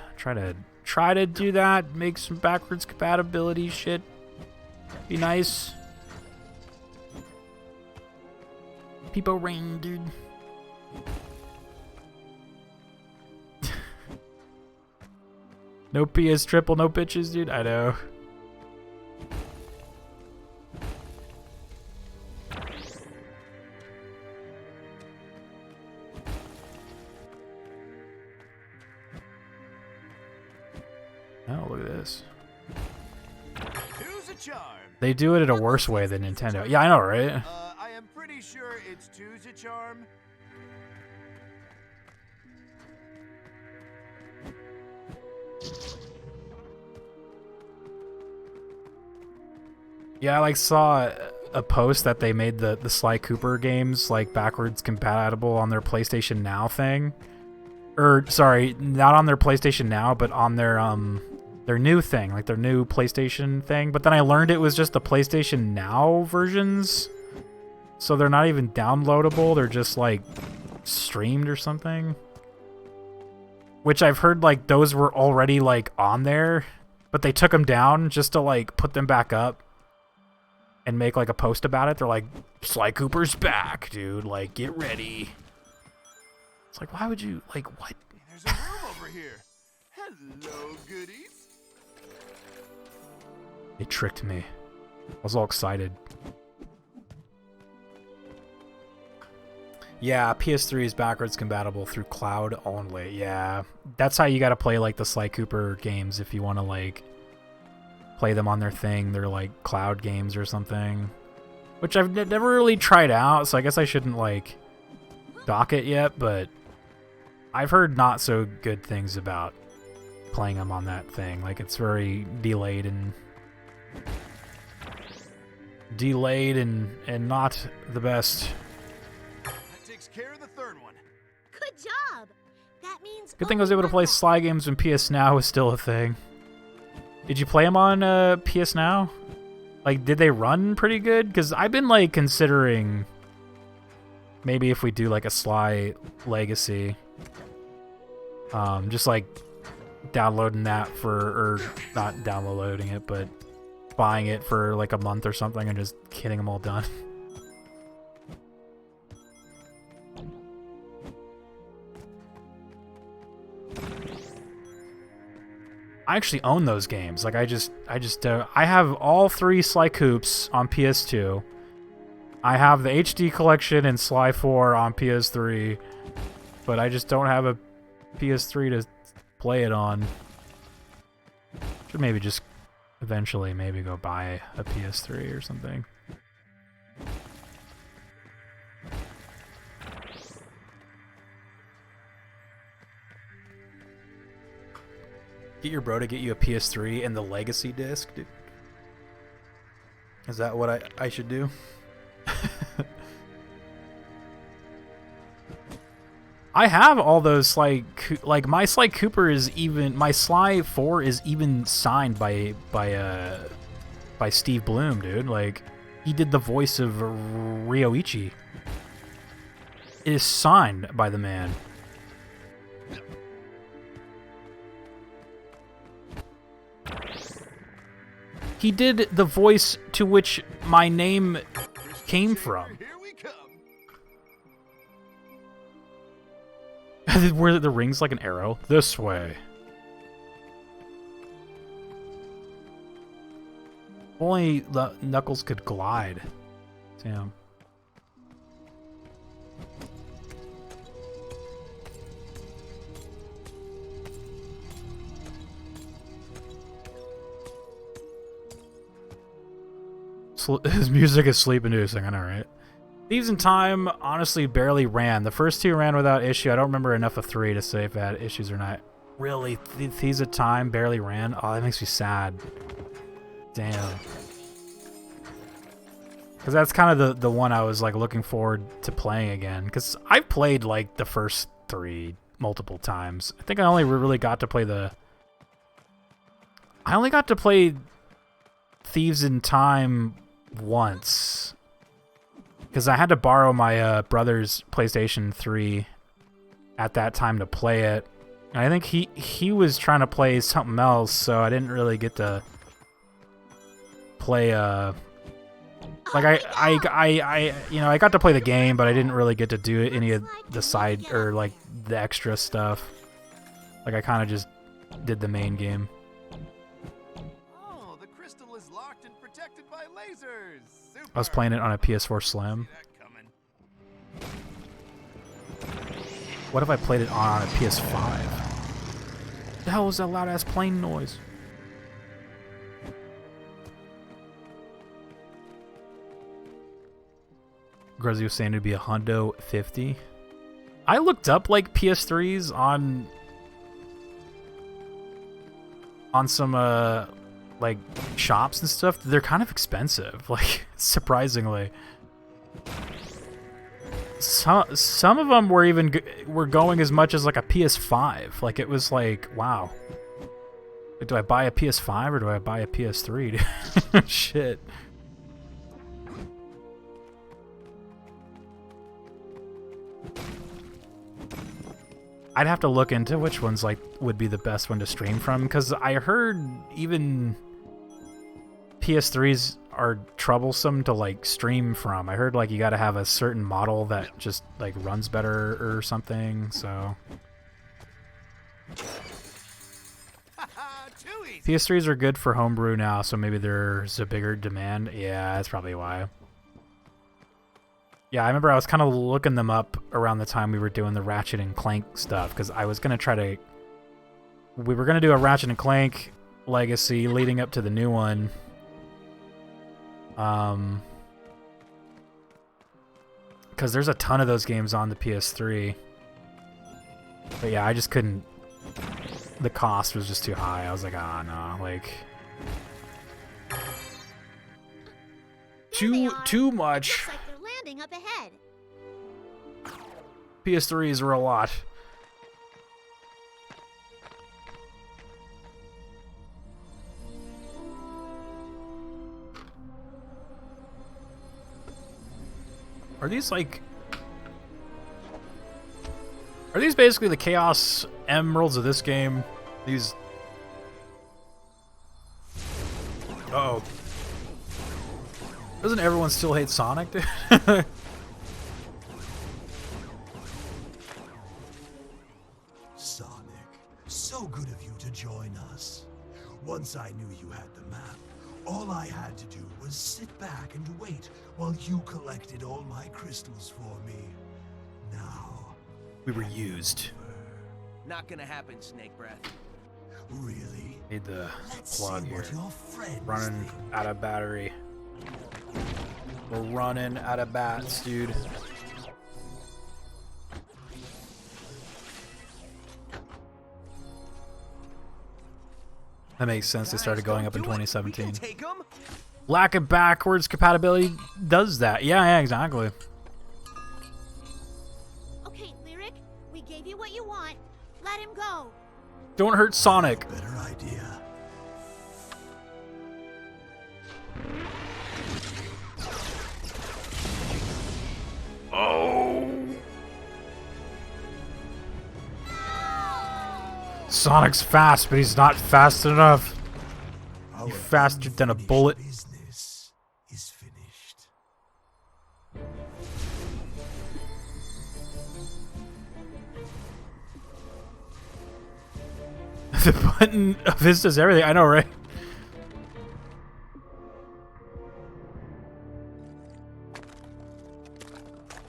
try to do that, make some backwards compatibility shit. Be nice. People rain, dude. No PS triple, no bitches, dude. I know. Oh, look at this. Two's a charm. They do it in a worse way than Nintendo. Yeah, I know, right? I am pretty sure it's two's a charm. Yeah, I like saw a post that they made the Sly Cooper games like backwards compatible on their PlayStation Now thing. Or sorry, not on their PlayStation Now, but on their new thing, like their new PlayStation thing. But then I learned it was just the PlayStation Now versions. So they're not even downloadable, they're just like streamed or something. Which I've heard like those were already like on there, but they took them down just to like put them back up and make like a post about it. They're like, Sly Cooper's back, dude, like get ready. It's like, why would you, like, what? There's a room over here. Hello, goodies. They tricked me. I was all excited. Yeah, PS3 is backwards compatible through cloud only. Yeah, that's how you gotta play like the Sly Cooper games if you want to like play them on their thing. They're like cloud games or something, which I've never really tried out, so I guess I shouldn't like dock it yet, but I've heard not so good things about playing them on that thing. Like it's very delayed and not the best. That takes care of the third one. Good job. That means Good thing I was able to play Sly games when PS Now was still a thing. Did you play them on PS Now? Like, did they run pretty good? Because I've been like considering maybe if we do like a Sly Legacy. Just like downloading that for, or not downloading it, but buying it for like a month or something and just getting them all done. I actually own those games. Like I have all 3 Sly Coops on PS2. I have the HD collection and Sly 4 on PS3, but I just don't have a PS3 to play it on. Should maybe just eventually maybe go buy a PS3 or something. Get your bro to get you a PS3 and the Legacy disc, dude. Is that what I should do? I have all those like my Sly Cooper is even, my Sly 4 is even signed by Steve Bloom, dude. Like, he did the voice of Ryoichi. It is signed by the man. He did the voice to which my name came from. Where the ring's like an arrow. This way. Only the Knuckles could glide. Damn. His music is sleep-inducing, I know, right? Thieves in Time honestly barely ran. The first 2 ran without issue. I don't remember enough of 3 to say if it had issues or not. Really? Thieves in Time barely ran? Oh, that makes me sad. Damn. Because that's kind of the one I was like looking forward to playing again. Because I've played like the first 3 multiple times. I think I only really got to play I only got to play Thieves in Time once, because I had to borrow my brother's PlayStation 3 at that time to play it. And I think he was trying to play something else, so I didn't really get to play like I you know, I got to play the game, but I didn't really get to do any of the side or like the extra stuff. Like, I kind of just did the main game. I was playing it on a PS4 Slim. What if I played it on a PS5? The hell was that loud ass plane noise? Gruzzy was saying it'd be a Hundo 50. I looked up like PS3s on some like shops and stuff. They're kind of expensive, like, surprisingly. Some of them were going as much as like a PS5. Like, it was like, wow. Like, do I buy a PS5 or do I buy a PS3? Shit. I'd have to look into which ones like would be the best one to stream from, because I heard even PS3s are troublesome to like stream from. I heard like you got to have a certain model that just like runs better or something. So PS3s are good for homebrew now, so maybe there's a bigger demand. Yeah, that's probably why. Yeah, I remember I was kind of looking them up around the time we were doing the Ratchet and Clank stuff, because I was going to try to... We were going to do a Ratchet and Clank Legacy leading up to the new one. Because there's a ton of those games on the PS3. But yeah, I just couldn't... The cost was just too high. I was like, ah, no, like... Too much. Up ahead. PS3s were a lot. Are these like... Are these basically the Chaos emeralds of this game. These. Uh-oh. Doesn't everyone still hate Sonic, dude? Sonic, so good of you to join us. Once I knew you had the map, all I had to do was sit back and wait while you collected all my crystals for me. Now... We were used. Not gonna happen, Snake Breath. Really? Need the Let's plug see here. what your friends Running think. out of battery. We're running out of bats, dude. That makes sense. They started going up in 2017. Lack of backwards compatibility does that. Yeah, exactly. Okay, Lyric, we gave you what you want. Let him go. Don't hurt Sonic. Better idea. Oh. Sonic's fast, but he's not fast enough. He's faster than a bullet. Business is finished. The button of this does everything. I know, right?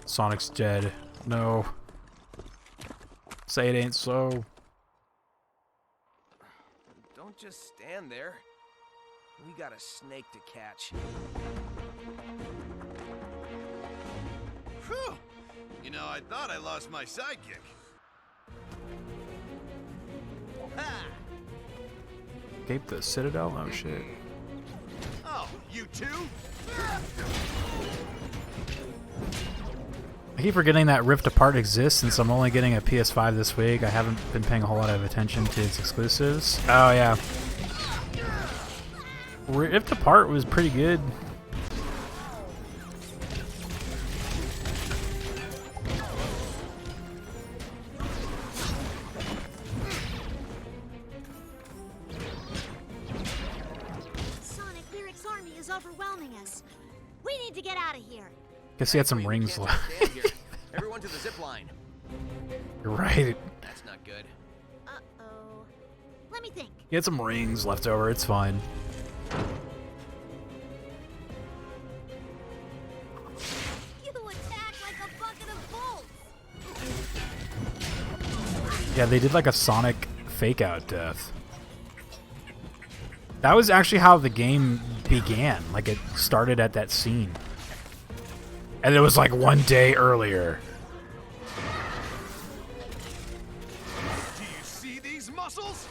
Sonic's dead. No. Say it ain't so. Don't just stand there. We got a snake to catch. Whew! You know, I thought I lost my sidekick. Ha! Escape the Citadel? Oh shit. Oh, you too? I keep forgetting that Rift Apart exists since I'm only getting a PS5 this week. I haven't been paying a whole lot of attention to its exclusives. Oh yeah. Rift Apart was pretty good. Sonic, Lyric's army is overwhelming us. We need to get out of here. Guess he had some rings left. Everyone to the zip line. You're right. That's not good. Uh-oh. Let me think. He had some rings left over. It's fine. You attack like a bucket of bolts. Yeah, they did like a Sonic fake-out death. That was actually how the game began. Like, it started at that scene. And it was like one day earlier. Do you see these muscles?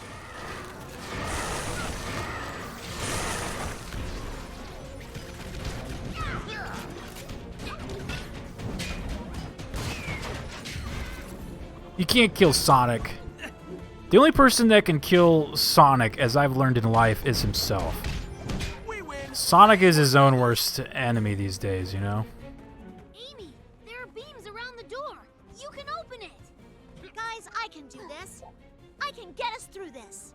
You can't kill Sonic. The only person that can kill Sonic, as I've learned in life, is himself. Sonic is his own worst enemy these days, you know? Amy, there are beams around the door. You can open it. Guys, I can do this. I can get us through this.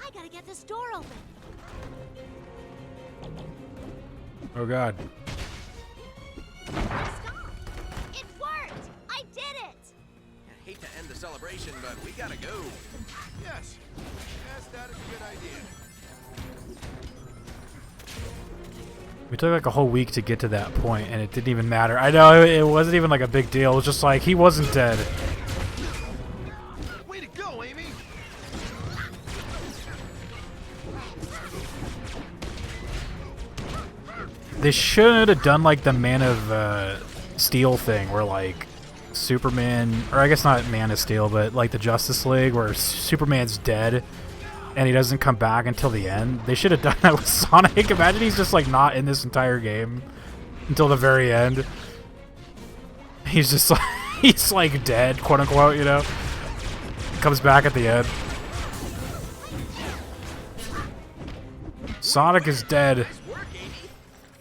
I gotta get this door open. Oh god. Stop! It worked! I did it! I hate to end the celebration, but we gotta go. Yes. Yes, that is a good idea. We took like a whole week to get to that point, and it didn't even matter. I know, it wasn't even like a big deal. It was just like, he wasn't dead. Way to go, Amy! They should have done like the Man of Steel thing, where like Superman, or I guess not Man of Steel, but like the Justice League, where Superman's dead and he doesn't come back until the end. They should have done that with Sonic. Imagine he's just like not in this entire game until the very end. He's just like, he's like dead, quote unquote, you know? Comes back at the end. Sonic is dead. Nice work, Amy.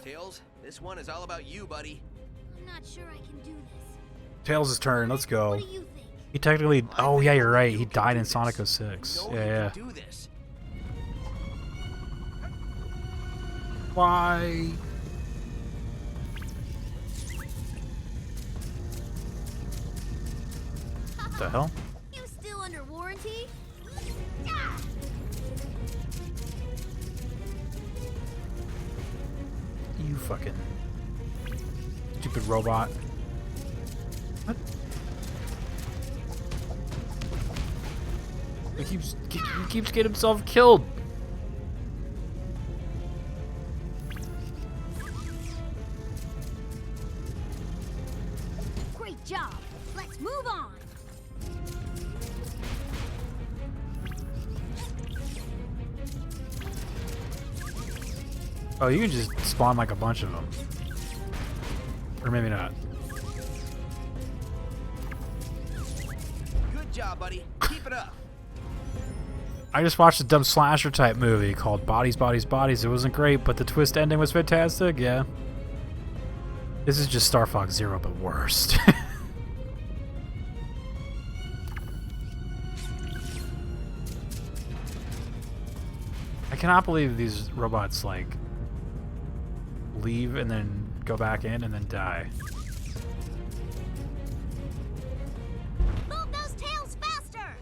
Tails, this one is all about you, buddy. I'm not sure I can do this. Tails' turn. Let's go. What do you think? He technically. Oh yeah, you're right. He died in Sonic 06. No, Yeah. you can do this. Why? What the hell? You still under warranty? Ah! You fucking stupid robot. What? He keeps getting himself killed. Great job. Let's move on. Oh, you can just spawn like a bunch of them. Or maybe not. Good job, buddy. Keep it up. I just watched a dumb slasher type movie called Bodies, Bodies, Bodies. It wasn't great, but the twist ending was fantastic. Yeah. This is just Star Fox Zero, but worst. I cannot believe these robots, like, leave and then go back in and then die. Move those tails faster.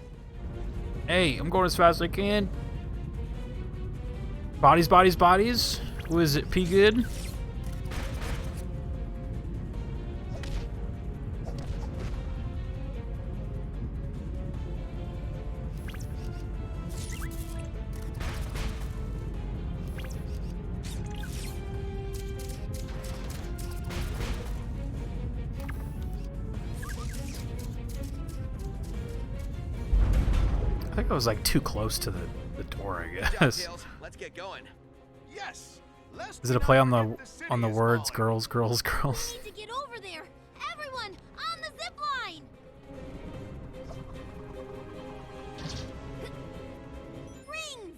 Hey, I'm going as fast as I can. Bodies, bodies, bodies. Who is it? P good? I think I was like too close to the door, I Good job, guess. Tails. Let's get going. Yes. Is it a play on the words girls, girls, girls? We need to get over there. Everyone, on the zip line. Rings.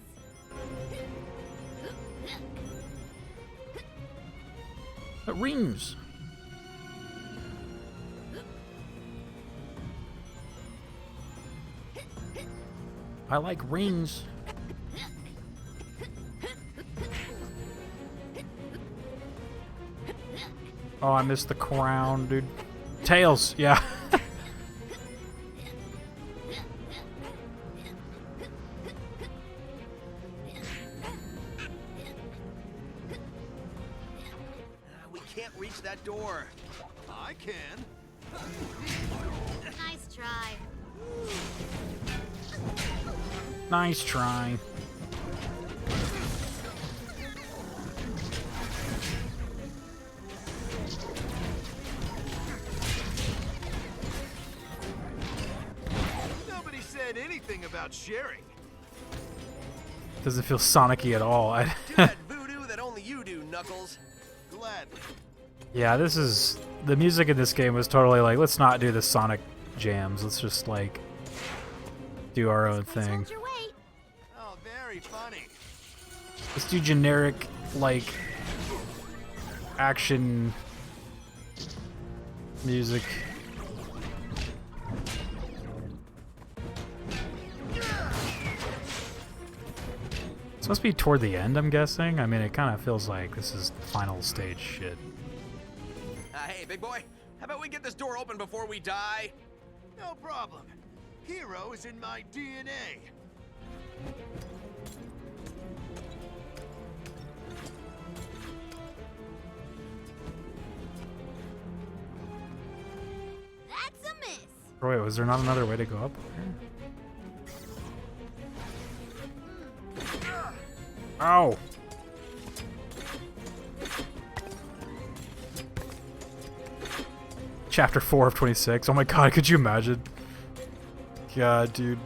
It rings. I like rings. Oh, I missed the crown, dude. Tails, yeah. We can't reach that door. I can. Nice try. Nice try. Nobody said anything about sharing. Doesn't feel Sonic-y at all. Do that voodoo that only you do, Knuckles. Gladly. Yeah, this is... The music in this game was totally like, let's not do the Sonic jams. Let's just, like, do our own thing. Hold your weight. Oh, very funny. Let's do generic, like, action music. It's supposed to be toward the end, I'm guessing. I mean, it kind of feels like this is final stage shit. Hey, big boy. How about we get this door open before we die? No problem. Hero is in my DNA. That's a miss. Oh, wait, was there not another way to go up? Ow! Chapter 4 of 26. Oh my god, could you imagine? God, dude.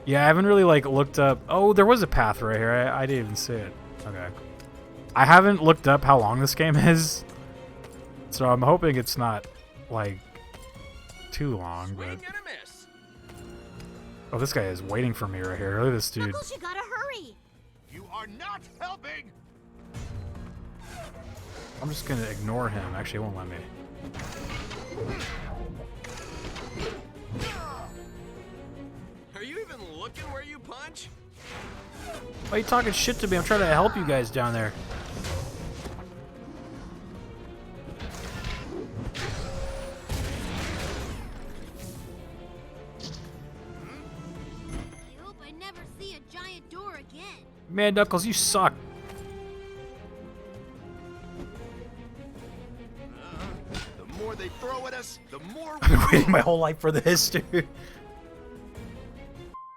Yeah, I haven't really, like, looked up... Oh, there was a path right here. I didn't even see it. Okay. I haven't looked up how long this game is. So I'm hoping it's not, like, too long, but... Oh, this guy is waiting for me right here. Look at this dude. Knuckles, you gotta hurry. You are are not helping! I'm just gonna ignore him. Actually, it won't let me. Are you even looking where you punch? Why are you talking shit to me? I'm trying to help you guys down there. I hope I never see a giant door again. Man, Knuckles, you suck. The more they throw at us, the more I've been waiting my whole life for this, dude.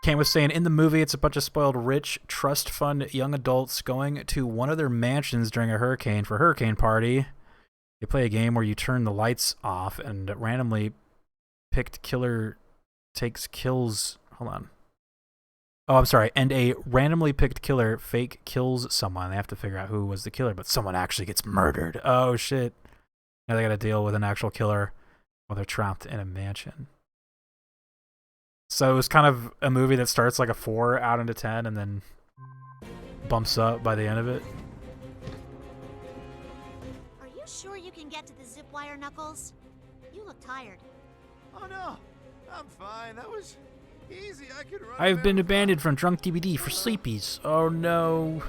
Cam was saying, in the movie, it's a bunch of spoiled rich, trust fund young adults going to one of their mansions during a hurricane for a hurricane party. They play a game where you turn the lights off and a randomly picked killer kills. Hold on. Oh, I'm sorry. And a randomly picked killer fake kills someone. They have to figure out who was the killer, but someone actually gets murdered. Oh, shit. Now they gotta deal with an actual killer while they're trapped in a mansion. So it was kind of a movie that starts like a 4 out into 10 and then bumps up by the end of it. Are you sure you can get to the zip wire, Knuckles? You look tired. Oh no, I'm fine. That was easy. I could run. I've been abandoned from Drunk DVD for sleepies. Oh no.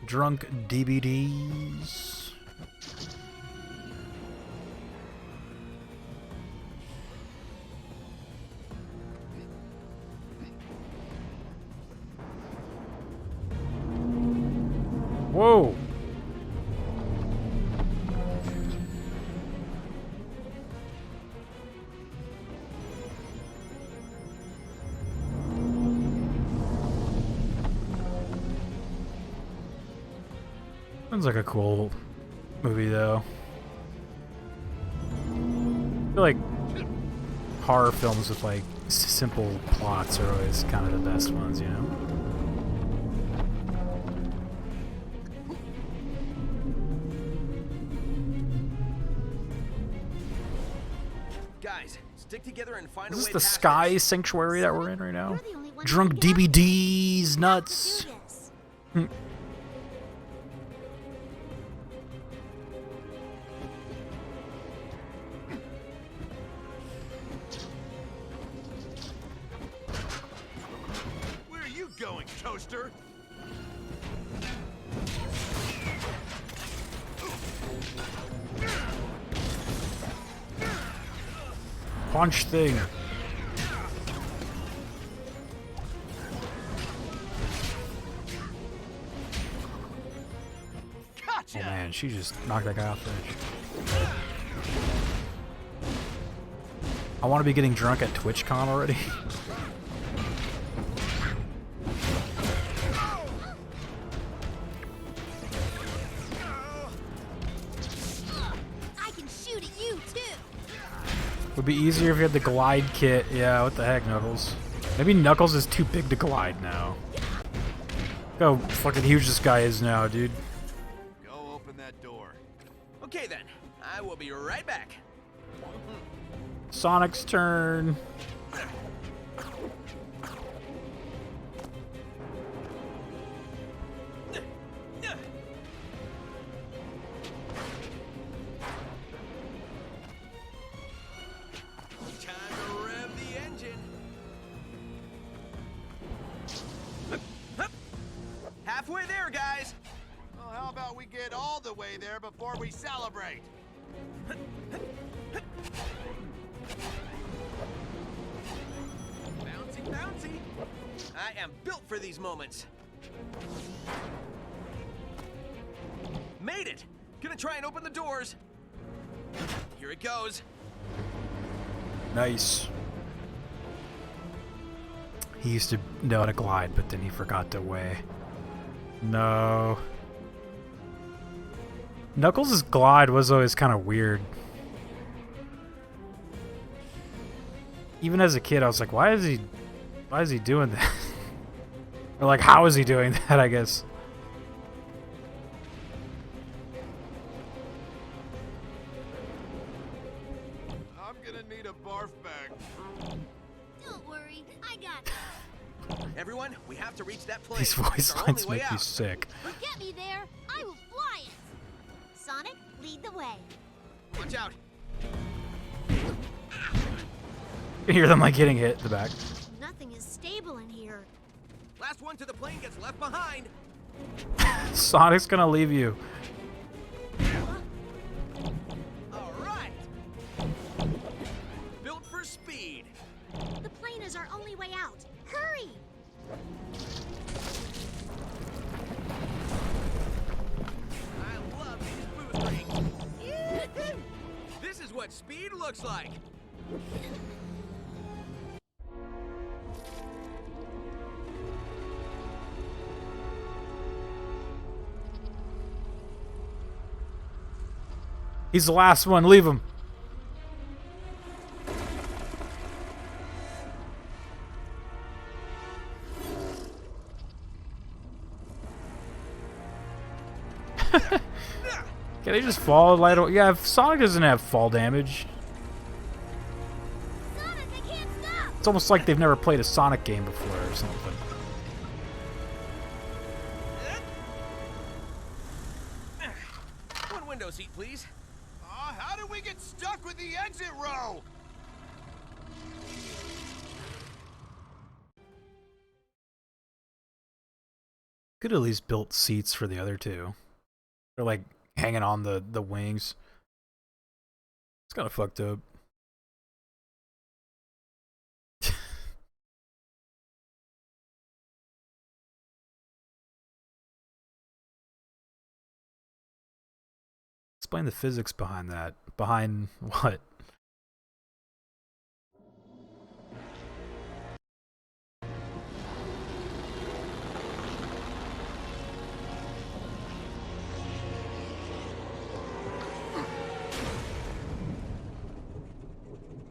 Drunk DVDs. Whoa. Sounds like a cool movie, though. I feel like horror films with like simple plots are always kind of the best ones, you know? Guys, stick together and find Is a this way the past Sky this. Sanctuary that we're in right now? You're the only one Drunk who can help us. DVDs, nuts. Do this. Where are you going, Toaster? Punch thing. Gotcha! Oh man, she just knocked that guy off the edge. I want to be getting drunk at TwitchCon already. I can shoot at you too. Would be easier if you had the glide kit. Yeah, what the heck, Knuckles? Maybe Knuckles is too big to glide now. Look how fucking huge this guy is now, dude. Go open that door. Okay then, I will be right back. Sonic's turn. Time to rev the engine. Halfway there, guys. Well, how about we get all the way there before we celebrate? Bouncy, bouncy. I am built for these moments. Made it. Gonna try and open the doors. Here it goes. Nice. He used to know how to glide, but then he forgot to weigh. No. Knuckles' glide was always kind of weird. Even as a kid, I was like, why is he doing that? Or like, how is he doing that, I guess? I'm gonna need a barf bag. Don't worry, I got this. Everyone, we have to reach that plane. These voice It's our lines only way make me out. sick. You get me there, I will fly it. Sonic, lead the way. Watch out. You hear them like getting hit in the back. Nothing is stable in here. Last one to the plane gets left behind. Sonic's gonna leave you. All right. Built for speed. The plane is our only way out. Hurry! I love these boost rings. Yee-hoo! This is what speed looks like. He's the last one. Leave him. Can they just fall? Yeah, if Sonic doesn't have fall damage. Sonic, I can't stop! It's almost like they've never played a Sonic game before or something. One window seat, please. How did we get stuck with the exit row? Could at least built seats for the other two. They're like hanging on the wings. It's kind of fucked up. Explain the physics behind that. Behind what?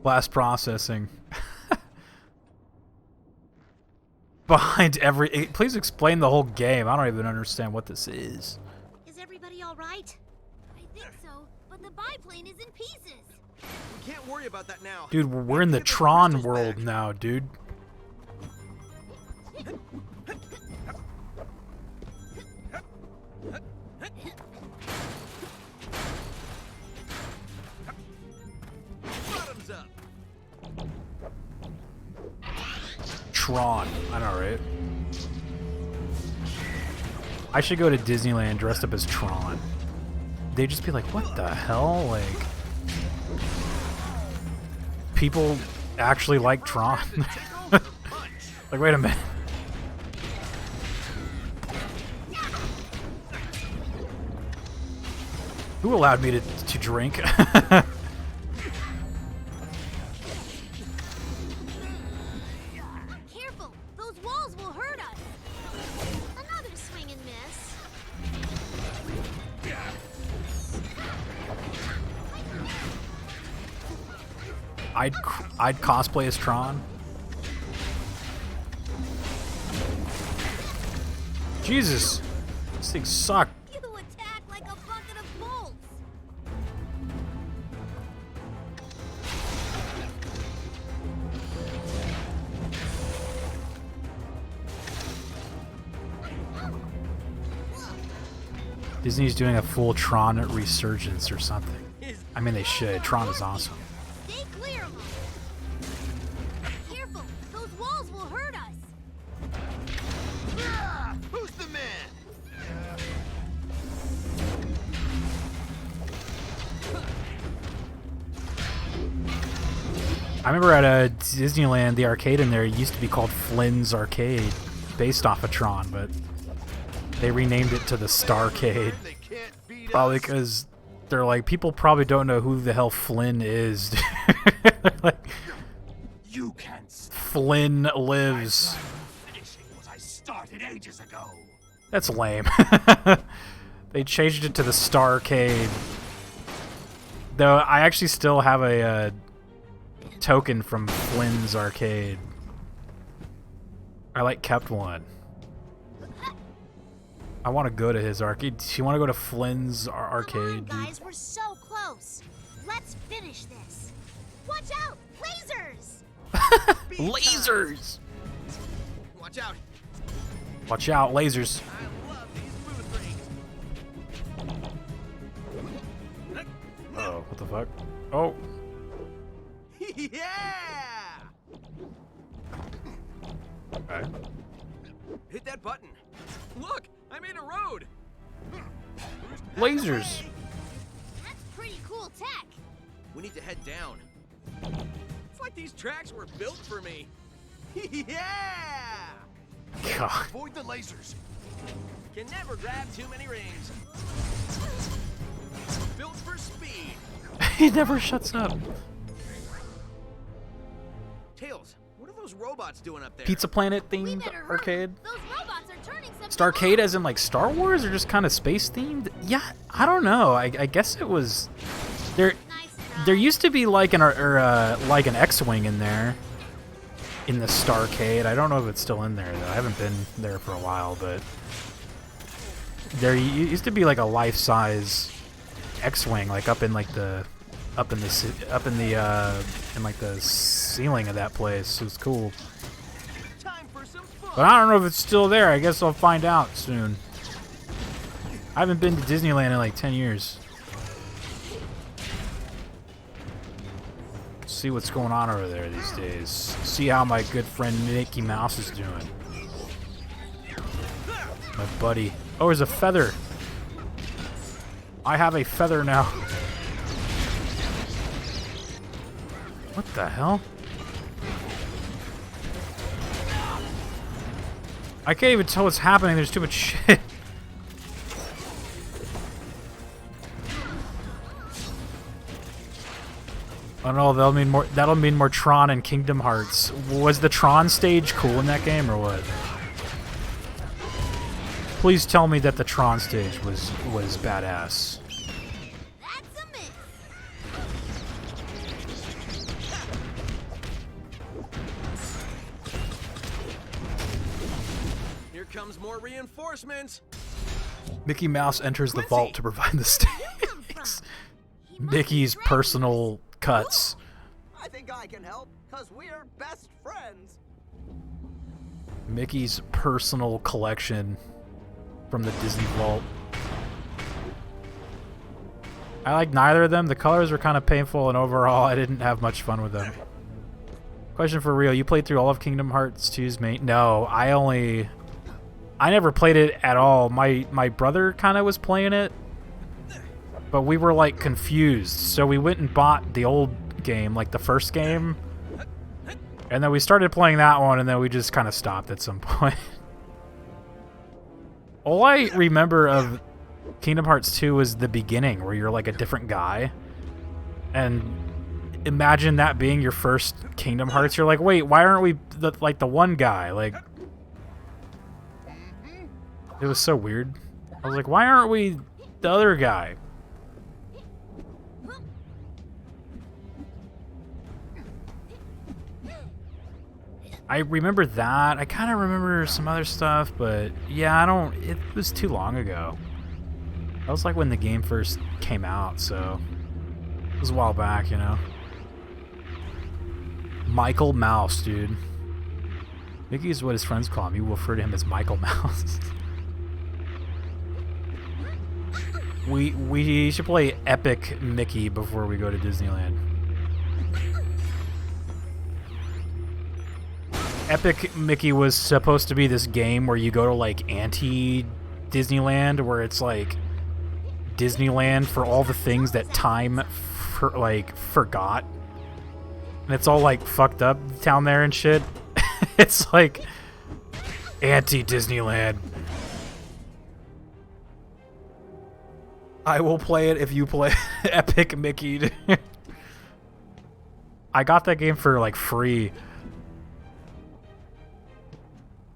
Blast processing. Behind every... Please explain the whole game. I don't even understand what this is. Is everybody all right? I think so, but the biplane is in pieces. We can't worry about that now. Dude, we're in the Tron world now, dude. Bottoms up. Tron. I know, right? I should go to Disneyland dressed up as Tron. They'd just be like, what the hell? Like, people actually like Tron. Like, wait a minute. Who allowed me to drink? Careful! Those walls will hurt us! Another swing and miss. I'd cosplay as Tron. Jesus, this thing sucked. You attack like a bucket of bolts! Disney's doing a full Tron resurgence or something. I mean, they should. Tron is awesome. Stay clear of them! Careful! Those walls will hurt us! Who's the man? I remember at Disneyland, the arcade in there used to be called Flynn's Arcade, based off of Tron, but they renamed it to the Starcade. They can't beat Probably us. because they're like, people probably don't know who the hell Flynn is. Like, You can't stop. Flynn lives. Finishing what I started ages ago. That's lame. They changed it to the Starcade. Though I actually still have a token from Flynn's Arcade. I like kept one. I want to go to his arcade. Do you want to go to Flynn's arcade? Come on, guys, we're so close. Let's finish this. Watch out! Lasers! Lasers! Watch Watch out. Watch out, lasers. I love these booth rings. Oh, what the fuck? Oh. Yeah! Okay. Hit that button. Look, I made a road. Lasers. That's pretty cool tech. We need to head down. It's like these tracks were built for me. Yeah! God. Avoid the lasers. Can never grab too many rings. Built for speed. He never shuts up. Tails, what are those robots doing up there? Pizza Planet We themed better hurry. arcade. Those robots are turning something Starcade on. as in like Star Wars or just kind of space themed? Yeah, I don't know. I guess it was there. Nice try. There used to be like an X-wing in there in the Starcade. I don't know if it's still in there though. I haven't been there for a while, but there used to be like a life-size X-wing like up in like the ceiling of that place. It was cool. Time for some fun. But I don't know if it's still there. I guess I'll find out soon. I haven't been to Disneyland in like 10 years. See what's going on over there these days. See how my good friend Mickey Mouse is doing. My buddy. Oh, there's a feather. I have a feather now. What the hell? I can't even tell what's happening. There's too much shit. Oh no, that'll mean more Tron and Kingdom Hearts. Was the Tron stage cool in that game or what? Please tell me that the Tron stage was badass. That's a miss. Here comes more reinforcements. Mickey Mouse enters the Quincy! vault to provide the Where'd you come stakes. from? He must be Mickey's friends. personal cuts. I think I can help, cause we're best friends. Mickey's personal collection from the Disney Vault. I like neither of them. The colors were kind of painful, and overall, I didn't have much fun with them. Question for real: you played through all of Kingdom Hearts 2's main? No, I never played it at all. My brother kind of was playing it, but we were like confused, so we went and bought the old game, like the first game, and then we started playing that one, and then we just kind of stopped at some point. All I remember of Kingdom Hearts 2 was the beginning, where you're like a different guy, and imagine that being your first Kingdom Hearts. You're like, wait, why aren't we like the one guy? Like, it was so weird. I was like, why aren't we the other guy? I remember that. I kind of remember some other stuff, but yeah, it was too long ago. That was like when the game first came out, so it was a while back, you know. Michael Mouse, dude. Mickey is what his friends call him. You refer to him as Michael Mouse. We should play Epic Mickey before we go to Disneyland. Epic Mickey was supposed to be this game where you go to like anti-Disneyland, where it's like Disneyland for all the things that time forgot, and it's all like fucked up down there and shit. It's like anti-Disneyland. I will play it if you play Epic Mickey. I got that game for like free.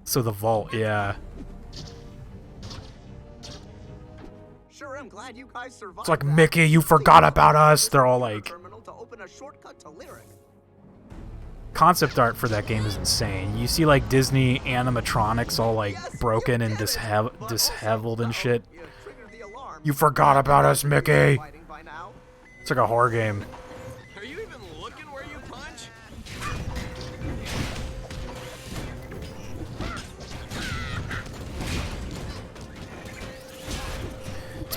So the vault, yeah. Sure am glad you guys survived. It's like, that. Mickey, you forgot about us. They're all like... Terminal to open a shortcut to Lyric. Concept art for that game is insane. You see like Disney animatronics all like broken and disheveled and shit. You triggered the alarm. You forgot about us, Mickey. Fighting by now. It's like a horror game. Are you even looking where you punch?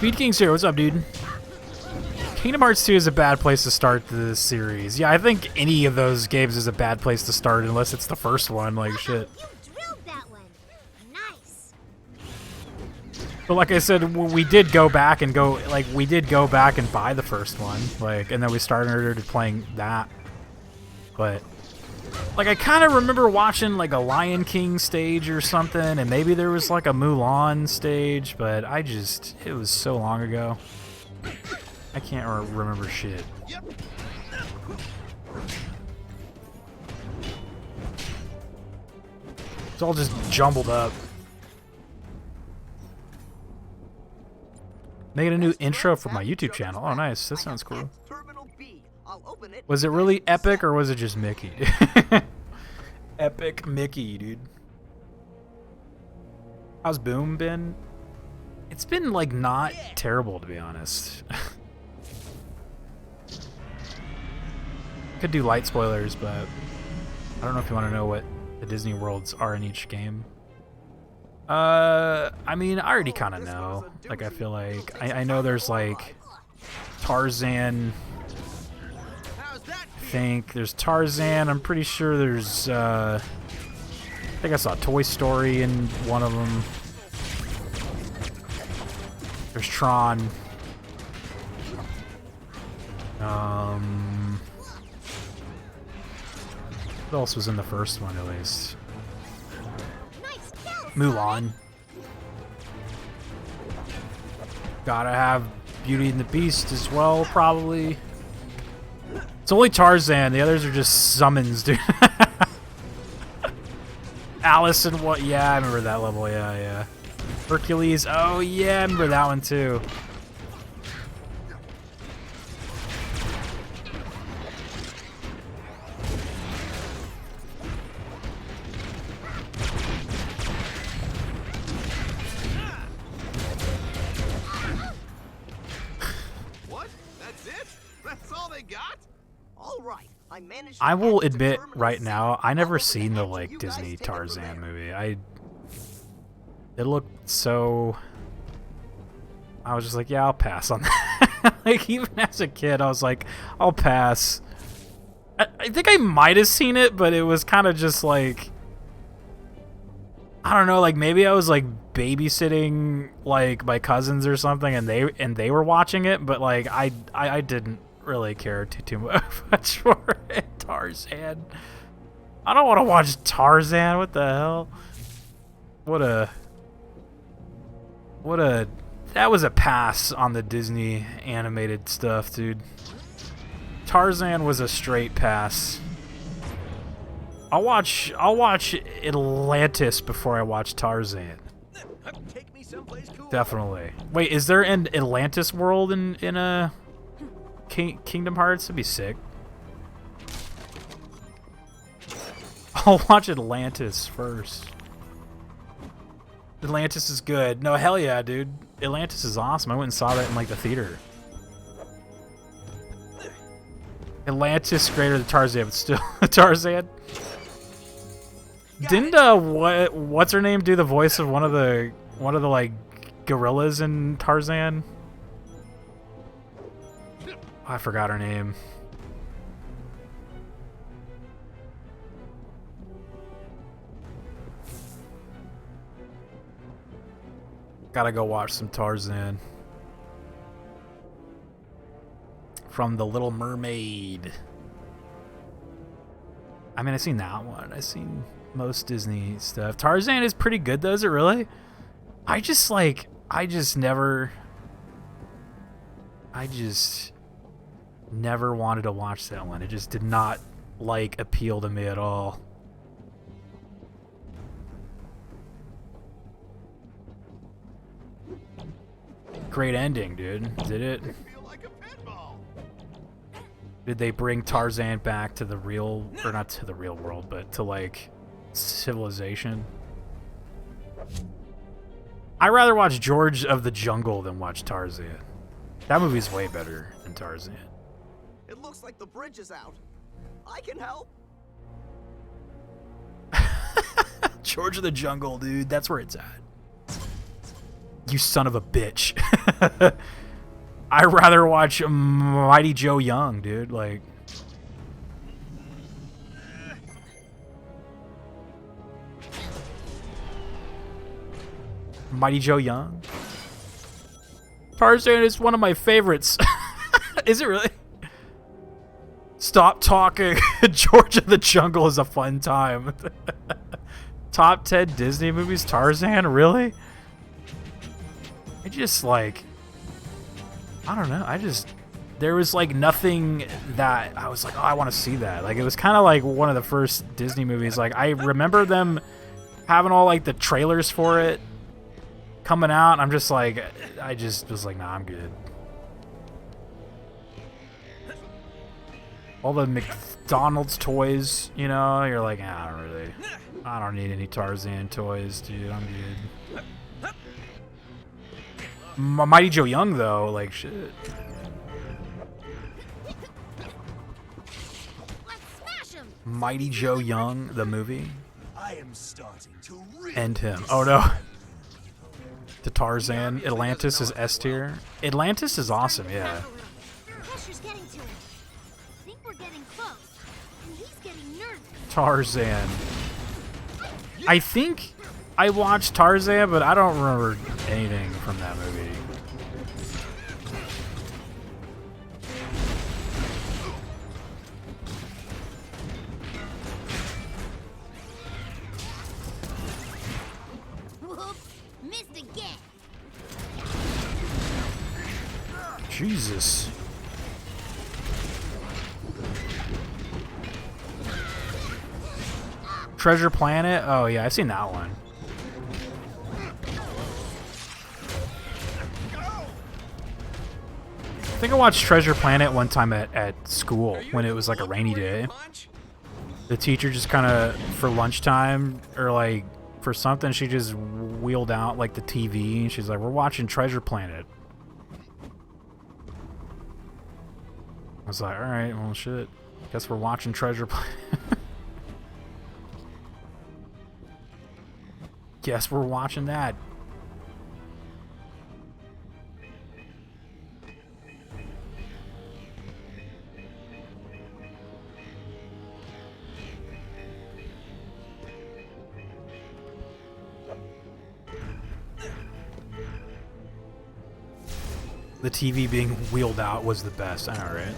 Speed King's here. What's up, dude? Kingdom Hearts 2 is a bad place to start the series. Yeah, I think any of those games is a bad place to start unless it's the first one. Like, shit. You drilled that one. Nice. But like I said, we did go back and buy the first one. Like, and then we started playing that. But like, I kind of remember watching like a Lion King stage or something, and maybe there was like a Mulan stage, but it was so long ago. I can't remember shit. It's all just jumbled up. Making a new intro for my YouTube channel. Oh, nice. That sounds cool. Was it really epic, or was it just Mickey? Epic Mickey, dude. How's Boom been? It's been, like, not terrible, to be honest. Could do light spoilers, but I don't know if you want to know what the Disney worlds are in each game. I mean, I already kind of know. Like, I feel like I know there's like Tarzan. I think there's Tarzan. I'm pretty sure there's I think I saw Toy Story in one of them. There's Tron. What else was in the first one, at least? Mulan. Gotta have Beauty and the Beast as well, probably. It's only Tarzan. The others are just summons, dude. Alice and what? Yeah, I remember that level. Yeah. Hercules. Oh, yeah, I remember that one, too. I will admit right now, I never seen the like Disney Tarzan movie. It looked so. I was just like, yeah, I'll pass on that. Like, even as a kid, I was like, I'll pass. I think I might have seen it, but it was kind of just like, I don't know, like maybe I was like babysitting like my cousins or something, and they were watching it, but like I didn't really care too much for it. Tarzan. I don't want to watch Tarzan. What the hell? That was a pass on the Disney animated stuff, dude. Tarzan was a straight pass. I'll watch Atlantis before I watch Tarzan. Take me someplace cool. Definitely. Wait, is there an Atlantis world in a Kingdom Hearts? That'd be sick. I'll watch Atlantis first. Atlantis is good. No, hell yeah, dude. Atlantis is awesome. I went and saw that in like the theater. Atlantis greater than Tarzan, but still Tarzan. Didn't what's her name do the voice of one of the like gorillas in Tarzan? Oh, I forgot her name. Gotta go watch some Tarzan. From The Little Mermaid. I mean, I've seen that one. I've seen most Disney stuff. Tarzan is pretty good, though, is it really? I just never wanted to watch that one. It just did not, like, appeal to me at all. Great ending, dude. Did it? Did they bring Tarzan back to the real, or not to the real world, but to, like, civilization? I'd rather watch George of the Jungle than watch Tarzan. That movie's way better than Tarzan. It looks like the bridge is out. I can help. George of the Jungle, dude. That's where it's at. you son of a bitch. I'd rather watch Mighty Joe Young, dude. Like, Mighty Joe Young. Tarzan is one of my favorites. Is it really? Stop talking. George of the Jungle is a fun time. Top 10 Disney movies, Tarzan? Really? I just like, I don't know. There was like nothing that I was like, oh, I want to see that. Like, it was kind of like one of the first Disney movies. Like, I remember them having all like the trailers for it coming out. And I'm just like, I just was like, nah, I'm good. All the McDonald's toys, you know, you're like, ah, really. I don't need any Tarzan toys, dude. I'm good. Mighty Joe Young, though, like, shit. Mighty Joe Young, the movie. I am starting to End him. Oh, no. To Tarzan. Atlantis is S tier. Atlantis is awesome, yeah. Pressure's getting to him. I think we're getting close, and he's getting nervous. Tarzan. I think I watched Tarzan, but I don't remember anything from that movie. Whoops, missed again. Jesus. Treasure Planet? Oh yeah, I've seen that one. I think I watched Treasure Planet one time at school when it was like a rainy day. The teacher just kind of, for lunchtime or like for something, she just wheeled out like the TV and she's like, we're watching Treasure Planet. I was like, alright, well shit. Guess we're watching Treasure Planet. Guess we're watching that. The TV being wheeled out was the best. I know, right?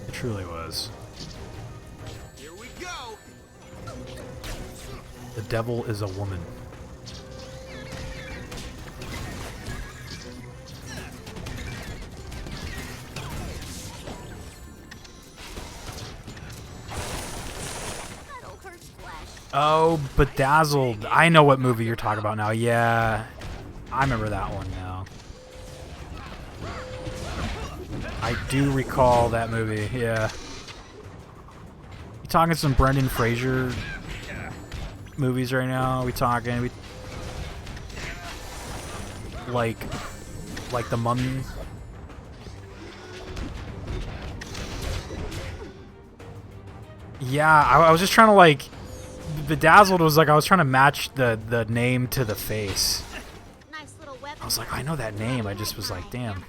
It truly was. Here we go. The devil is a woman. Oh, Bedazzled. I know what movie you're talking about now. Yeah, I remember that one now. I do recall that movie, yeah. You talking some Brendan Fraser movies right now? Like The Mummy? Yeah, I was just trying to like... Bedazzled was like I was trying to match the name to the face. Nice little weapon. I was like, I know that name. I just was like, damn.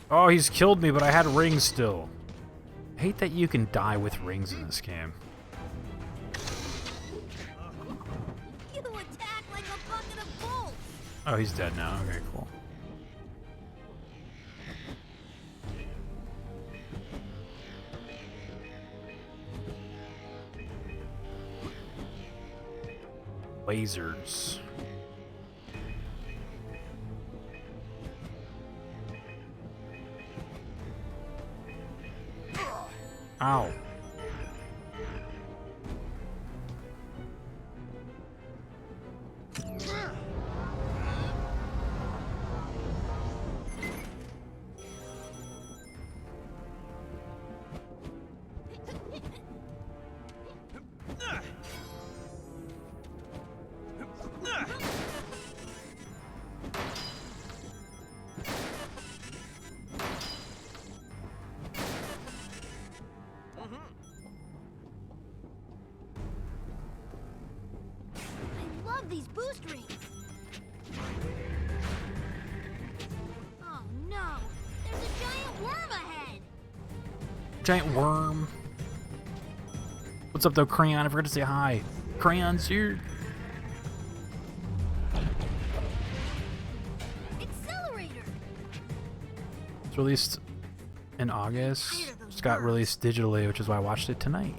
Oh, he's killed me, but I had rings still. I hate that you can die with rings in this game. You attack like a bucket of bolts. Oh, he's dead now. Okay, cool. Lasers. Ow. love these boost rings. Oh no, there's a giant worm ahead. Giant worm. What's up, though, Crayon? I forgot to say hi. Crayon's here. Accelerator. It's released in August. Just got released digitally, which is why I watched it tonight.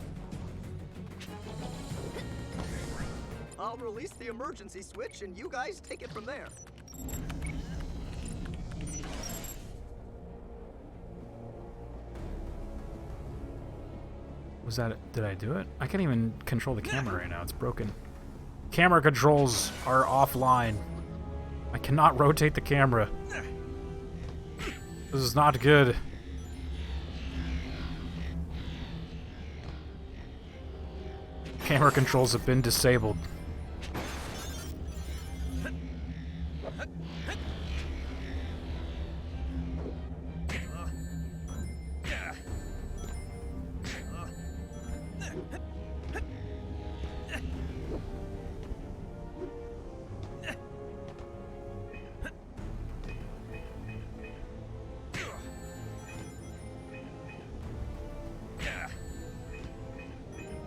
I'll release the emergency switch and you guys take it from there. Was that it? Did I do it? I can't even control the camera right now. It's broken. Camera controls are offline. I cannot rotate the camera. This is not good. Camera controls have been disabled.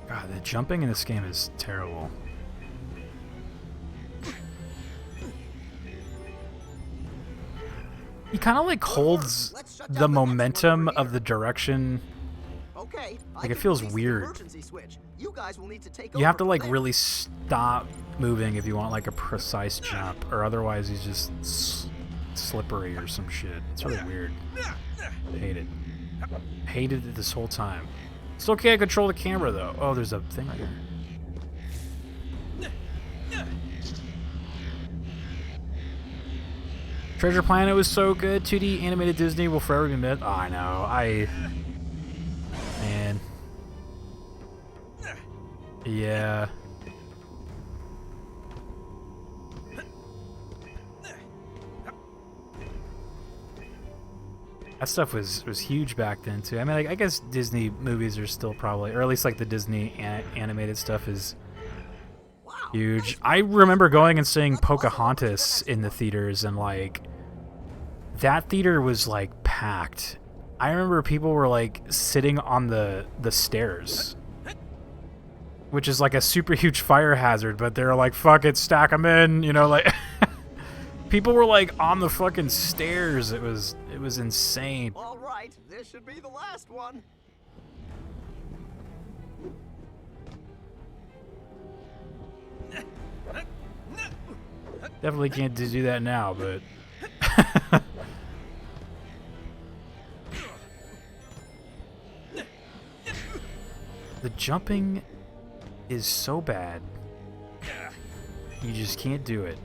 God, the jumping in this game is terrible. He kind of like holds the momentum of the direction. Okay, Like, it feels weird. emergency switch. You guys will need to take You have over to from like there. really stop moving if you want like a precise jump, or otherwise he's just slippery or some shit. It's really weird. I hate it. Hated it this whole time. Still can't control the camera though. Oh, there's a thing right here. Treasure Planet was so good. 2D animated Disney will forever be missed. Oh, I know. Man. Yeah. That stuff was huge back then too. I mean, like, I guess Disney movies are still probably, or at least like the Disney animated stuff is huge. I remember going and seeing Pocahontas in the theaters, and like that theater was like packed. I remember people were like sitting on the stairs, which is like a super huge fire hazard, but they're like, fuck it, stack them in, you know, like people were like on the fucking stairs. It was insane. All right, this should be the last one. Definitely can't do that now, but the jumping is so bad. You just can't do it.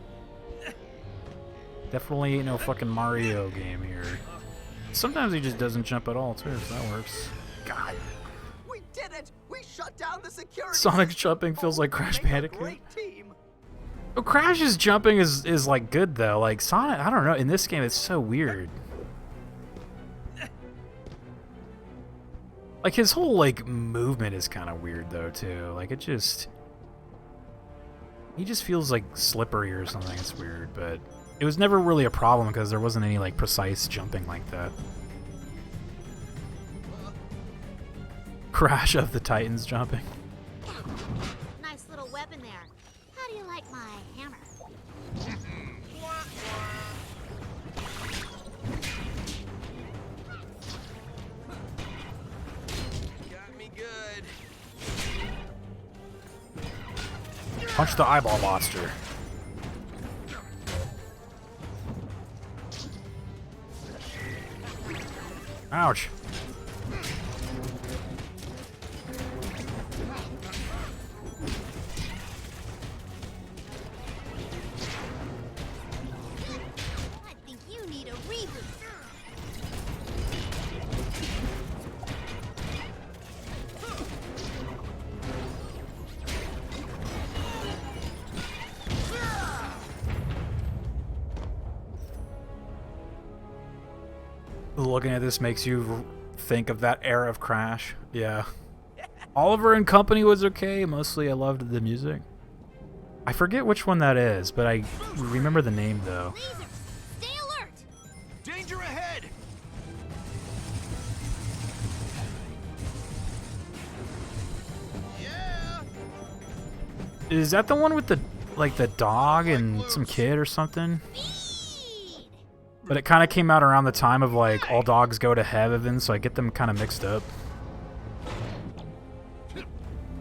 Definitely ain't no fucking Mario game here. Sometimes he just doesn't jump at all too, if that works. God. We did it! We shut down the security. Sonic's system. jumping feels like Crash Make a Bandicoot. great team. Oh, Crash's jumping is like good though. Like Sonic, I don't know. In this game, it's so weird. Like his whole like movement is kind of weird though too. Like he just feels like slippery or something. It's weird, but it was never really a problem because there wasn't any like precise jumping like that. Crash of the Titans jumping. Nice little weapon there. How do you like my hammer? Got me good. Punch the eyeball monster. Ouch. I think you need a reboot. Looking at this makes you think of that era of Crash. Yeah. Oliver and Company was okay. Mostly I loved the music. I forget which one that is, but I remember the name though. Lasers, stay alert. Danger ahead! Yeah. Is that the one with the the dog and some kid or something? Speed. But it kind of came out around the time of like All Dogs Go to Heaven, so I get them kind of mixed up.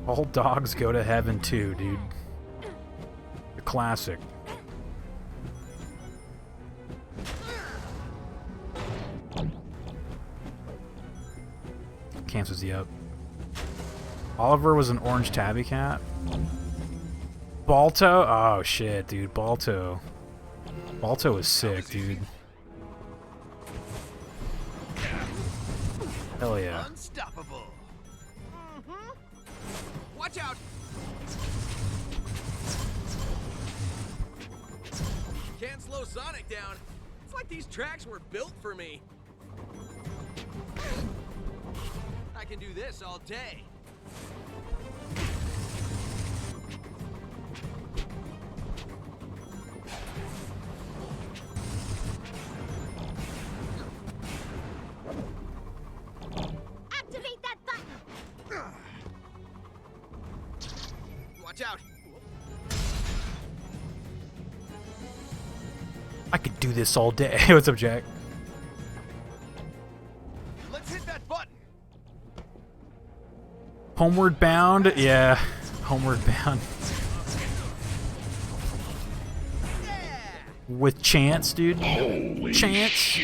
All Dogs Go to Heaven too, dude. The classic. Cancels you up. Oliver was an orange tabby cat. Balto? Oh shit, dude. Balto. Balto was sick, dude. Hell yeah. Unstoppable. Watch out. Can't slow Sonic down. It's like these tracks were built for me. I can do this all day. Activate that button. Watch out. I could do this all day. What's up, Jack? Let's hit that button. Homeward Bound? Yeah. Homeward Bound. With Chance, dude. Chance.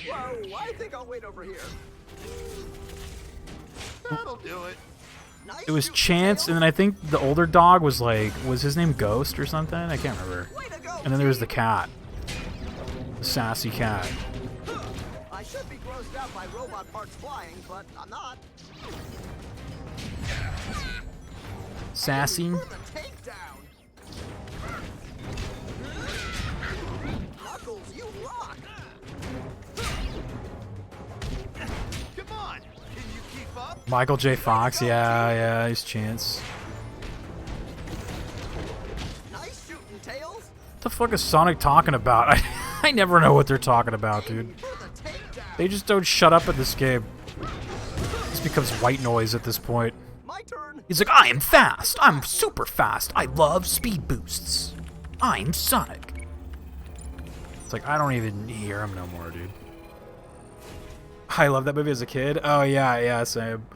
Whoa, I think I'll wait over here. That'll do it. Nice It was shooting, Chance, Tails. and then I think the older dog was was his name Ghost or something? I can't remember. Way to go, And then there was the team. cat. The sassy cat. I should be grossed out by robot parts flying, but I'm not. Sassy. For the takedown. Knuckles, you rock. Come on. Can you keep up? Michael J. Fox, yeah, he's Chance. Nice shooting, Tails. What the fuck is Sonic talking about? I never know what they're talking about, dude. For the takedown. They just don't shut up in this game. This becomes white noise at this point. My turn. He's like, I am fast. I'm super fast. I love speed boosts. I'm Sonic. It's like, I don't even hear him no more, dude. I love that movie as a kid. Oh, yeah, same.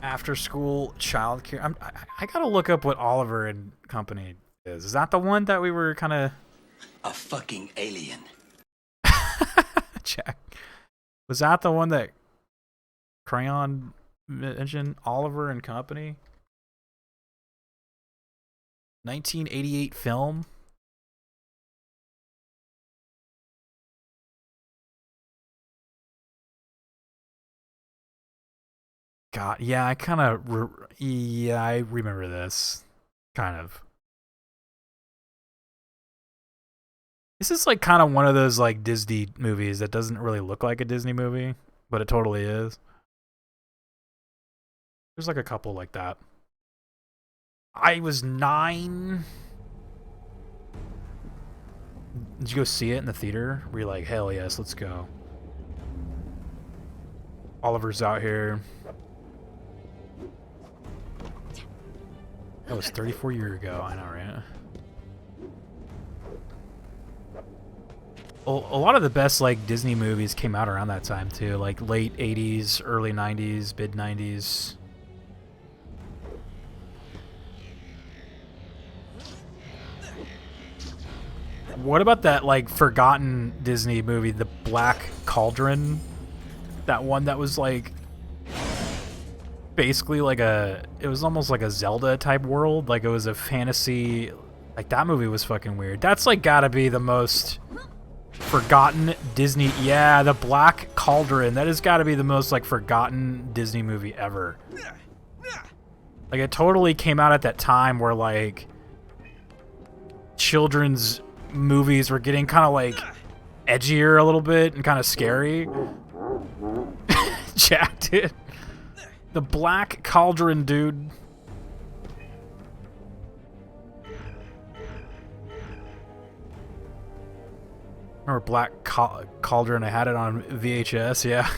After school childcare. I gotta look up what Oliver and Company is. Is that the one that we were kind of... A fucking alien. Check. Was that the one that Crayon mentioned? Oliver and Company? 1988 film? God, yeah, I kind of... yeah, I remember this. Kind of. This is like kind of one of those like Disney movies that doesn't really look like a Disney movie, but it totally is. There's like a couple like that. I was 9. Did you go see it in the theater? Were you like, hell yes, let's go. Oliver's out here. That was 34 years ago, I know, right? A lot of the best like Disney movies came out around that time too, like late 80s, early 90s, mid 90s. What about that like forgotten Disney movie, The Black Cauldron? That one that was like basically like it was almost like a Zelda type world, like it was a fantasy, like that movie was fucking weird. That's like gotta be the most forgotten Disney, yeah, The Black Cauldron, that has gotta be the most like forgotten Disney movie ever. Like it totally came out at that time where like children's movies were getting kind of like edgier a little bit and kind of scary. Jack, dude. The Black Cauldron, dude. Remember Black Cauldron? I had it on VHS, yeah.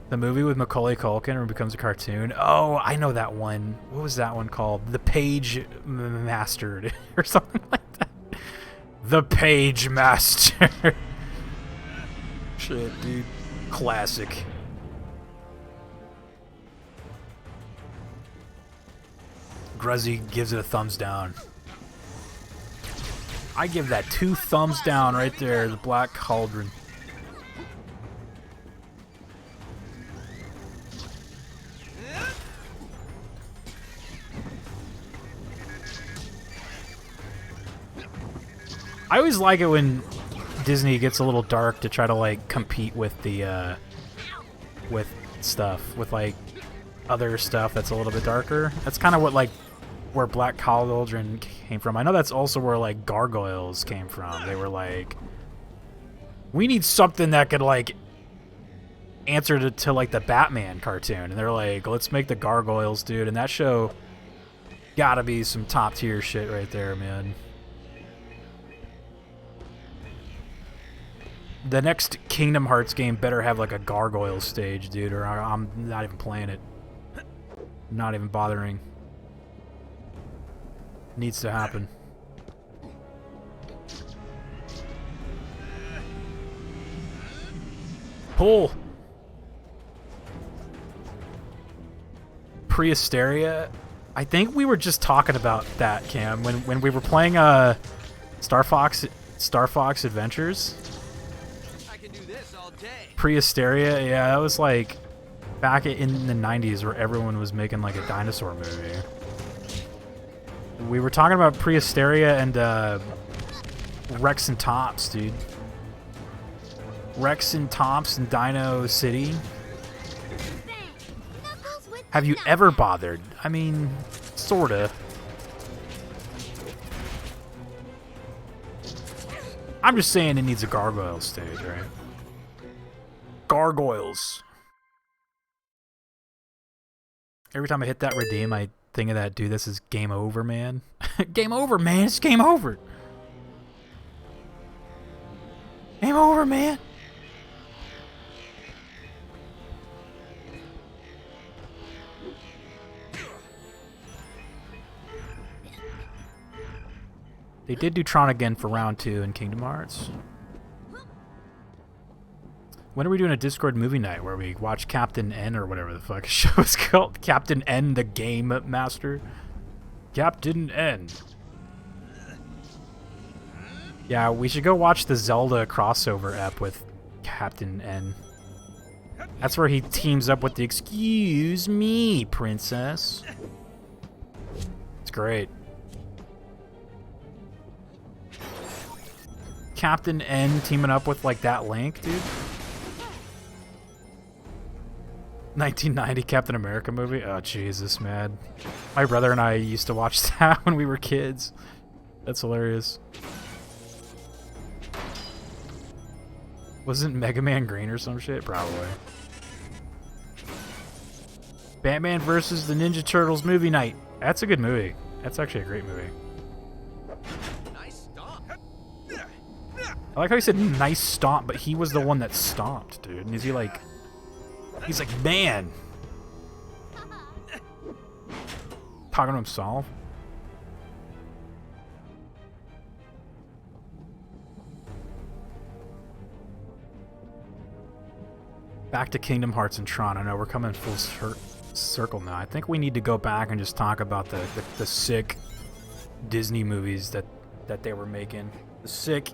The movie with Macaulay Culkin where it becomes a cartoon. Oh, I know that one. What was that one called? The Page Mastered or something like that. The Page Master. Shit, dude. Classic. Gruzzy gives it a thumbs down. I give that 2 thumbs down right there. The Black Cauldron. I always like it when Disney gets a little dark to try to like compete with the with stuff, with like other stuff that's a little bit darker. That's kind of what like where Black Cauldron came from. I know that's also where like Gargoyles came from. They were like, we need something that could like answer to like the Batman cartoon, and they're like, let's make the Gargoyles, dude. And that show gotta be some top tier shit right there, man. The next Kingdom Hearts game better have like a Gargoyle stage, dude, or I'm not even playing it. Not even bothering. Needs to happen. Pull! Prehysteria? I think we were just talking about that, Cam, when we were playing Star Fox Adventures. Prehysteria, yeah, that was like back in the 90s where everyone was making like a dinosaur movie. We were talking about Prehysteria and Rex and Tops, dude. Rex and Tops and Dino City. Have you ever bothered? I mean, sorta. I'm just saying it needs a Gargoyle stage, right? Gargoyles. Every time I hit that redeem, I think of that, dude, this is game over, man. Game over, man. It's game over. Game over, man. They did do Tron again for round 2 in Kingdom Hearts. When are we doing a Discord movie night where we watch Captain N or whatever the fuck his show is called? Captain N, the Game Master? Captain N. Yeah, we should go watch the Zelda crossover ep with Captain N. That's where he teams up with the "Excuse me, princess." It's great. Captain N teaming up with like that Link, dude. 1990 Captain America movie? Oh, Jesus, man. My brother and I used to watch that when we were kids. That's hilarious. Wasn't Mega Man green or some shit? Probably. Batman versus the Ninja Turtles movie night. That's a good movie. That's actually a great movie. Nice stomp. I like how he said nice stomp, but he was the one that stomped, dude. And is he like... He's like, man. Talking to himself. Back to Kingdom Hearts and Tron. I know we're coming full circle now. I think we need to go back and just talk about the sick Disney movies that they were making. The sick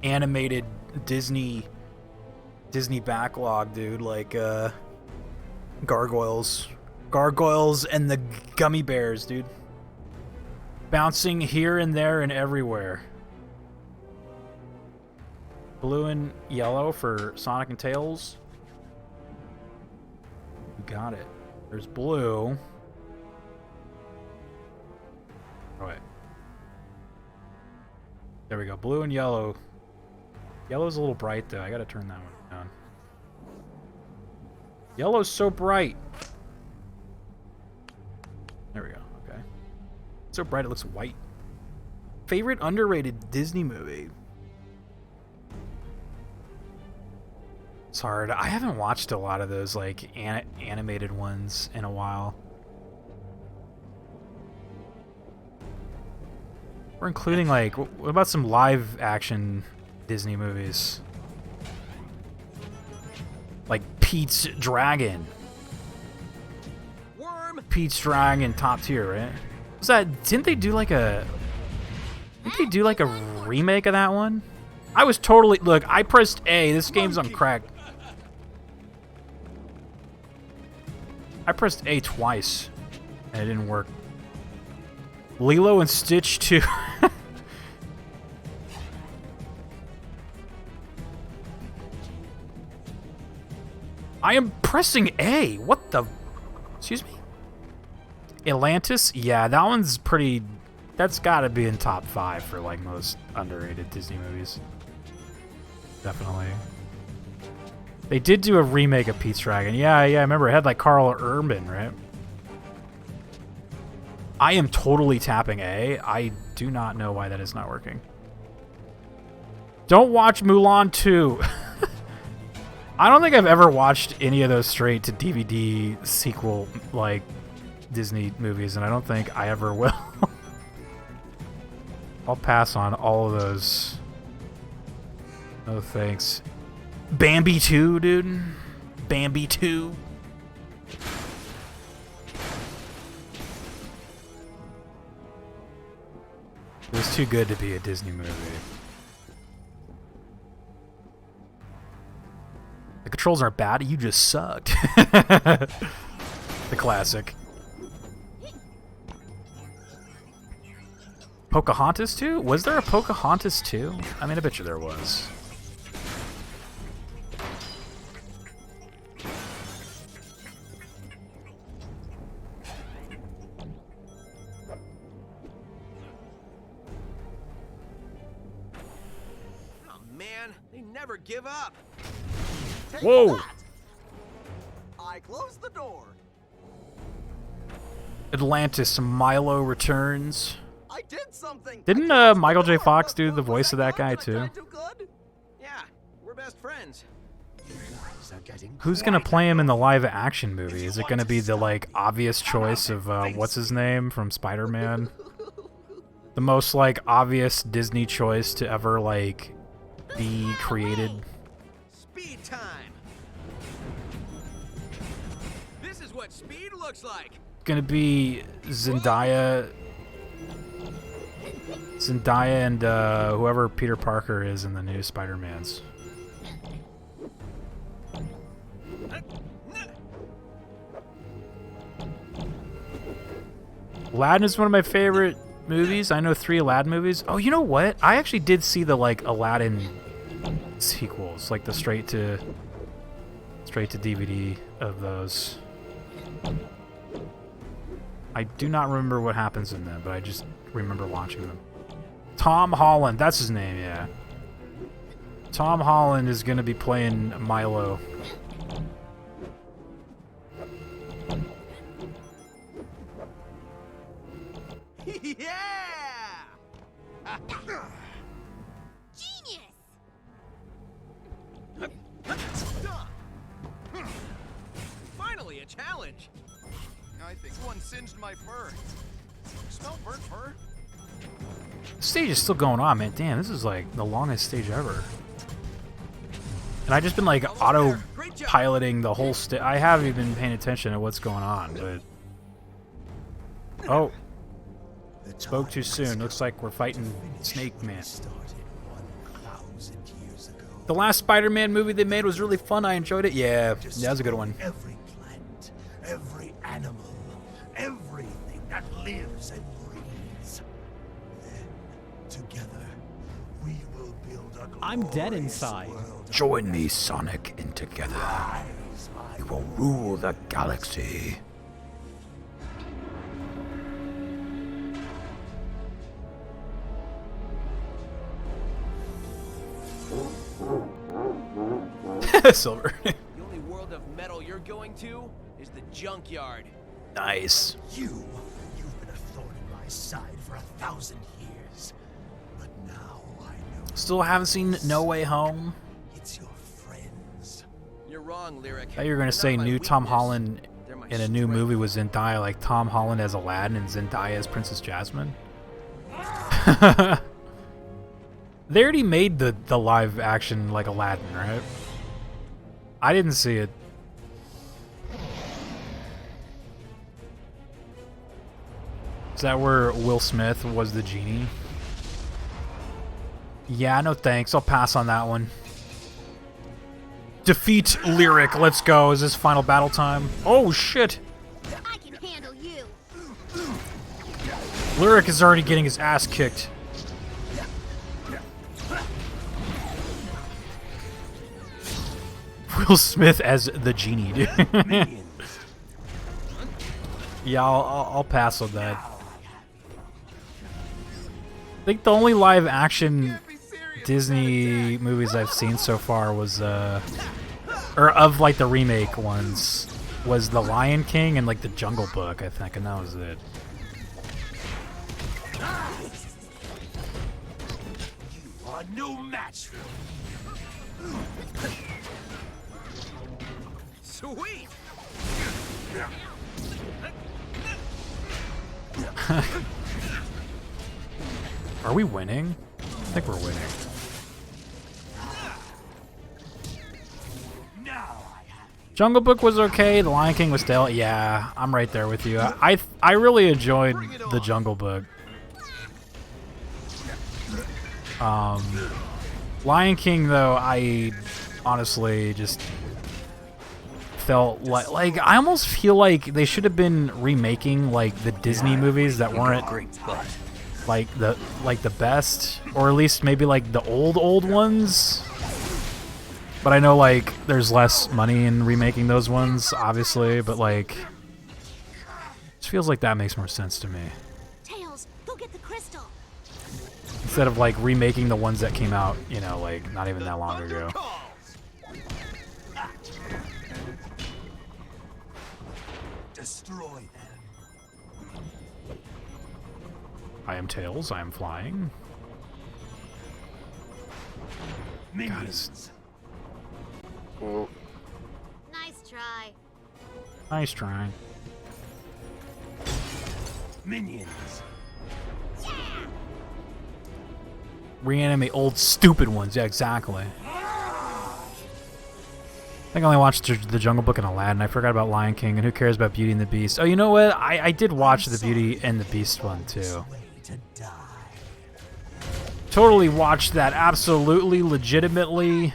animated Disney backlog, dude, like Gargoyles and the Gummy Bears, dude, bouncing here and there and everywhere. Blue and yellow for Sonic and Tails. You got it. There's blue. Oh wait, there we go. Blue and yellow Yellow's a little bright, though. I gotta turn that one down. Yellow's so bright. There we go. Okay. So bright it looks white. Favorite underrated Disney movie? It's hard. I haven't watched a lot of those like animated ones in a while. We're including like, what about some live action Disney movies? Like Pete's Dragon. Worm. Pete's Dragon, top tier, right? Was that? Didn't they do like a remake of that one? I was totally look. I pressed A. This game's on crack. I pressed A twice, and it didn't work. Lilo and Stitch 2. I am pressing A. What the? Excuse me? Atlantis? Yeah, that one's pretty... That's gotta be in top 5 for, like, most underrated Disney movies. Definitely. They did do a remake of Pete's Dragon. Yeah, I remember. It had, like, Carl Urban, right? I am totally tapping A. I do not know why that is not working. Don't watch Mulan 2. I don't think I've ever watched any of those straight to DVD sequel, like, Disney movies, and I don't think I ever will. I'll pass on all of those. No thanks. Bambi 2, dude. Bambi 2. It was too good to be a Disney movie. The controls aren't bad, you just sucked. The classic. Pocahontas 2? Was there a Pocahontas 2? I mean, I bet you there was. Oh man, they never give up. Take Whoa! that. I closed the door. Atlantis, Milo returns. I did something. Didn't Michael J. Fox do the voice of that guy too? Yeah, we're best friends. Who's gonna play him in the live action movie? Is it gonna be the like obvious choice of what's his name from Spider-Man? The most like obvious Disney choice to ever like be created. Speed time. This is what speed looks like. Gonna be Zendaya and whoever Peter Parker is in the new Spider-Mans. Aladdin is one of my favorite movies. I know 3 Aladdin movies. Oh, you know what? I actually did see the like Aladdin sequels, like the straight to DVD of those. I do not remember what happens in them, but I just remember watching them. Tom Holland, that's his name, yeah. Tom Holland is going to be playing Milo. Yeah! Genius! Finally, a challenge. I think one singed my fur. Smell burnt fur? The stage is still going on, man. Damn, this is like the longest stage ever. And I've just been like auto-piloting the whole stage. I haven't even been paying attention to what's going on, but... Oh. Spoke too soon. Looks like we're fighting Snake Man. The last Spider-Man movie they made was really fun. I enjoyed it. Yeah, that was a good one. Every plant, every animal, everything that lives and breathes. Then, together, we will build a I'm dead inside. Join me, Sonic, and together we will rule the galaxy. Silver. The only world of metal you're going to is the junkyard. Nice. You've been a thorn in my side for 1,000 years. But now I know. Still haven't seen No Way Home. It's your friends. You're wrong, Lyric. I thought you were gonna They're say not my new Tom weakness. Holland They're my in a new strength. movie with Zendaya, like Tom Holland as Aladdin and Zendaya as Princess Jasmine. They already made the live action like Aladdin, right? I didn't see it. Is that where Will Smith was the genie? Yeah, no thanks. I'll pass on that one. Defeat Lyric. Let's go. Is this final battle time? Oh, shit. I can handle you. Lyric is already getting his ass kicked. Will Smith as the genie, dude. Yeah, I'll pass on that. I think the only live action Disney movies I've seen so far was or of like the remake ones was The Lion King and like The Jungle Book, I think, and that was it. You are no match for me. Sweet. Are we winning? I think we're winning. Jungle Book was okay. The Lion King was stale. Yeah, I'm right there with you. I really enjoyed The Jungle Book. Lion King, though, I honestly just felt like I almost feel like they should have been remaking like the Disney movies that weren't like the best, or at least maybe like the old ones. But I know like there's less money in remaking those ones, obviously, but like it just feels like that makes more sense to me. Tails, go get the crystal. Instead of like remaking the ones that came out, you know, like not even that long ago. Destroy them. I am Tails, I am flying. God, it's... Nice try. Nice try. Minions. Reanimate old stupid ones, yeah, exactly. I think I only watched The Jungle Book and Aladdin. I forgot about Lion King, and who cares about Beauty and the Beast? Oh, you know what? I did watch the Beauty and the Beast one, too. Totally watched that, absolutely, legitimately,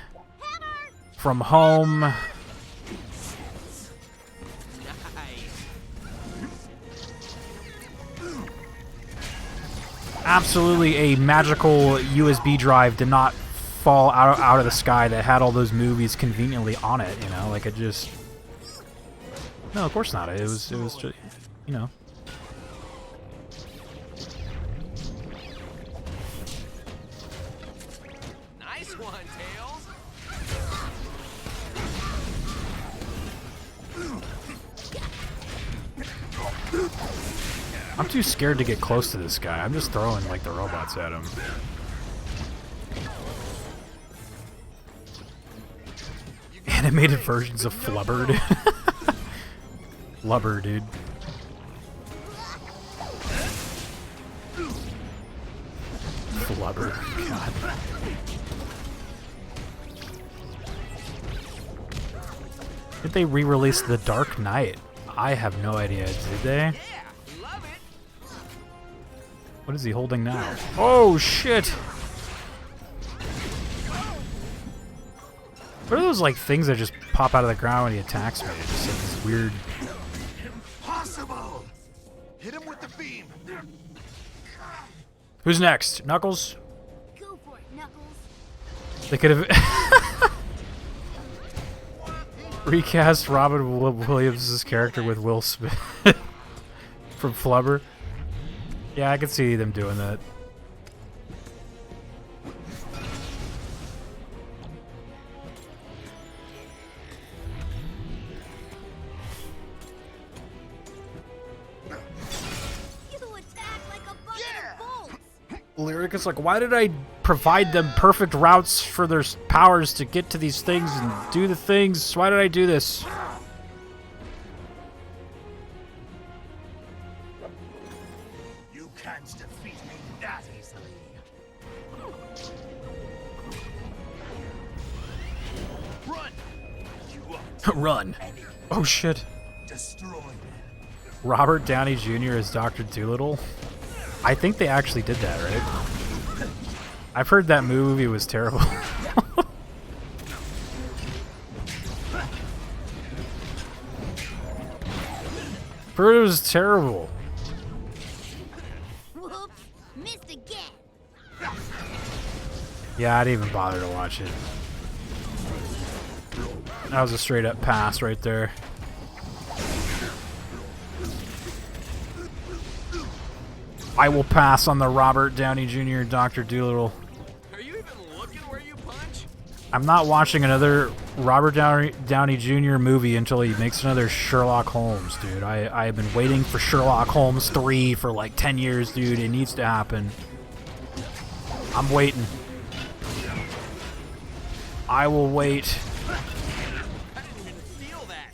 from home. Absolutely a magical USB drive did not fall out of the sky that had all those movies conveniently on it, you know, like it just... No, of course not. It was just, you know. Nice one, Tails. I'm too scared to get close to this guy. I'm just throwing like the robots at him. Animated versions of Flubber, dude. Flubber, dude. Flubber, God. Did they re-release The Dark Knight? I have no idea. Did they? What is he holding now? Oh, shit! What are those, like, things that just pop out of the ground when he attacks me? It's just like this weird... Impossible! Hit him with the beam! Who's next? Knuckles? Go for it, Knuckles. They could have... recast Robin Williams' character with Will Smith from Flubber. Yeah, I could see them doing that. Lyric is like, why did I provide them perfect routes for their powers to get to these things and do the things? Why did I do this? You can't defeat me that easily. Run! Run. Oh shit. Destroy them. Robert Downey Jr. as Dr. Dolittle. I think they actually did that, right? I've heard that movie was terrible. Heard it was terrible. Whoops, missed again. Yeah, I didn't even bother to watch it. That was a straight up pass right there. I will pass on the Robert Downey Jr. Dr. Dolittle. Are you even looking where you punch? I'm not watching another Robert Downey Jr. movie until he makes another Sherlock Holmes, dude. I've been waiting for Sherlock Holmes 3 for like 10 years, dude. It needs to happen. I'm waiting. I will wait. I didn't even feel that.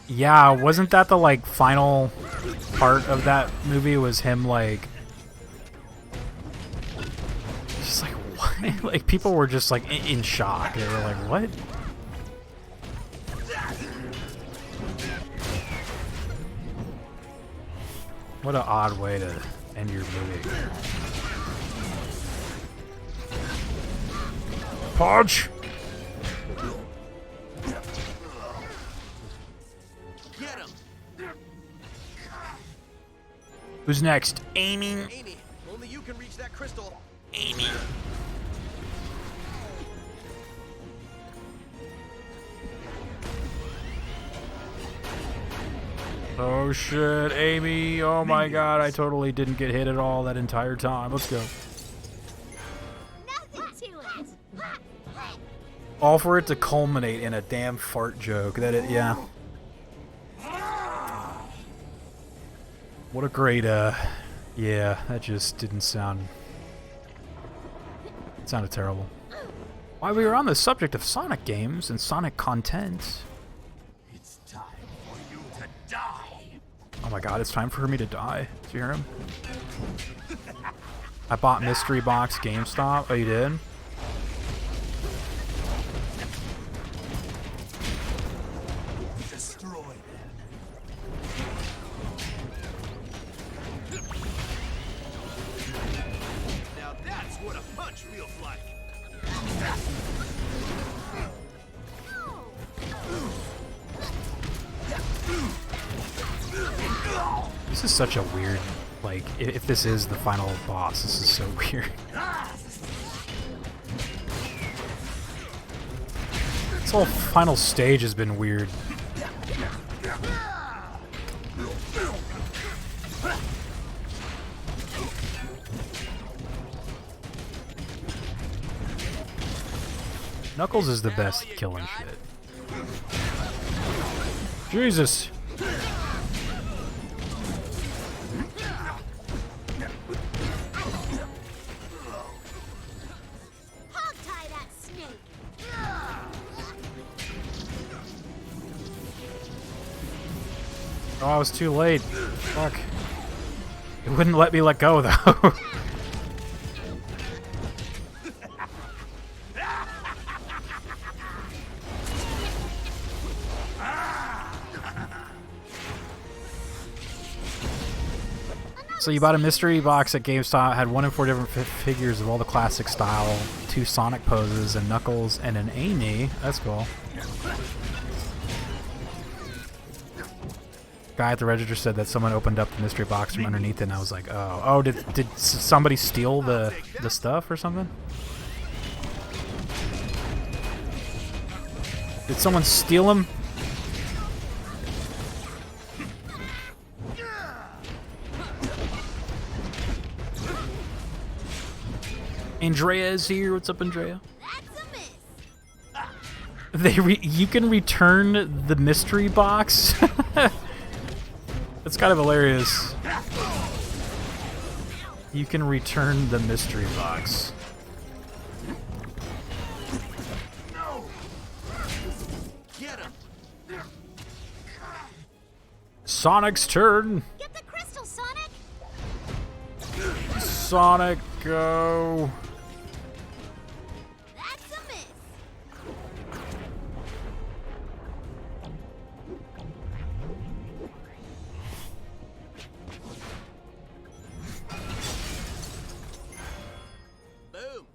Yeah, wasn't that the like final part of that movie? Was him like just like what? Like people were just like in shock. They were like, "What?" What an odd way to end your movie. Punch. Get him. Who's next? Amy. Amy, only you can reach that crystal. Amy. Oh shit, Amy. Oh my god, I totally didn't get hit at all that entire time. Let's go. Nothing to it. All for it to culminate in a damn fart joke. That it, yeah. What a great, yeah, that just didn't sound... It sounded terrible. While we were on the subject of Sonic games and Sonic content... It's time for you to die. Oh my god, it's time for me to die. Did you hear him? I bought Mystery Box GameStop. Oh, you did? Destroy them. Now that's what a punch feels like. This is such a weird, like, if this is the final boss, this is so weird. This whole final stage has been weird. Knuckles is the best killing shit. Jesus! Hog-tie that snake. Oh, I was too late. Fuck. It wouldn't let me let go, though. So you bought a mystery box at GameStop, had 1 in 4 different figures of all the classic style, 2 Sonic poses, and Knuckles, and an Amy. That's cool. Guy at the register said that someone opened up the mystery box from underneath it, and I was like, oh. Oh, did somebody steal the stuff or something? Did someone steal him? Andrea is here. What's up, Andrea? That's a miss. You can return the mystery box. That's kind of hilarious. You can return the mystery box. Get him. Sonic's turn. Get the crystal, Sonic. Sonic, go. That's a miss. Boom.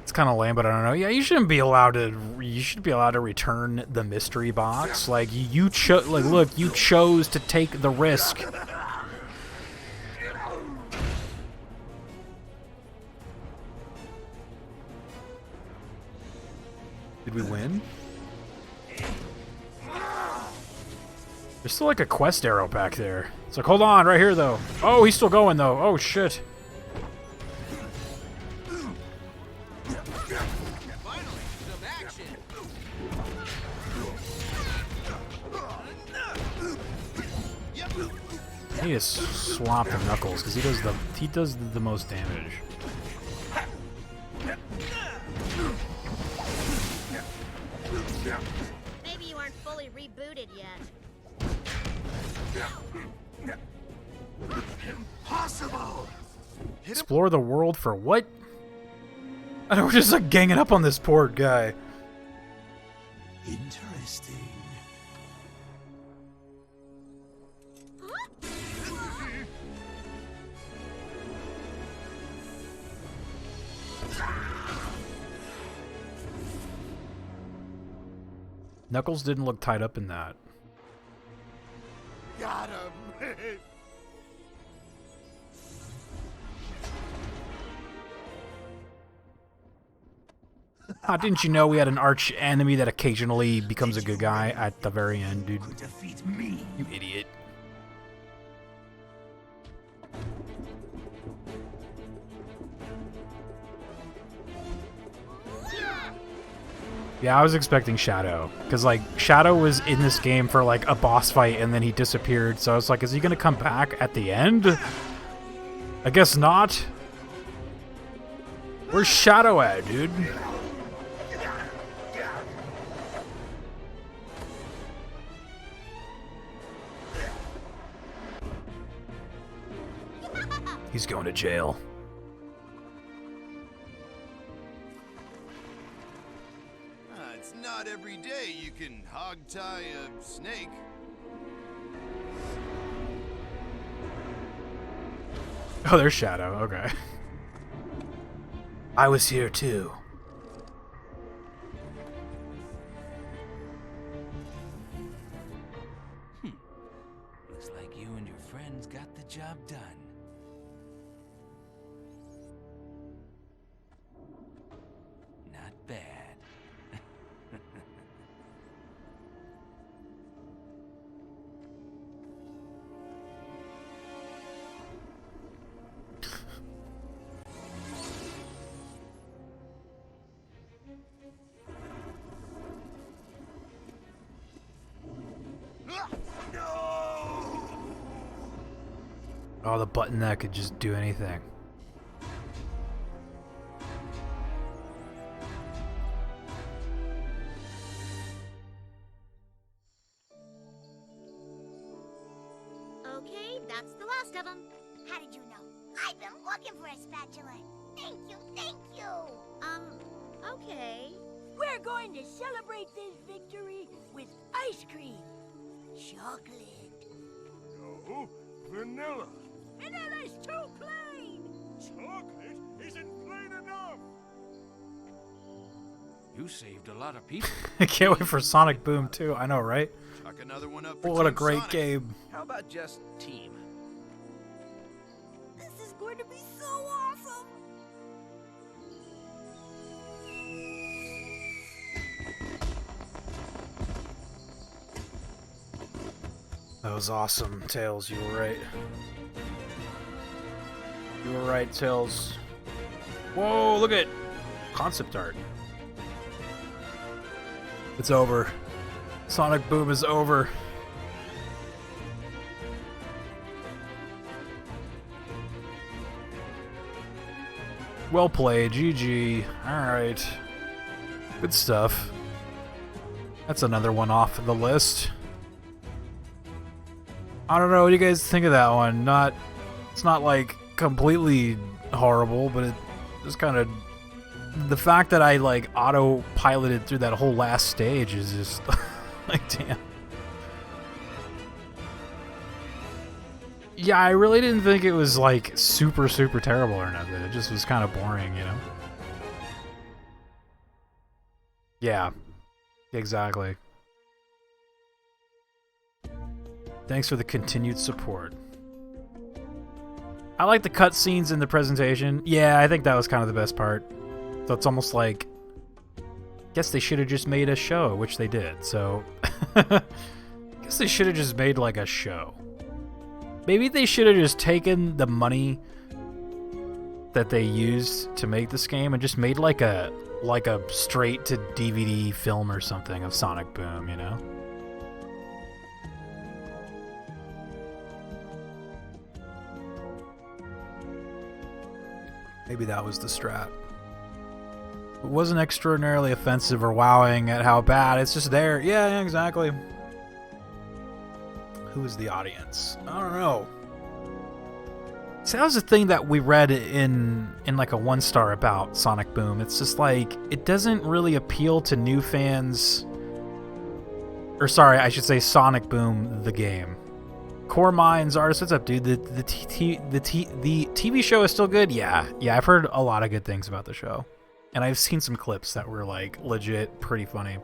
It's kind of lame, but I don't know. Yeah, you shouldn't be allowed to. You should be allowed to return the mystery box. Like you chose. Like, look, you chose to take the risk. Did we win? There's still like a quest arrow back there. It's like, hold on, right here though. Oh, he's still going though. Oh shit. Finally, some action. I need to swap the Knuckles because he does the most damage. Maybe you aren't fully rebooted yet. Impossible! Explore the world for what? I don't know, we're just like ganging up on this poor guy. Interesting. Knuckles didn't look tied up in that. Got him! Didn't you know we had an arch enemy that occasionally becomes a good guy at the very end, dude? Defeat me. You idiot. Yeah, I was expecting Shadow. Because, like, Shadow was in this game for, like, a boss fight, and then he disappeared. So I was like, is he going to come back at the end? I guess not. Where's Shadow at, dude? He's going to jail. It's not every day you can hog-tie a snake. Oh, there's Shadow. Okay. I was here too. Looks like you and your friends got the job done. Not bad. Oh, the button that could just do anything. Okay, that's the last of them. How did you know? I've been looking for a spatula. Thank you, thank you. Okay. We're going to celebrate this victory with ice cream. Chocolate. No, vanilla. Vanilla's too plain. Chocolate isn't plain enough. You saved a lot of people. I can't wait for Sonic Boom too. I know, right? Chuck another one up for What a Team great Sonic. game. How about just team? This is going to be so awesome. That was awesome, Tails. You were right. You were right, Tails. Whoa, look at concept art. It's over. Sonic Boom is over. Well played, GG. Alright. Good stuff. That's another one off the list. I don't know, what do you guys think of that one? It's not like completely horrible, but it just kind of... The fact that I like auto-piloted through that whole last stage is just like, damn. Yeah, I really didn't think it was like super terrible or nothing. It just was kind of boring, you know? Yeah, exactly. Thanks for the continued support. I like the cutscenes in the presentation. Yeah, I think that was kind of the best part. So it's almost like, I guess they should have just made a show, which they did. So, I guess they should have just made like a show. Maybe they should have just taken the money that they used to make this game and just made like a straight to DVD film or something of Sonic Boom, you know? Maybe that was the strat. It wasn't extraordinarily offensive or wowing at how bad. It's just there. Yeah, exactly. Who is the audience? I don't know. See, that was the thing that we read in like a 1-star about Sonic Boom. It's just like, it doesn't really appeal to new fans. Or sorry, I should say Sonic Boom, the game. Core Minds artist, what's up, dude? The TV show is still good? Yeah, I've heard a lot of good things about the show. And I've seen some clips that were like legit pretty funny.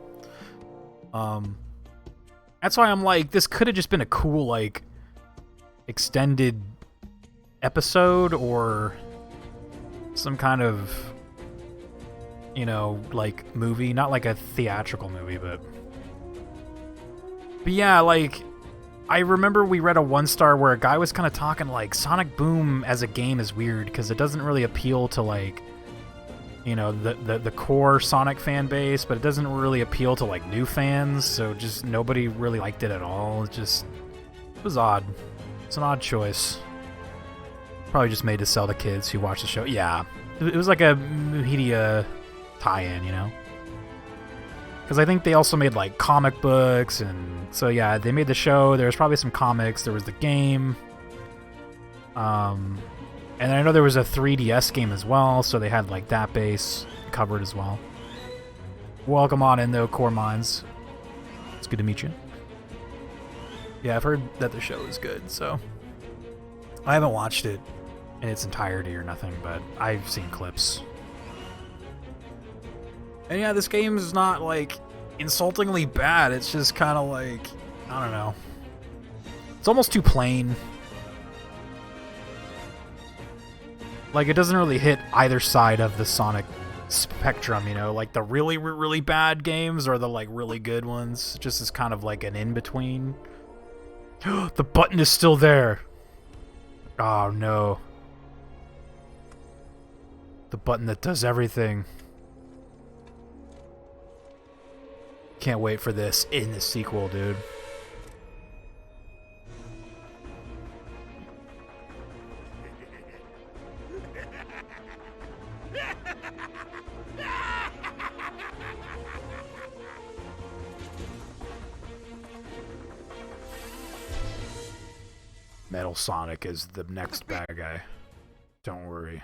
That's why I'm like, this could have just been a cool like extended episode or some kind of, you know, like movie, not like a theatrical movie, but yeah, like I remember we read a 1-star where a guy was kind of talking like Sonic Boom as a game is weird because it doesn't really appeal to like, you know, the core Sonic fan base, but it doesn't really appeal to like new fans, so just nobody really liked it at all. It was odd. It's an odd choice. Probably just made to sell the kids who watch the show. Yeah, it was like a media tie-in, you know? Because I think they also made like comic books, and so yeah, they made the show. There was probably some comics. There was the game. And I know there was a 3DS game as well, so they had like that base covered as well. Welcome on in though, Core Minds. It's good to meet you. Yeah, I've heard that the show is good, so I haven't watched it in its entirety or nothing, but I've seen clips. And yeah, this game is not like insultingly bad. It's just kind of like, I don't know. It's almost too plain. Like, it doesn't really hit either side of the Sonic spectrum, you know? Like, the really, really bad games or the, like, really good ones. Just as kind of like an in-between. The button is still there. Oh, no. The button that does everything. Can't wait for this in the sequel, dude. Metal Sonic is the next bad guy. Don't worry.